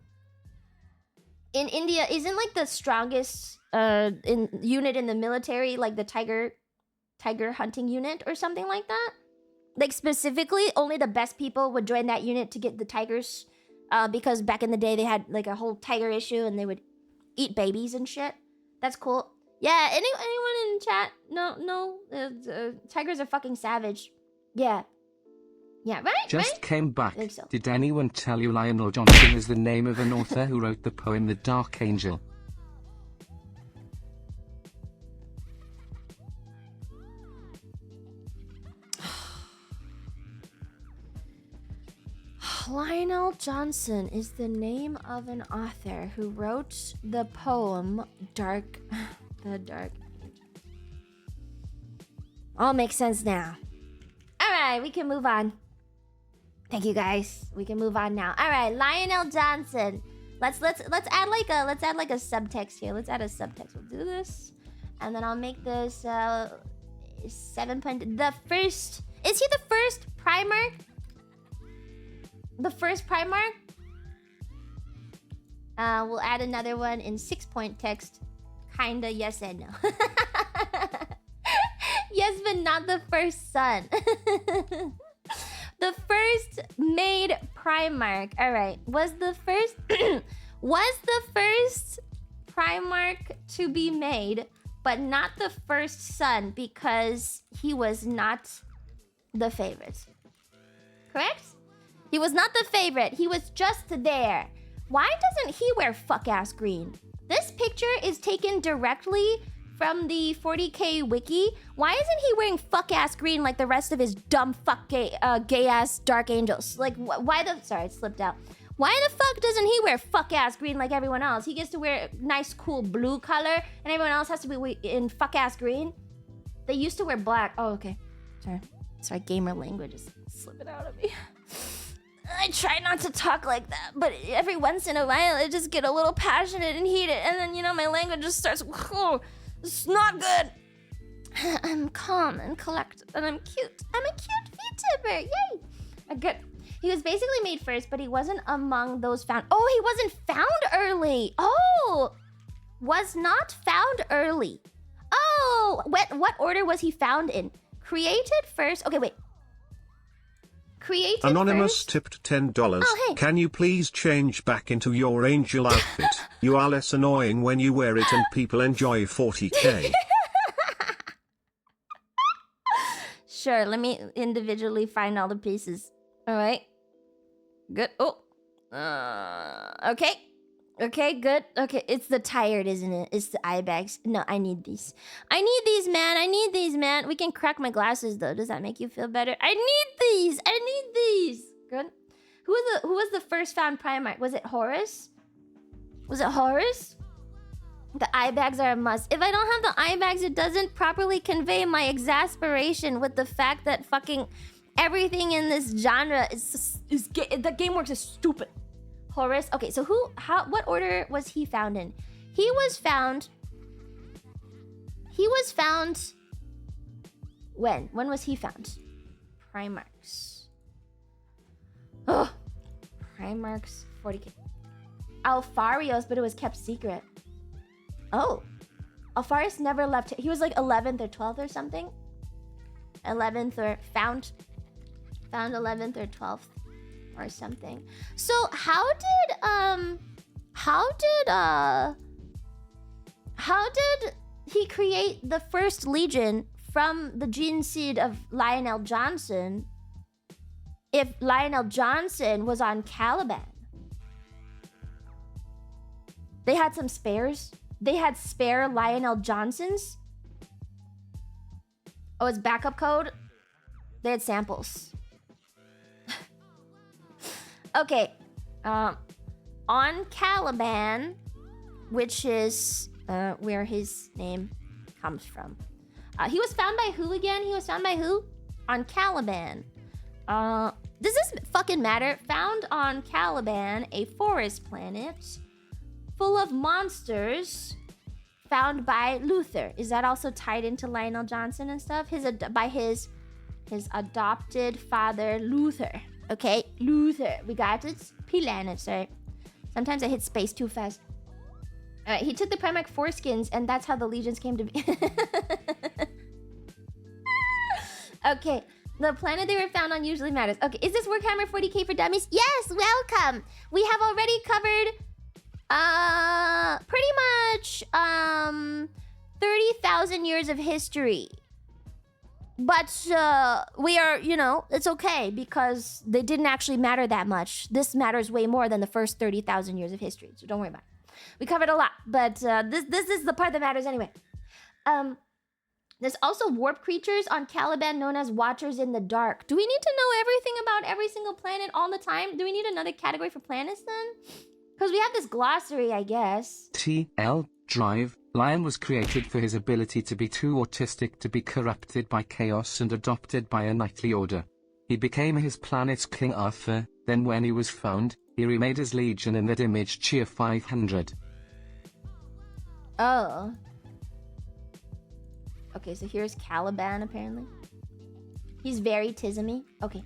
India, isn't like the strongest unit in the military like the tiger hunting unit or something like that? Like, specifically, only the best people would join that unit to get the tigers, because back in the day they had like a whole tiger issue and they would eat babies and shit. That's cool. Yeah, anyone in chat? No, tigers are fucking savage. Yeah, right? Just right? came back. I think so. Did anyone tell you Lionel Johnson is the name of an author who wrote the poem The Dark Angel? Lionel Johnson is the name of an author who wrote the poem The Dark Angel. All makes sense now. All right, we can move on. Thank you, guys. We can move on now. All right, Lionel Johnson. Let's add like a subtext here. Let's add a subtext. We'll do this, and then I'll make this 7 point. The first, is he the first Primarch? The first Primarch? We'll add another one in 6-point text. Kinda yes and no. Yes, but not the first son. The first made Primarch. All right. Was the first Primarch to be made, but not the first son because he was not the favorite. Correct? He was not the favorite. He was just there. Why doesn't he wear fuck-ass green? This picture is taken directly from the 40k wiki. Why isn't he wearing fuck-ass green like the rest of his dumb fuck gay-ass dark angels? Like, why the... Sorry, it slipped out. Why the fuck doesn't he wear fuck-ass green like everyone else? He gets to wear nice, cool blue color, and everyone else has to be in fuck-ass green. They used to wear black. Oh, okay. Sorry, gamer language is slipping out of me. I try not to talk like that, but every once in a while I just get a little passionate and heated, and then, you know, my language just starts, oh, it's not good. I'm calm and collected, and I'm cute. I'm a cute VTuber, yay! Good. He was basically made first, but he wasn't among those found. Oh, he wasn't found early. Oh, was not found early. Oh, what order was he found in? Created first. Okay, wait. Created Anonymous first? tipped $10. Oh, hey. Can you please change back into your angel outfit? You are less annoying when you wear it and people enjoy 40k. Sure, let me individually find all the pieces. All right. Good. Oh. Okay. Okay, good. Okay, it's the tired, isn't it? It's the eye bags. No, I need these. I need these, man. I need these, man. We can crack my glasses, though. Does that make you feel better? I need these. I need these. Good. Who was the first found Primarch? Was it Horus? Was it Horus? The eye bags are a must. If I don't have the eye bags, it doesn't properly convey my exasperation with the fact that fucking everything in this genre the game works is stupid. Horus. Okay, so what order was he found in? He was found when? When was he found? Primarchs. Oh, Primarchs 40k. Alfarios, but it was kept secret. Oh, Alfarius never left. He was like 11th or 12th or something. 11th or found 11th or 12th. Or something. So how did he create the first legion from the gene seed of Lionel Johnson if Lionel Johnson was on Caliban? They had some spares. They had spare Lionel Johnsons. Oh, it's backup code. They had samples. Okay, on Caliban, which is where his name comes from. He was found by who again? He was found by who? On Caliban. Does this fucking matter? Found on Caliban, a forest planet full of monsters found by Luther. Is that also tied into Lionel Johnson and stuff? By his adopted father, Luther. Okay, Luther. We got it. Planets, right? Sometimes I hit space too fast. Alright, he took the Primarch foreskins, and that's how the legions came to be. Okay, the planet they were found on usually matters. Okay, is this Warhammer 40k for dummies? Yes, welcome! We have already covered, pretty much, 30,000 years of history. But we are, you know, it's okay because they didn't actually matter that much. This matters way more than the first 30,000 years of history, so don't worry about it. We covered a lot, but this is the part that matters anyway. There's also warp creatures on Caliban known as Watchers in the Dark. Do we need to know everything about every single planet all the time? Do we need another category for planets then? Because we have this glossary, I guess. TL Drive. Lion was created for his ability to be too autistic to be corrupted by chaos and adopted by a knightly order. He became his planet's King Arthur, then when he was found, he remade his legion in that image Cheer 500. Oh. Okay, so here's Caliban apparently. He's very tismy. Okay.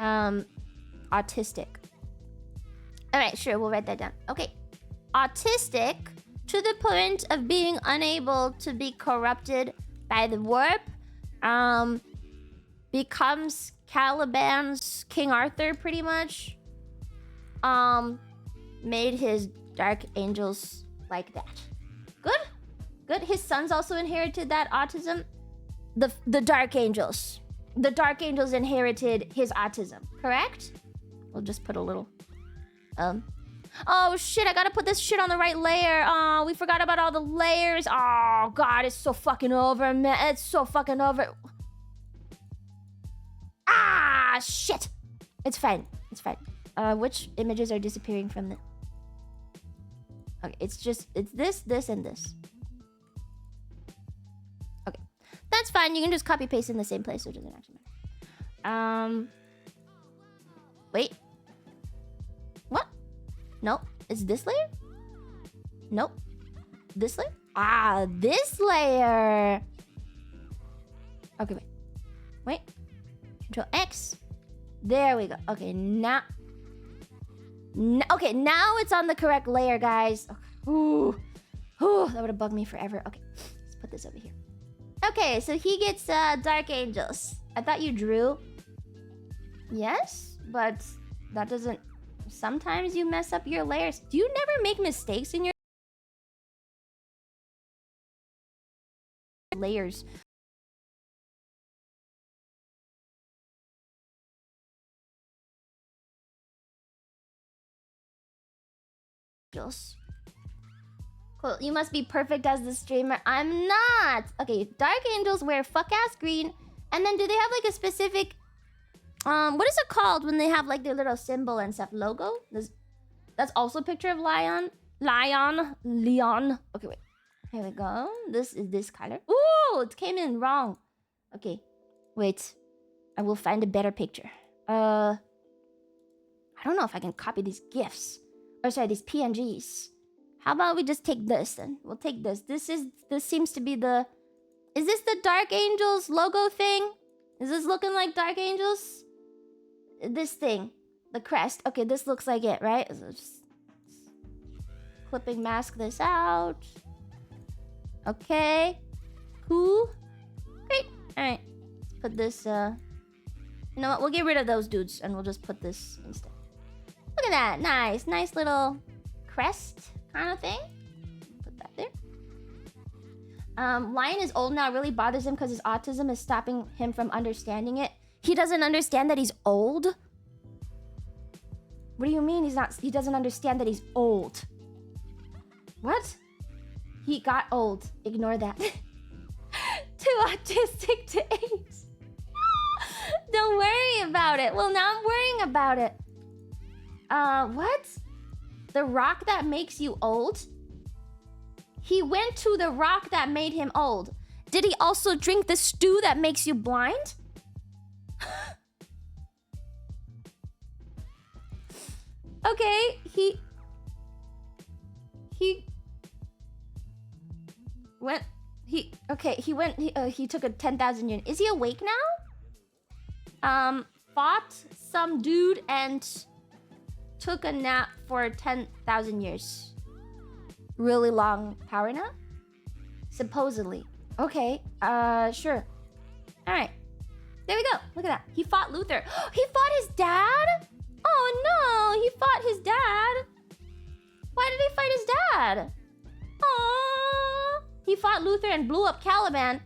Autistic. Alright, sure, we'll write that down. Okay. Autistic to the point of being unable to be corrupted by the warp. becomes Caliban's King Arthur, pretty much. Made his dark angels like that. Good? Good. His sons also inherited that autism. The dark angels. The dark angels inherited his autism, correct? We'll just put a little... Oh, shit, I gotta put this shit on the right layer. Oh, we forgot about all the layers. Oh, God, it's so fucking over, man. It's so fucking over. Ah, shit. It's fine. It's fine. Which images are disappearing from the... Okay, it's this, and this. Okay. That's fine. You can just copy-paste in the same place, so it doesn't actually matter. Wait. What? Nope. Is this layer? Nope. This layer? Ah, this layer. Okay, wait. Wait. Control X. There we go. Okay, now... Okay, now it's on the correct layer, guys. Okay. Ooh. Ooh, that would have bugged me forever. Okay, let's put this over here. Okay, so he gets Dark Angels. I thought you drew. Yes, but that doesn't... Sometimes you mess up your layers. Do you never make mistakes in your layers? Cool, you must be perfect as the streamer. I'm not! Okay, Dark Angels wear fuck-ass green. And then do they have like a specific... what is it called when they have like their little symbol and stuff? Logo? That's also a picture of Leon. Okay, wait. Here we go. This is this color. Ooh, it came in wrong. Okay, wait. I will find a better picture. I don't know if I can copy these GIFs. Or sorry, these PNGs. How about we just take this then? We'll take this. This seems to be the... Is this the Dark Angels logo thing? Is this looking like Dark Angels? This thing. The crest. Okay, this looks like it, right? So just clipping mask this out. Okay. Cool. Great. Alright. Let's put this, You know what? We'll get rid of those dudes and we'll just put this instead. Look at that. Nice. Nice little crest kind of thing. Put that there. Lion is old now. It really bothers him because his autism is stopping him from understanding it. He doesn't understand that he's old? What do you mean he doesn't understand that he's old? What? He got old. Ignore that. Too autistic to age. Don't worry about it. Well, now I'm worrying about it. What? The rock that makes you old? He went to the rock that made him old. Did he also drink the stew that makes you blind? Okay, he took a 10,000 unit. Is he awake now? Fought some dude and took a nap for 10,000 years. Really long power nap? Supposedly. Okay, sure. Alright. There we go. Look at that. He fought Luther. He fought his dad? Oh no, he fought his dad. Why did he fight his dad? Aww. He fought Luther and blew up Caliban.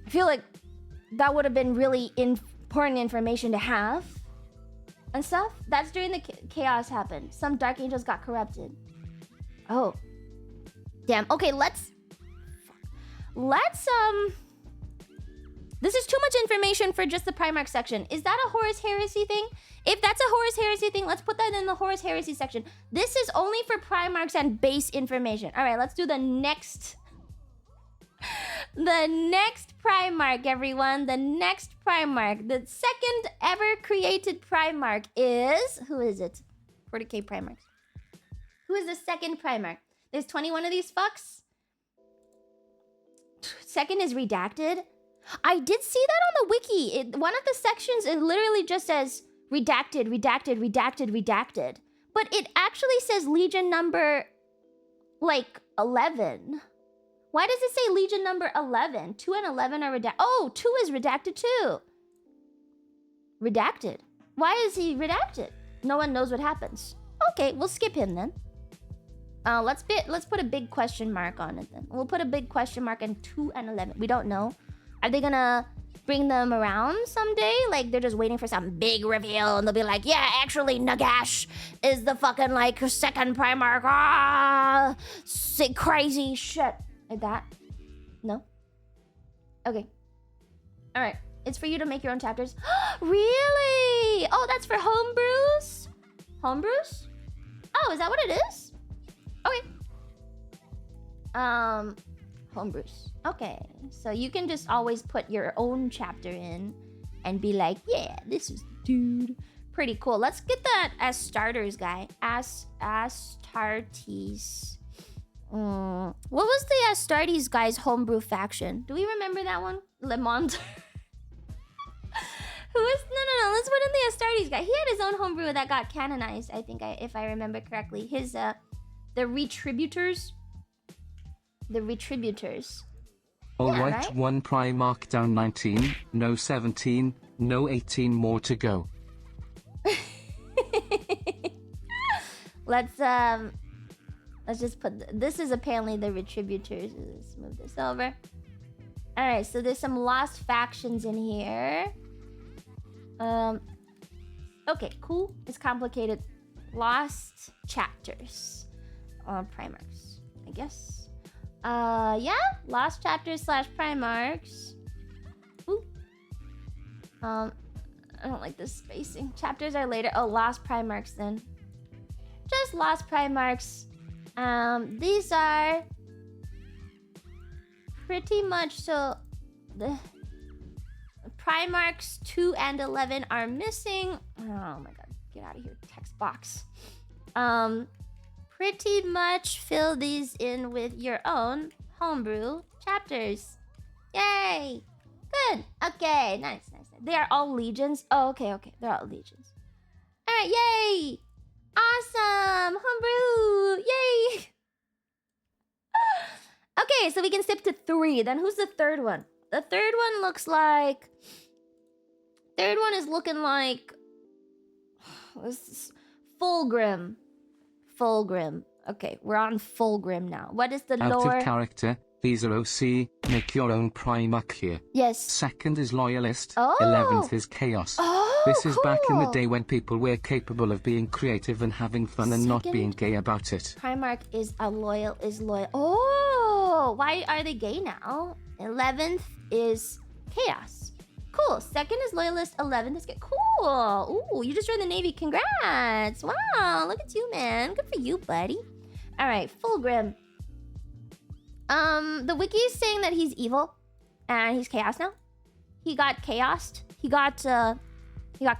I feel like that would have been really important information to have. And stuff. That's during the chaos happened. Some Dark Angels got corrupted. Oh. Damn. Okay, let's... This is too much information for just the Primarch section. Is that a Horus Heresy thing? If that's a Horus Heresy thing, let's put that in the Horus Heresy section. This is only for Primarchs and base information. All right, let's do the next... The next Primarch, everyone. The next Primarch. The second ever created Primarch is... Who is it? 40k Primarchs. Who is the second Primarch? There's 21 of these fucks. Second is redacted. I did see that on the wiki. One of the sections, it literally just says redacted, redacted, redacted, redacted. But it actually says Legion number, like, 11. Why does it say Legion number 11? 2 and 11 are redacted. Oh, 2 is redacted too. Redacted. Why is he redacted? No one knows what happens. Okay, we'll skip him then. Let's put a big question mark on it then. We'll put a big question mark on 2 and 11. We don't know. Are they gonna bring them around someday? Like they're just waiting for some big reveal and they'll be like, yeah, actually Nagash is the fucking like second Primarch. Ah, sick crazy shit. Like that? No? Okay. Alright. It's for you to make your own chapters. Really? Oh, that's for homebrews? Homebrews? Oh, is that what it is? Okay. Homebrews. Okay. So you can just always put your own chapter in and be like, yeah, this is dude. Pretty cool. Let's get that as starters, guy. Astartes. What was the Astartes guy's homebrew faction? Do we remember that one? Lemont. Who is no? Let's put in the Astartes guy. He had his own homebrew that got canonized. I think if I remember correctly, his the Retributors. The Retributors. All Yeah, right, right? 1 Primarch down 19, no 17, no 18 more to go. Let's just put this is apparently the Retributors. Let's move this over. All right, so there's some lost factions in here. Okay, cool. It's complicated. Lost chapters. Primarchs, I guess. Yeah, lost chapters / Primarchs. Ooh. I don't like this spacing. Chapters are later. Oh, lost Primarchs then. Just lost Primarchs. These are pretty much so the Primarchs 2 and 11 are missing. Oh my god, get out of here, text box. Pretty much fill these in with your own homebrew chapters. Yay! Good. Okay, nice. They are all legions. Oh, okay. They're all legions. Alright, yay! Awesome! Homebrew! Yay! Okay, so we can skip to 3. Then who's the third one? The third one looks like... Third one is looking like... This is Fulgrim. Okay, we're on Fulgrim now. What is the Out lore? of character, these are OC, make your own Primarch here. Yes. Second is Loyalist, Oh. 11th is Chaos. Oh, This is back in the cool. day when people were capable of being creative and having fun and not Second- being gay about it. Primarch is loyal. Oh, why are they gay now? 11th is Chaos. Cool. Second is Loyalist. 11th is gay. Cool. Ooh, you just joined the Navy. Congrats. Wow, look at you, man. Good for you, buddy. All right, Fulgrim. The wiki is saying that he's evil and he's chaos now. He got chaosed. He got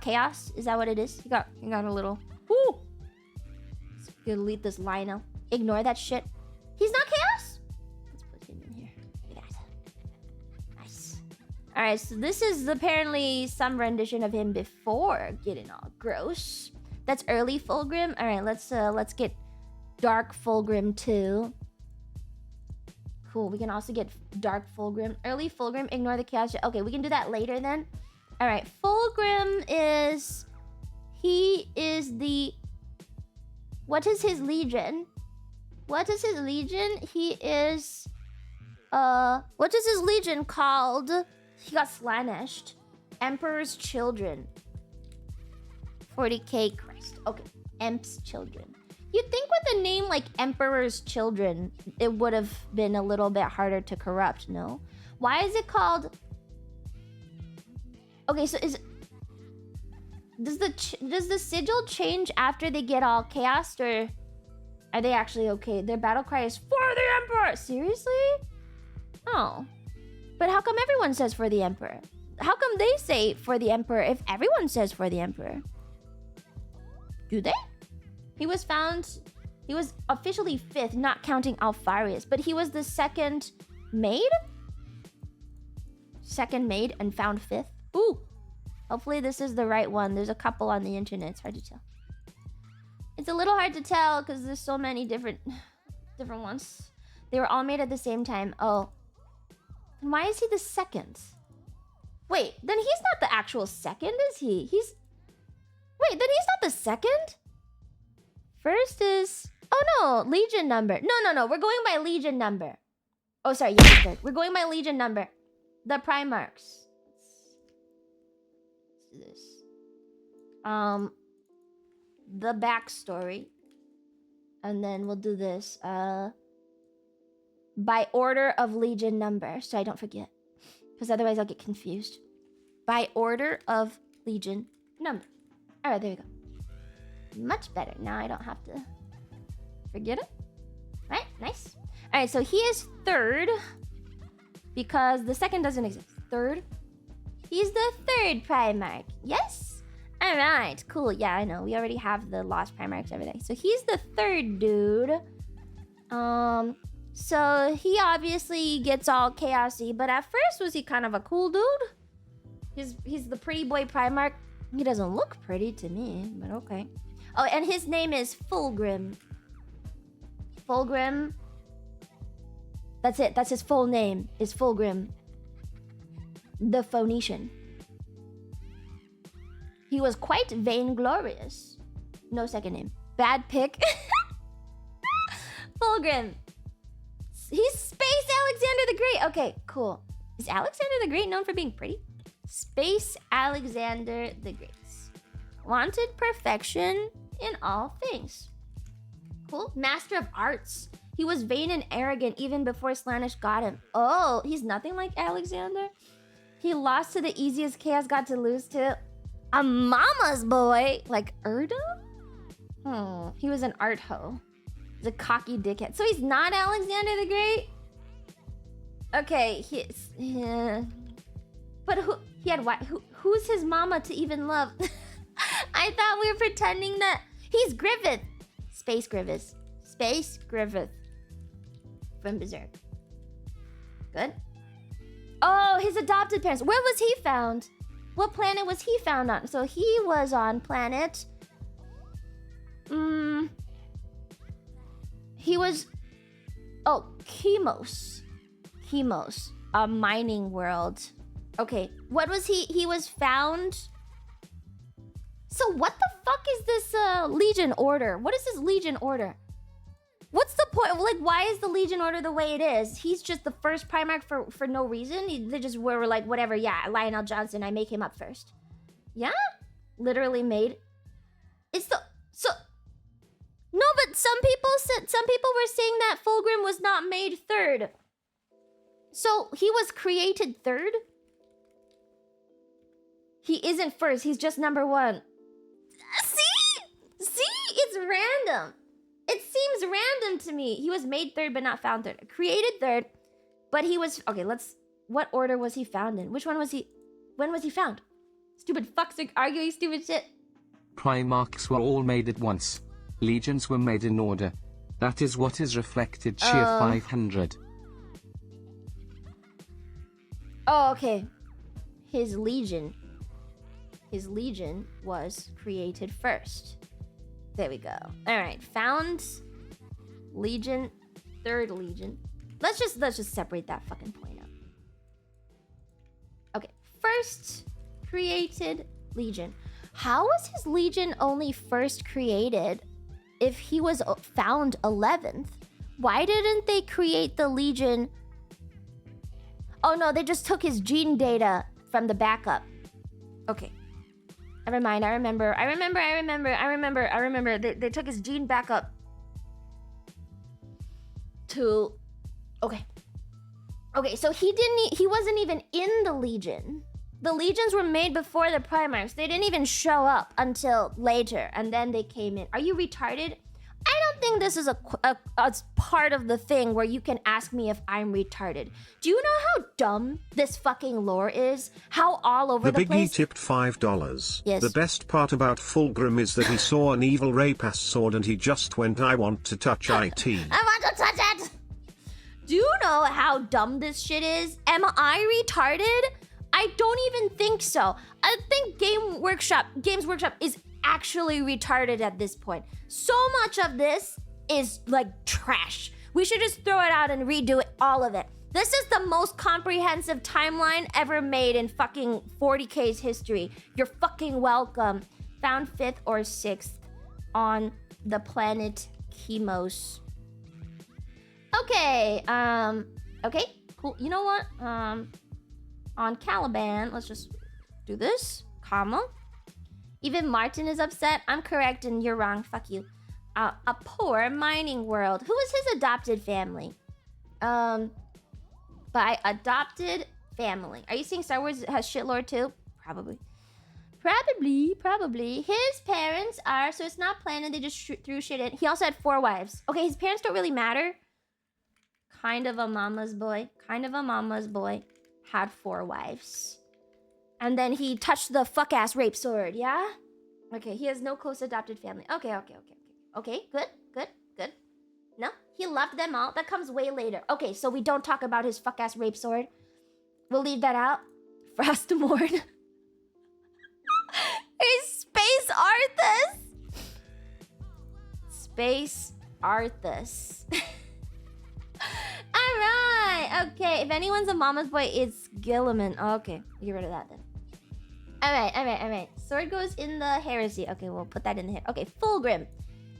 chaos. Is that what it is? He got a little. Ooh. Let's delete this line now. Ignore that shit. He's not chaos. Let's put him in here. Look at that. Nice. All right, so this is apparently some rendition of him before getting all gross. That's early Fulgrim. All right, let's get Dark Fulgrim too. Cool. We can also get Dark Fulgrim. Early Fulgrim. Ignore the chaos. Okay, we can do that later then. All right. Fulgrim is... He is the... What is his legion? What is his legion? He is... What is his legion called? He got slanished. Emperor's Children. 40k Christ. Okay. Emp's Children. You'd think with a name like Emperor's Children, it would have been a little bit harder to corrupt, no? Why is it called... Okay, so does the sigil change after they get all chaosed, or are they actually okay? Their battle cry is for the Emperor! Seriously? Oh. But how come everyone says for the Emperor? How come they say for the Emperor if everyone says for the Emperor? Do they? He was officially 5th, not counting Alfarius, but he was the second maid? Second maid and found 5th? Ooh! Hopefully this is the right one. There's a couple on the internet. It's hard to tell. It's a little hard to tell because there's so many different ones. They were all made at the same time. Oh. Then why is he the second? Wait, then he's not the actual second, is he? Wait, then he's not the second? First is... Oh no, Legion number. No. We're going by Legion number. Oh, sorry. Yeah, he's third. We're going by Legion number. The Primarchs. Let's do this. The backstory. And then we'll do this. By order of Legion number, so I don't forget. Because otherwise I'll get confused. By order of Legion number. Alright, there we go. Much better. Now I don't have to forget it. Right, nice. Alright, so he is third. Because the second doesn't exist. Third. He's the third Primarch. Yes? Alright, cool. Yeah, I know. We already have the Lost Primarchs and everything. So he's the third dude. So he obviously gets all chaosy, but at first was he kind of a cool dude? He's the pretty boy Primarch. He doesn't look pretty to me, but okay. Oh, and his name is Fulgrim. Fulgrim. That's it. That's his full name. Is Fulgrim. The Phoenician. He was quite vainglorious. No second name. Bad pick. Fulgrim. He's Space Alexander the Great. Okay, cool. Is Alexander the Great known for being pretty? Space Alexander the Great. Wanted perfection in all things. Cool. Master of Arts. He was vain and arrogant even before Slaanesh got him. Oh, he's nothing like Alexander? He lost to the easiest Chaos God to lose to. A mama's boy. Like Erdo? He was an art hoe. He's a cocky dickhead. So he's not Alexander the Great? Okay, yeah. But who's his mama to even love? I thought we were pretending that he's Griffith. Space Griffith. Space Griffith. From Berserk. Good. Oh, his adopted parents. Where was he found? What planet was he found on? So he was on planet... He was... Oh, Chemos. Chemos. A mining world. Okay, what was he? He was found... So what the fuck is this Legion Order? What is this Legion Order? What's the point? Like, why is the Legion Order the way it is? He's just the first Primarch for no reason? They just were like, whatever, yeah, Lionel Johnson, I make him up first. Yeah? Literally made... It's the... So... No, but some people were saying that Fulgrim was not made third. So he was created third? He isn't first, he's just number one. See? It's random. It seems random to me. He was made third but not found third. Created third, but he was... Okay, what order was he found in? Which one was he... When was he found? Stupid fucks are arguing stupid shit. Primarchs were all made at once. Legions were made in order. That is what is reflected sheer 500. Oh, okay. His legion was created first. There we go. Alright, found Legion, third Legion. Let's just separate that fucking point out. Okay, first created Legion. How was his Legion only first created if he was found 11th? Why didn't they create the Legion? Oh no, they just took his gene data from the backup. Okay. Never mind, I remember. They took his gene backup to... Okay. Okay, so he wasn't even in the Legion. The Legions were made before the Primarchs. They didn't even show up until later, and then they came in. Are you retarded? I don't think this is a part of the thing where you can ask me if I'm retarded. Do you know how dumb this fucking lore is? How all over the place? The Biggie tipped $5. Yes. The best part about Fulgrim is that he saw an evil Rapace sword and he just went, I want to touch it. I want to touch it! Do you know how dumb this shit is? Am I retarded? I don't even think so. I think Games Workshop is actually retarded at this point. So much of this is like trash. We should just throw it out and redo it, all of it. This is the most comprehensive timeline ever made in fucking 40K's history. You're fucking welcome. Found 5th or 6th on the planet Chemos. Okay, okay, cool. You know what? On Caliban, let's just do this, comma. Even Martin is upset. I'm correct and you're wrong. Fuck you. A poor mining world. Who is his adopted family? By adopted family. Are you saying Star Wars has shitlore too? Probably. Probably. His parents are, so it's not planned, they just threw shit in. He also had 4 wives. Okay, his parents don't really matter. Kind of a mama's boy. Had 4 wives. And then he touched the fuck-ass rape sword, yeah? Okay, he has no close adopted family. Okay. Okay, good. No, he loved them all. That comes way later. Okay, so we don't talk about his fuck-ass rape sword. We'll leave that out. Frostamord. He's Space Arthas. Alright, okay. If anyone's a mama's boy, it's Gilliman. Okay, get rid of that then. Alright. Sword goes in the heresy. Okay, we'll put that in here. Okay, Fulgrim.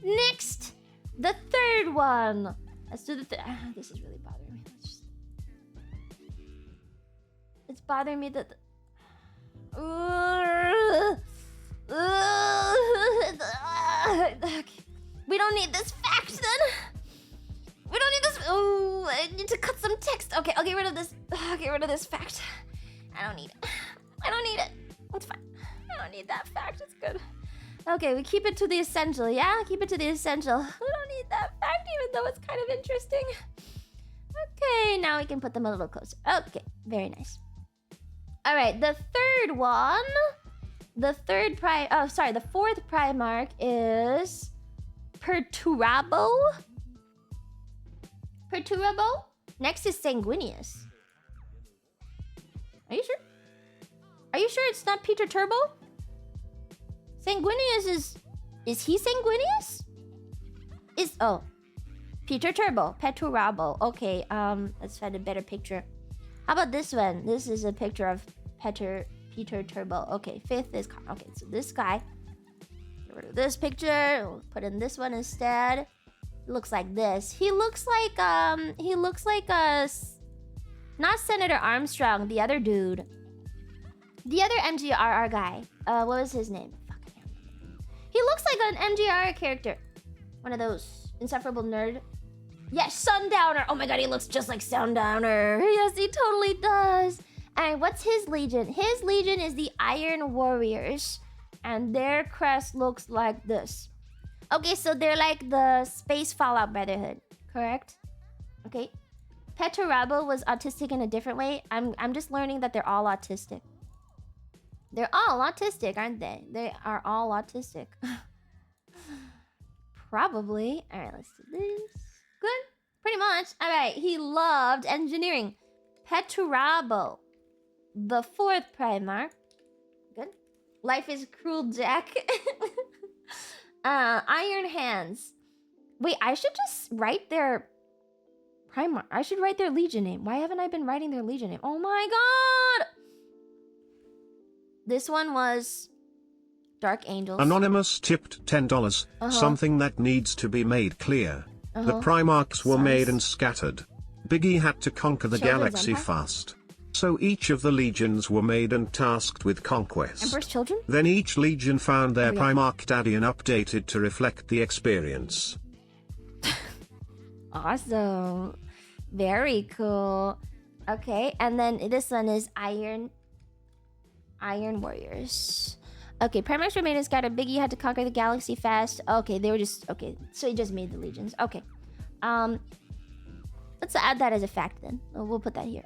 Next, the 3rd one. Let's do the this is really bothering me. It's bothering me that okay. We don't need this fact then. We don't need this. Oh, I need to cut some text. Okay, I'll get rid of this. Get rid of this fact. I don't need it. It's fine. I don't need that fact. It's good. Okay, we keep it to the essential, yeah? Keep it to the essential. We don't need that fact, even though it's kind of interesting. Okay, now we can put them a little closer. Okay, very nice. All right, the 3rd one. The 4th Primarch is Perturabo. Next is Sanguinius. Are you sure? Are you sure it's not Peter Turbo? Sanguinius is he Sanguinius? Peter Turbo, Perturabo. Okay, let's find a better picture. How about this one? This is a picture of Peter Turbo. Okay, 5th is okay. So this guy. Get rid of this picture. We'll put in this one instead. Looks like this. He looks like not Senator Armstrong, the other dude. The other MGRR guy. What was his name? Fuck, I can't remember. He looks like an MGR character. One of those insufferable nerd. Yes, Sundowner. Oh my god, he looks just like Sundowner. Yes, he totally does. And what's his legion? His legion is the Iron Warriors. And their crest looks like this. Okay, so they're like the Space Fallout Brotherhood, correct? Okay. Perturabo was autistic in a different way. I'm just learning that they're all autistic. They're all autistic, aren't they? They are all autistic. Probably. All right, let's do this. Good. Pretty much. All right. He loved engineering. Perturabo, the 4th Primarch. Good. Life is cruel, Jack. Iron Hands. Wait, I should just write their Primarch. I should write their Legion name. Why haven't I been writing their Legion name? Oh my god! This one was Dark Angels. Anonymous tipped $10. Something that needs to be made clear. The Primarchs were made and scattered. Biggie had to conquer the galaxy fast. So each of the legions were made and tasked with conquest. Emperor's Children? Then each legion found their Primarch daddy and updated to reflect the experience. Awesome. Very cool. Okay, and then this one is Iron Warriors. Okay, Primarchs were made and scattered. Biggie had to conquer the galaxy fast. Okay, they were just... Okay, so he just made the legions. Okay. Let's add that as a fact then. We'll put that here.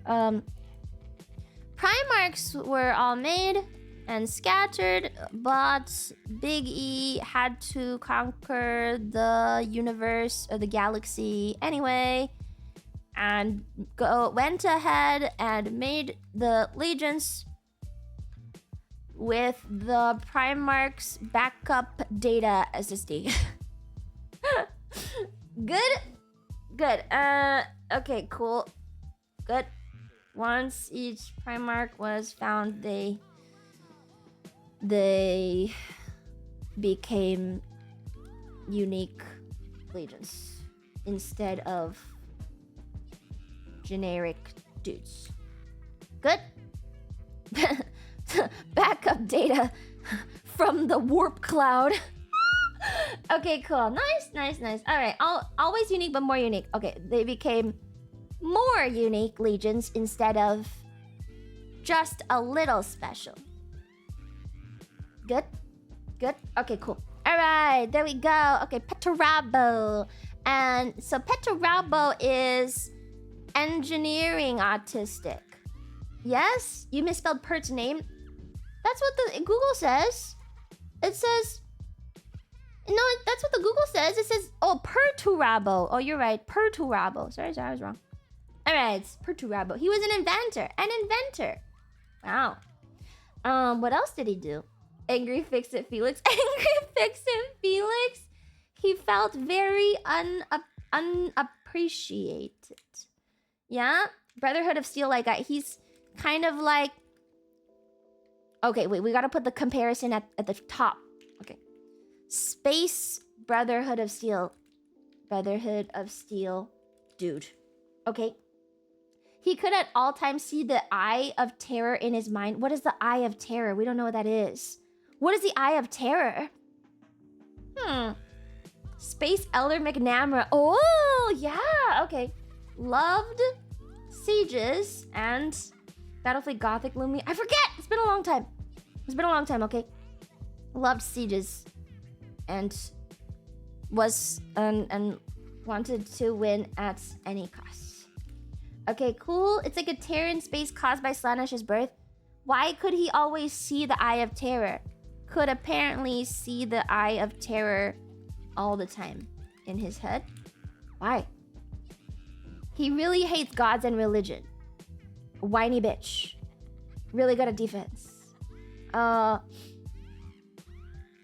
Primarchs were all made and scattered, but Big E had to conquer the universe or the galaxy anyway, and went ahead and made the legions with the Primarch's backup data SSD. Good? Good. Okay, cool. Good. Once each Primarch was found, they became unique legions instead of generic dudes. Good. Backup data from the warp cloud. Okay, cool. Nice. All right. Always unique, but more unique. Okay, they became more unique legions instead of just a little special. Good. Okay, cool. All right, there we go. Okay, Petarabo. And so Petarabo is engineering autistic. Yes? You misspelled Pert's name? That's what the Google says. It says... No, that's what the Google says. It says... Oh, Perturabo. Oh, you're right. Perturabo. Sorry, I was wrong. Alright, Perturabo. He was an inventor. Wow. What else did he do? Angry Fix-It Felix. Angry Fix-It Felix? He felt very unappreciated. Yeah? Brotherhood of Steel like that. He's kind of like... Okay, wait. We gotta put the comparison at the top. Okay. Space Brotherhood of Steel. Brotherhood of Steel dude. Okay. He could at all times see the Eye of Terror in his mind. What is the Eye of Terror? We don't know what that is. What is the Eye of Terror? Space Elder McNamara. Oh, yeah. Okay. Loved Sieges and Battlefield Gothic Lumi. I forget. It's been a long time. Okay. Loved Sieges and was and wanted to win at any cost. Okay, cool. It's like a tear in space caused by Slanish's birth. Why could he always see the Eye of Terror? Could apparently see the Eye of Terror all the time in his head. Why? He really hates gods and religion. Whiny bitch. Really good at defense.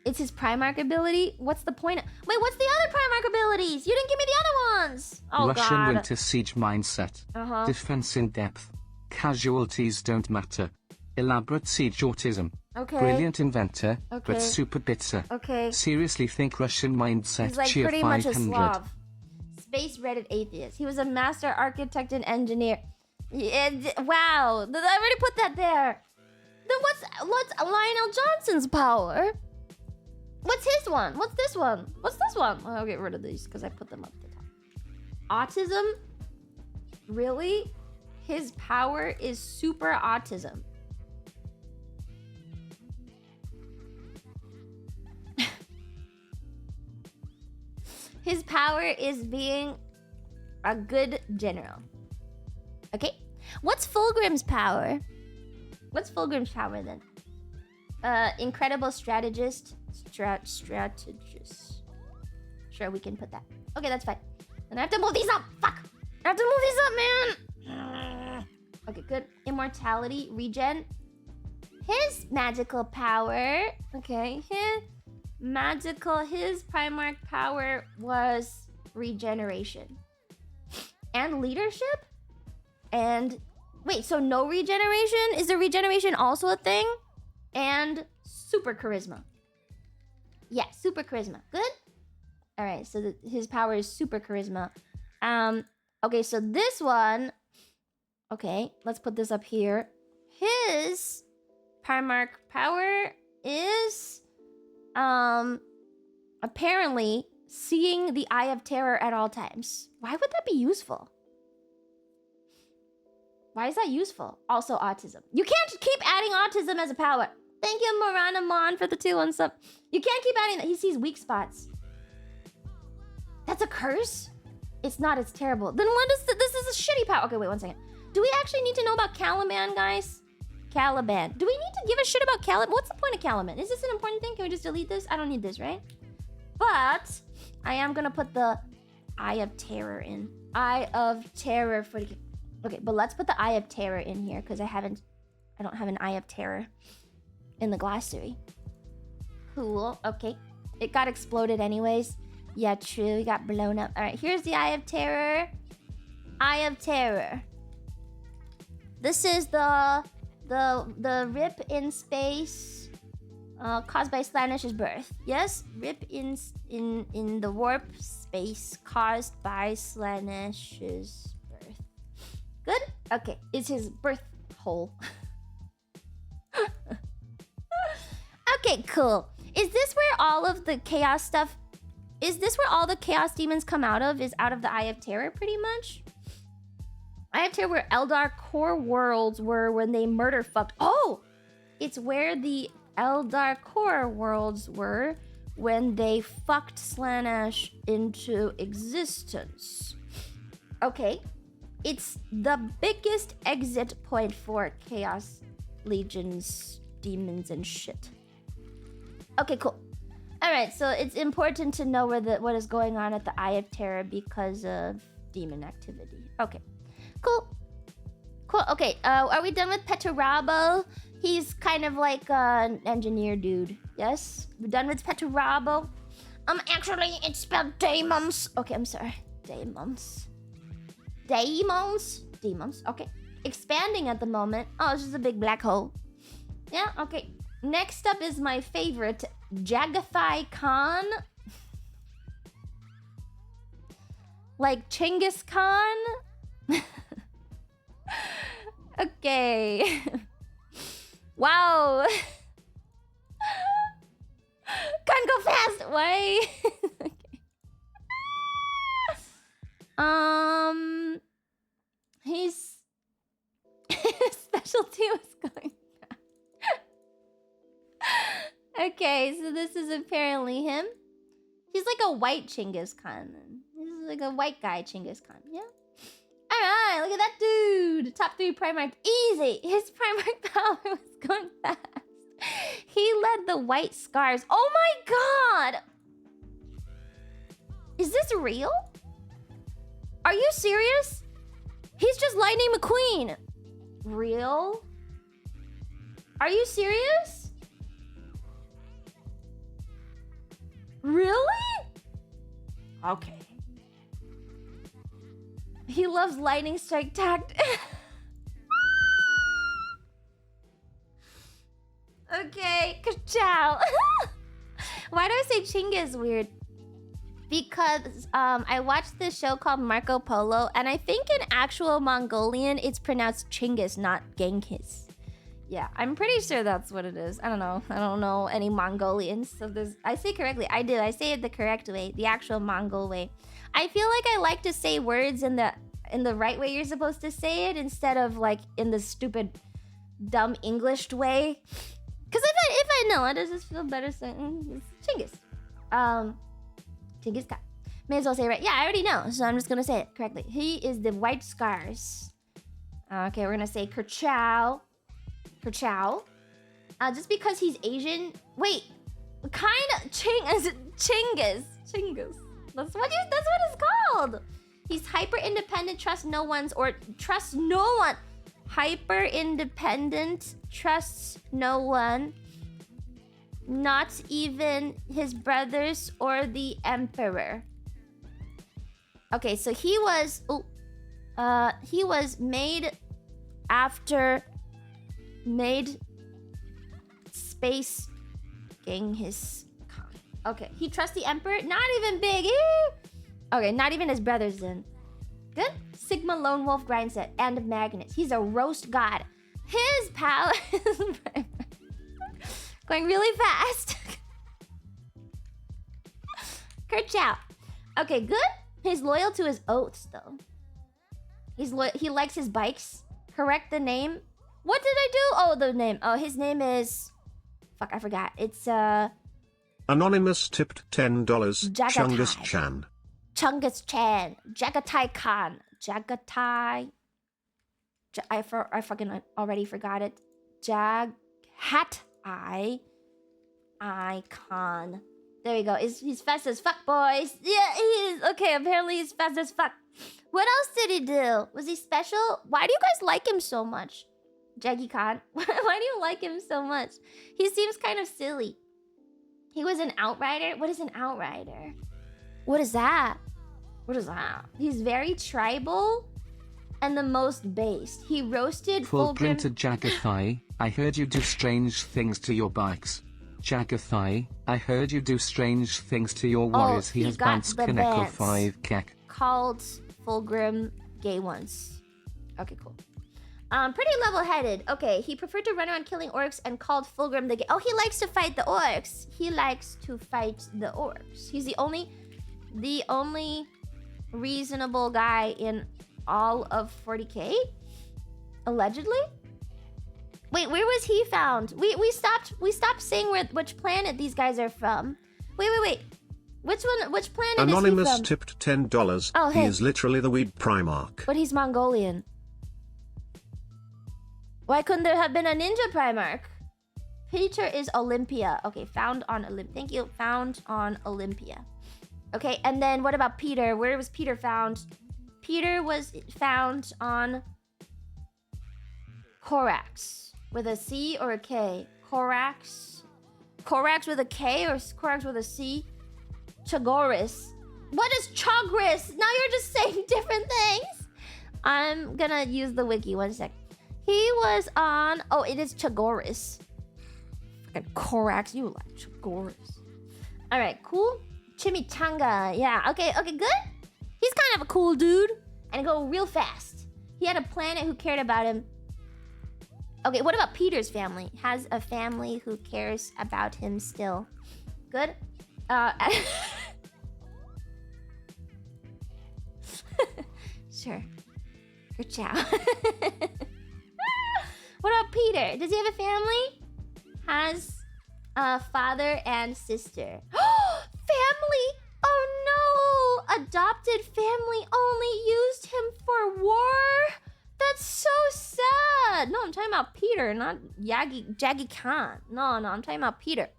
It's his Primarch ability? What's the point? Wait, what's the other Primarch abilities? You didn't give me the other ones! Oh, Russian God. Winter Siege mindset. Defense in depth. Casualties don't matter. Elaborate siege autism. Okay. Brilliant inventor, Okay. but super bitter. Okay. Seriously think Russian mindset. He's like cheer pretty much a 500. Slav. Space Reddit atheist. He was a master architect and engineer. Yeah, wow. I already put that there. Then what's Lionel Johnson's power? What's his one? What's this one? I'll get rid of these because I put them up the top. Autism? Really? His power is super autism. His power is being a good general. Okay? What's Fulgrim's power? Then? Incredible strategist. Strategist. Sure, we can put that. Okay, that's fine. And I have to move these up. Fuck! I have to move these up, man! Okay, good. Immortality, regen. His magical power. Okay, his Primarch power was regeneration. And leadership? And... Wait, so no regeneration? Is the regeneration also a thing? And super charisma. Yeah, super charisma. Good? Alright, so his power is super charisma. Okay, so this one... Okay, let's put this up here. His Primarch power is... Apparently, seeing the Eye of Terror at all times. Why would that be useful? Why is that useful? Also autism. You can't keep adding autism as a power. Thank you, Marana Mon, for the 2-1 sub. You can't keep adding that. He sees weak spots. That's a curse? It's not. It's terrible. Then what is this is a shitty power. Okay, wait 1 second. Do we actually need to know about Caliban, guys? Caliban. Do we need to give a shit about Caliban? What's the point of Caliban? Is this an important thing? Can we just delete this? I don't need this, right? But I am gonna put the Eye of Terror in. Eye of Terror for the... Okay, but let's put the Eye of Terror in here because I don't have an Eye of Terror in the glossary. Cool. Okay. It got exploded anyways. Yeah, true. He got blown up. All right, here's the Eye of Terror. Eye of Terror. This is the rip in space caused by Slanish's birth. Yes, rip in the warp space caused by Slanish's birth. Good? Okay, it's his birth hole. Okay, cool. Is this where all of the chaos stuff... Is this where all the chaos demons come out of? Is out of the Eye of Terror, pretty much? Eye of Terror where Eldar core worlds were when they murder fucked... Oh! It's where the Eldar core worlds were when they fucked Slaanesh into existence. Okay. It's the biggest exit point for Chaos Legions, demons, and shit. Okay, cool. Alright, so it's important to know what is going on at the Eye of Terror because of demon activity. Okay. Cool. Cool. Okay, are we done with Petarabo? He's kind of like an engineer dude. Yes? We're done with Petarabo? Actually, it's spelled Daemons. Okay, I'm sorry. Daemons. Daemons? Demons. Okay. Expanding at the moment. Oh, it's just a big black hole. Yeah, okay. Next up is my favorite, Jagathai Khan. Like Chinggis Khan? Okay. Wow. Can't go fast. Why? Okay. His specialty was going fast. Okay, so this is apparently him. He's like a white Chinggis Khan. He's like a white guy Chinggis Khan. Yeah. Alright, look at that dude. Top 3 Primarch. Easy. His Primarch power was going fast. He led the White Scars. Oh my god! Is this real? Are you serious? He's just Lightning McQueen. Real? Are you serious? Really? Okay. He loves lightning strike tact. Okay, ciao. Why do I say Chinggis weird? Because I watched this show called Marco Polo, and I think in actual Mongolian it's pronounced Chinggis, not Genghis. Yeah, I'm pretty sure that's what it is. I don't know. I don't know any Mongolians, so there's... I say correctly. I do. I say it the correct way, the actual Mongol way. I feel like I like to say words in the right way you're supposed to say it instead of like in the stupid, dumb Englished way. Because if I know it, I just feel better saying Chinggis. Chinggis Khan. May as well say it right. Yeah, I already know, so I'm just gonna say it correctly. He is the White Scars. Okay, we're gonna say Kerchow. Kerchow. Just because he's Asian. Wait, kind of Chinggis. Chinggis. That's what it's called. He's hyper independent, trusts no one. Hyper independent, trusts no one. Not even his brothers or the emperor. Okay, so he was made space Genghis Khan. Okay, he trusts the emperor. Not even big. Okay, not even his brothers then. Good. Sigma Lone Wolf Grindset and Magnus. He's a roast god. His power is going really fast. Kerchow. Okay, good. He's loyal to his oaths though. He likes his bikes. Correct the name. What did I do? Oh, the name. Oh, his name is... Fuck, I forgot. It's Anonymous tipped $10. Jagatai. Chungus Chan. Chungus Chan. Jagatai Khan. Jagatai. I fucking already forgot it. Icon. There you go. He's fast as fuck, boys. Yeah, he is. Okay, apparently he's fast as fuck. What else did he do? Was he special? Why do you guys like him so much? Jaggy Khan. Why do you like him so much? He seems kind of silly. He was an outrider? What is an outrider? What is that? What is that? He's very tribal and the most based. He roasted Fulgrim Fulgrim. to Jagathai, I heard you do strange things to your bikes. Jagathai, I heard you do strange things to your warriors. he Has got bounced the Kaneko bans. 5 kek. Called Fulgrim gay once. Okay, cool. Pretty level-headed. Okay, he preferred to run around killing orcs and called Fulgrim the gay. Oh, he likes to fight the orcs. He likes to fight the orcs. He's the only reasonable guy in all of 40k, allegedly. Wait, where was he found? We stopped saying which planet these guys are from. Wait. Which planet Anonymous is he from? tipped $10. Oh, hey. He is literally the weed Primarch. But he's Mongolian. Why couldn't there have been a ninja Primarch? Peter is Olympia. Okay, found on Olympia. Thank you. Found on Olympia. Okay, and then what about Peter? Where was Peter found? Peter was found on Korax. With a C or a K? Korax? Korax with a K or Korax with a C? Chagoris. What is Chagris? Now you're just saying different things. I'm gonna use the wiki. 1 sec. He was on... Oh, it is Chagoris. Fucking Korax. You like Chagoris. Alright, cool. Chimichanga. Yeah, okay, good. He's kind of a cool dude. And go real fast. He had a planet who cared about him. Okay, what about Peter's family? Has a family who cares about him still. Good. Sure. Good job. What about Peter? Does he have a family? Has a father and sister. Family! Oh no! Adopted family only used him for war? That's so sad. No, I'm talking about Peter, not Jaggy Khan. No, I'm talking about Peter.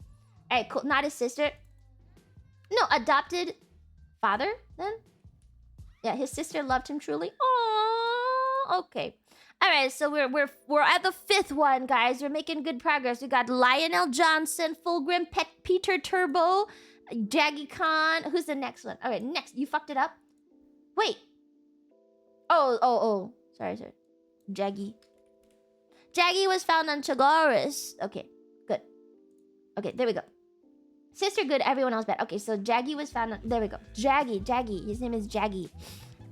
Alright, cool. Not his sister. No, adopted father then? Yeah, his sister loved him truly. Aww. Okay. Alright, so we're at the 5th one, guys. We're making good progress. We got Lionel Johnson, Fulgrim, Peter Turbo, Jaggy Khan. Who's the next one? Alright, next. You fucked it up? Wait. Oh. Sorry. Jaggy was found on Chagoris. Okay, good. Okay, there we go. Sister good, everyone else bad. Okay, so Jaggy was found on... There we go. Jaggy. His name is Jaggy.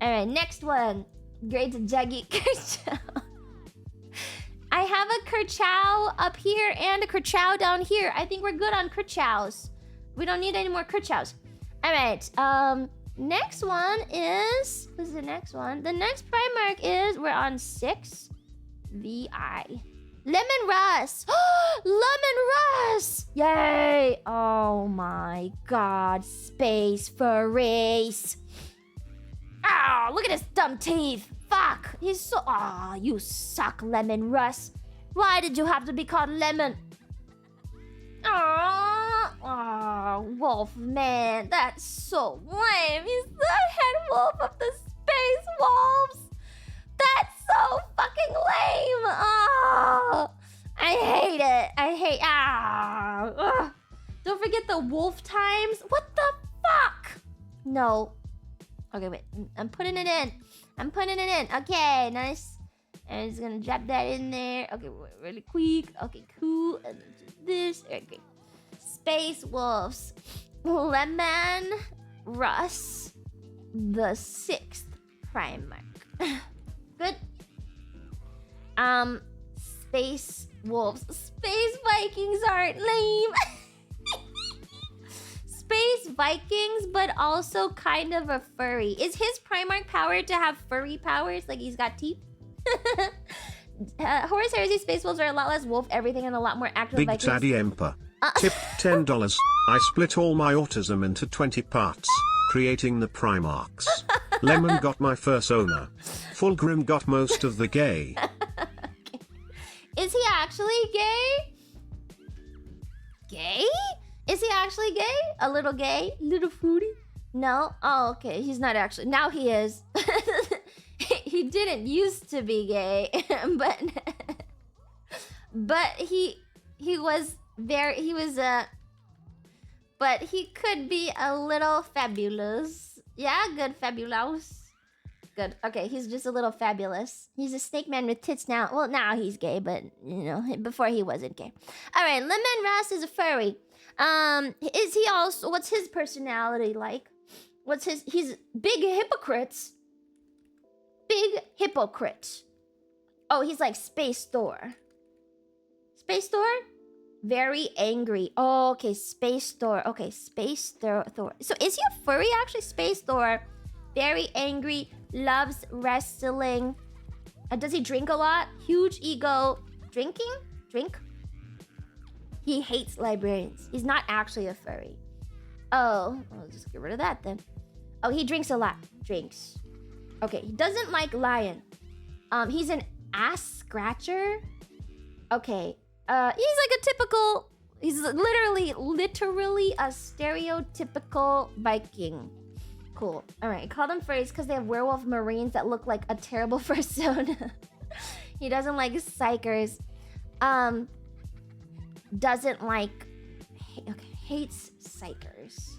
Alright, next one. Great Jaggy Kerchow. I have a Kerchow up here and a Kerchow down here. I think we're good on Kerchows. We don't need any more Kerchows. Alright, next one is... Who's the next one? The next Primarch is... We're on 6. VI. Lemon Russ! Lemon Russ! Yay! Oh my god. Space furries. Ow! Look at his dumb teeth. Fuck! He's so... Aw, you suck, Lemon Russ. Why did you have to be called Lemon? Oh, Wolf Man, that's so lame. He's the head wolf of the Space Wolves. That's so fucking lame. Oh, I hate it. Don't forget the wolf times. What the fuck? No. Okay, wait. I'm putting it in. Okay, nice. And just gonna drop that in there. Okay, really quick. Okay, cool. And then do this. Okay. Space Wolves. Lemon Russ. The 6th Primarch. Good. Space Wolves. Space Vikings aren't lame. Space Vikings, but also kind of a furry. Is his Primarch power to have furry powers? Like he's got teeth? Horus Heresy Space Wolves are a lot less wolf everything and a lot more active Big Vikings. Daddy Emperor. Tipped $10. I split all my autism into 20 parts, creating the Primarchs. Lemon got my fursona. Fulgrim got most of the gay. Okay. Is he actually gay? Gay? Is he actually gay? A little gay? Little fruity? No? Oh, okay. He's not actually. Now he is. He didn't used to be gay, but he was But he could be a little fabulous. Yeah, good, fabulous. Good. Okay, he's just a little fabulous. He's a snake man with tits now. Well, now he's gay, but you know, before he wasn't gay. All right, Lemon Ras is a furry. Is he also? What's his personality like? What's his? He's big hypocrite. Big hypocrite. Oh, he's like Space Thor. Space Thor? Very angry. Oh, okay, Space Thor. Okay, Space Thor. So is he a furry actually? Space Thor. Very angry. Loves wrestling. Does he drink a lot? Huge ego. Drinking? Drink? He hates librarians. He's not actually a furry. Oh, I'll just get rid of that then. Oh, he drinks a lot. Drinks. Okay, he doesn't like lion. He's an ass scratcher. Okay. He's like a typical. He's literally a stereotypical Viking. Cool. All right. Call them furries because they have werewolf marines that look like a terrible persona. He doesn't like psychers. Doesn't like. Okay. Hates psychers.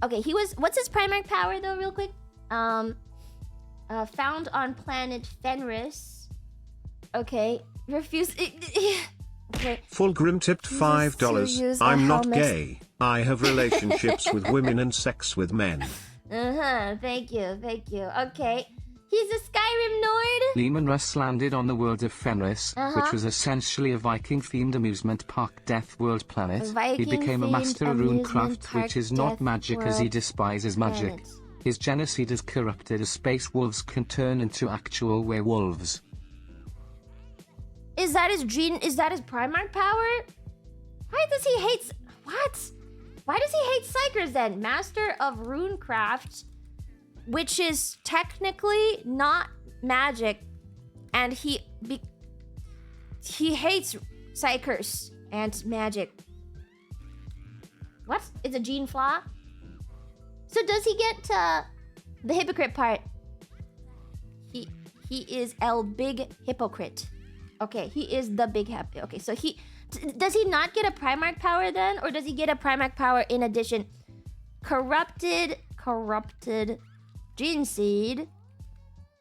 Okay. He was. What's his Primarch power though? Real quick. Found on planet Fenris. Okay. Refuse. Okay. Fulgrim tipped $5. I'm not gay. I have relationships with women and sex with men. Thank you. Okay. He's a Skyrim Nord. Lehman Russ landed on the world of Fenris, which was essentially a Viking-themed amusement park death world planet. He became a master of runecraft, which is not magic as he despises magic. His genocide has corrupted as space wolves can turn into actual werewolves. Is that his gene? Is that his Primarch power? Why does he hate... What? Why does he hate Psychers then? Master of runecraft, which is technically not magic, and he hates Psychers and magic. What? It's a gene flaw? So does he get the hypocrite part? He is El Big Hypocrite. Okay, he is the big happy. Okay, so does he not get a Primarch power then? Or does he get a Primarch power in addition? Corrupted gene seed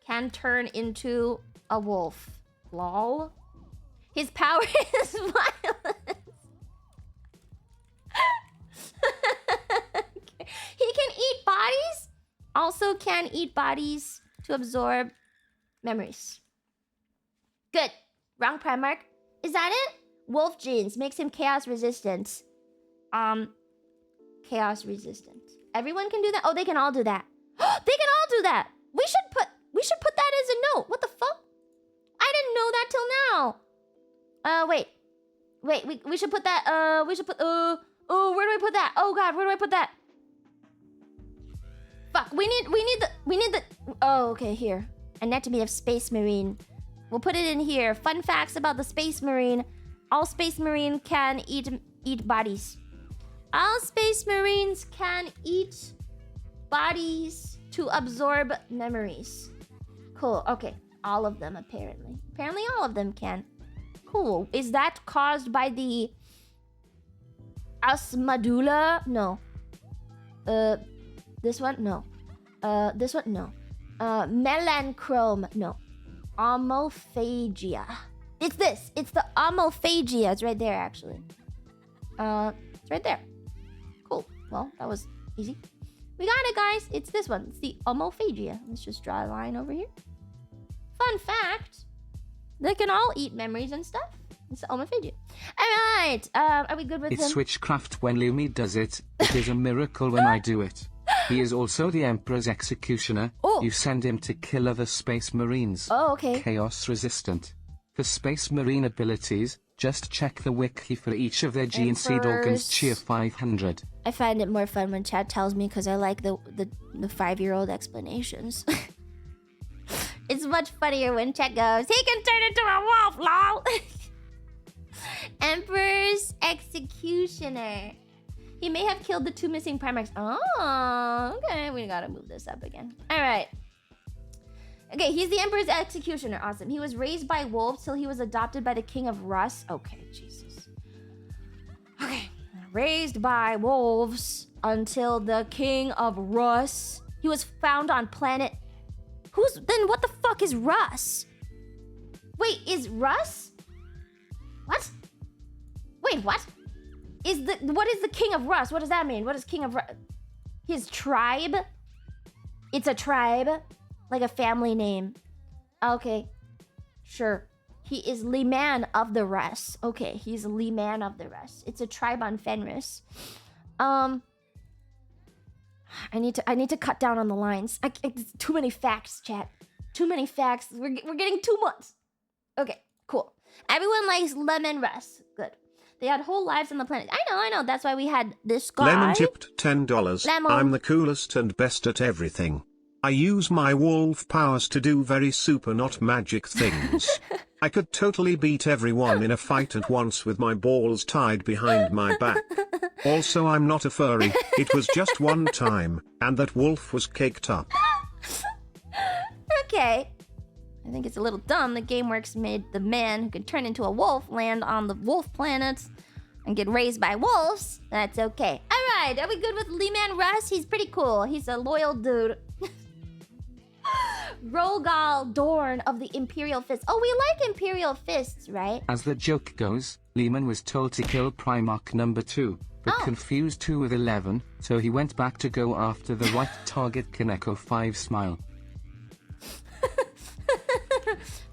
can turn into a wolf. Lol. His power is violence. He can eat bodies. Also can eat bodies to absorb memories. Good. Wrong Primarch. Is that it? Wolf genes makes him chaos resistant. Chaos resistant. Everyone can do that? Oh, they can all do that. They can all do that. We should put that as a note. What the fuck? I didn't know that till now. Wait, we should put that, where do I put that? Oh god, where do I put that? Fuck, we need the, oh, okay, here. Anatomy of Space Marine. We'll put it in here. Fun facts about the Space Marine. All Space Marine can eat bodies. All Space Marines can eat bodies to absorb memories. Cool. Okay. All of them, apparently. Apparently all of them can. Cool. Is that caused by the Asmadula? No. This one? No. This one? No. Melanchrome? No. Homophagia. It's this. It's the homophagia. It's right there, actually. It's right there. Cool. Well, that was easy. We got it, guys. It's this one. It's the homophagia. Let's just draw a line over here. Fun fact. They can all eat memories and stuff. It's the homophagia. All right. Are we good with It's him? switchcraft when Lumi does it. It is a miracle when I do it. He is also the Emperor's executioner. Oh. You send him to kill other Space Marines. Oh, okay. Chaos resistant. For Space Marine abilities, just check the wiki for each of their gene seed organs. Cheer 500. I find it more fun when chat tells me because I like the 5-year-old explanations. It's much funnier when chat goes, he can turn into a wolf, lol. Emperor's executioner. He may have killed the 2 missing Primarchs. Oh, okay. We gotta move this up again. All right. Okay, he's the Emperor's executioner. Awesome. He was raised by wolves till he was adopted by the King of Rus. Okay, Jesus. Okay. raised by wolves until the king of Russ. He was found on planet... Then what the fuck is Russ? Wait, is Russ? What? Wait, what? What is the king of Russ? What does that mean? What is king of Russ? His tribe? It's a tribe? Like a family name. Okay. Sure. He is Leman of the Russ. Okay, he's Leman of the Russ. It's a tribe on Fenris. I need to cut down on the lines. Too many facts, chat. Too many facts. We're getting too much. Okay, cool. Everyone likes Lemon Russ. Good. They had whole lives on the planet. I know. That's why we had this guy. Lemon tipped $10. Lemon. I'm the coolest and best at everything. I use my wolf powers to do very super not magic things. I could totally beat everyone in a fight at once with my balls tied behind my back. Also, I'm not a furry. It was just one time, and that wolf was caked up. Okay. I think it's a little dumb that GameWorks made the man who could turn into a wolf land on the wolf planet and get raised by wolves. That's okay. Alright, are we good with Leman Russ? He's pretty cool. He's a loyal dude. Rogal Dorn of the Imperial Fist. Oh, we like Imperial Fists, right? As the joke goes, Lehman was told to kill Primarch number 2, but confused 2 with 11, so he went back to go after the right target. Kaneko 5 smile.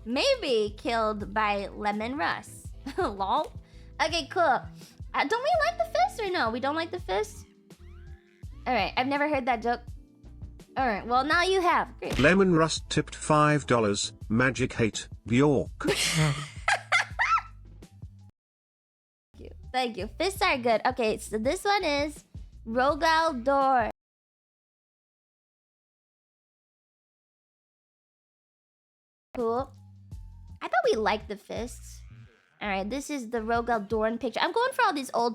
Maybe killed by Lemon Russ. Lol. Okay, cool. Don't we like the fist or no? We don't like the fist? Alright, I've never heard that joke. Alright, well now you have. Great. Lemon Rust tipped $5. Magic hate, Bjork. Thank you. Fists are good. Okay, so this one is Rogal Dorn. Cool. I thought we liked the fists. Alright, this is the Rogal Dorn picture. I'm going for all these old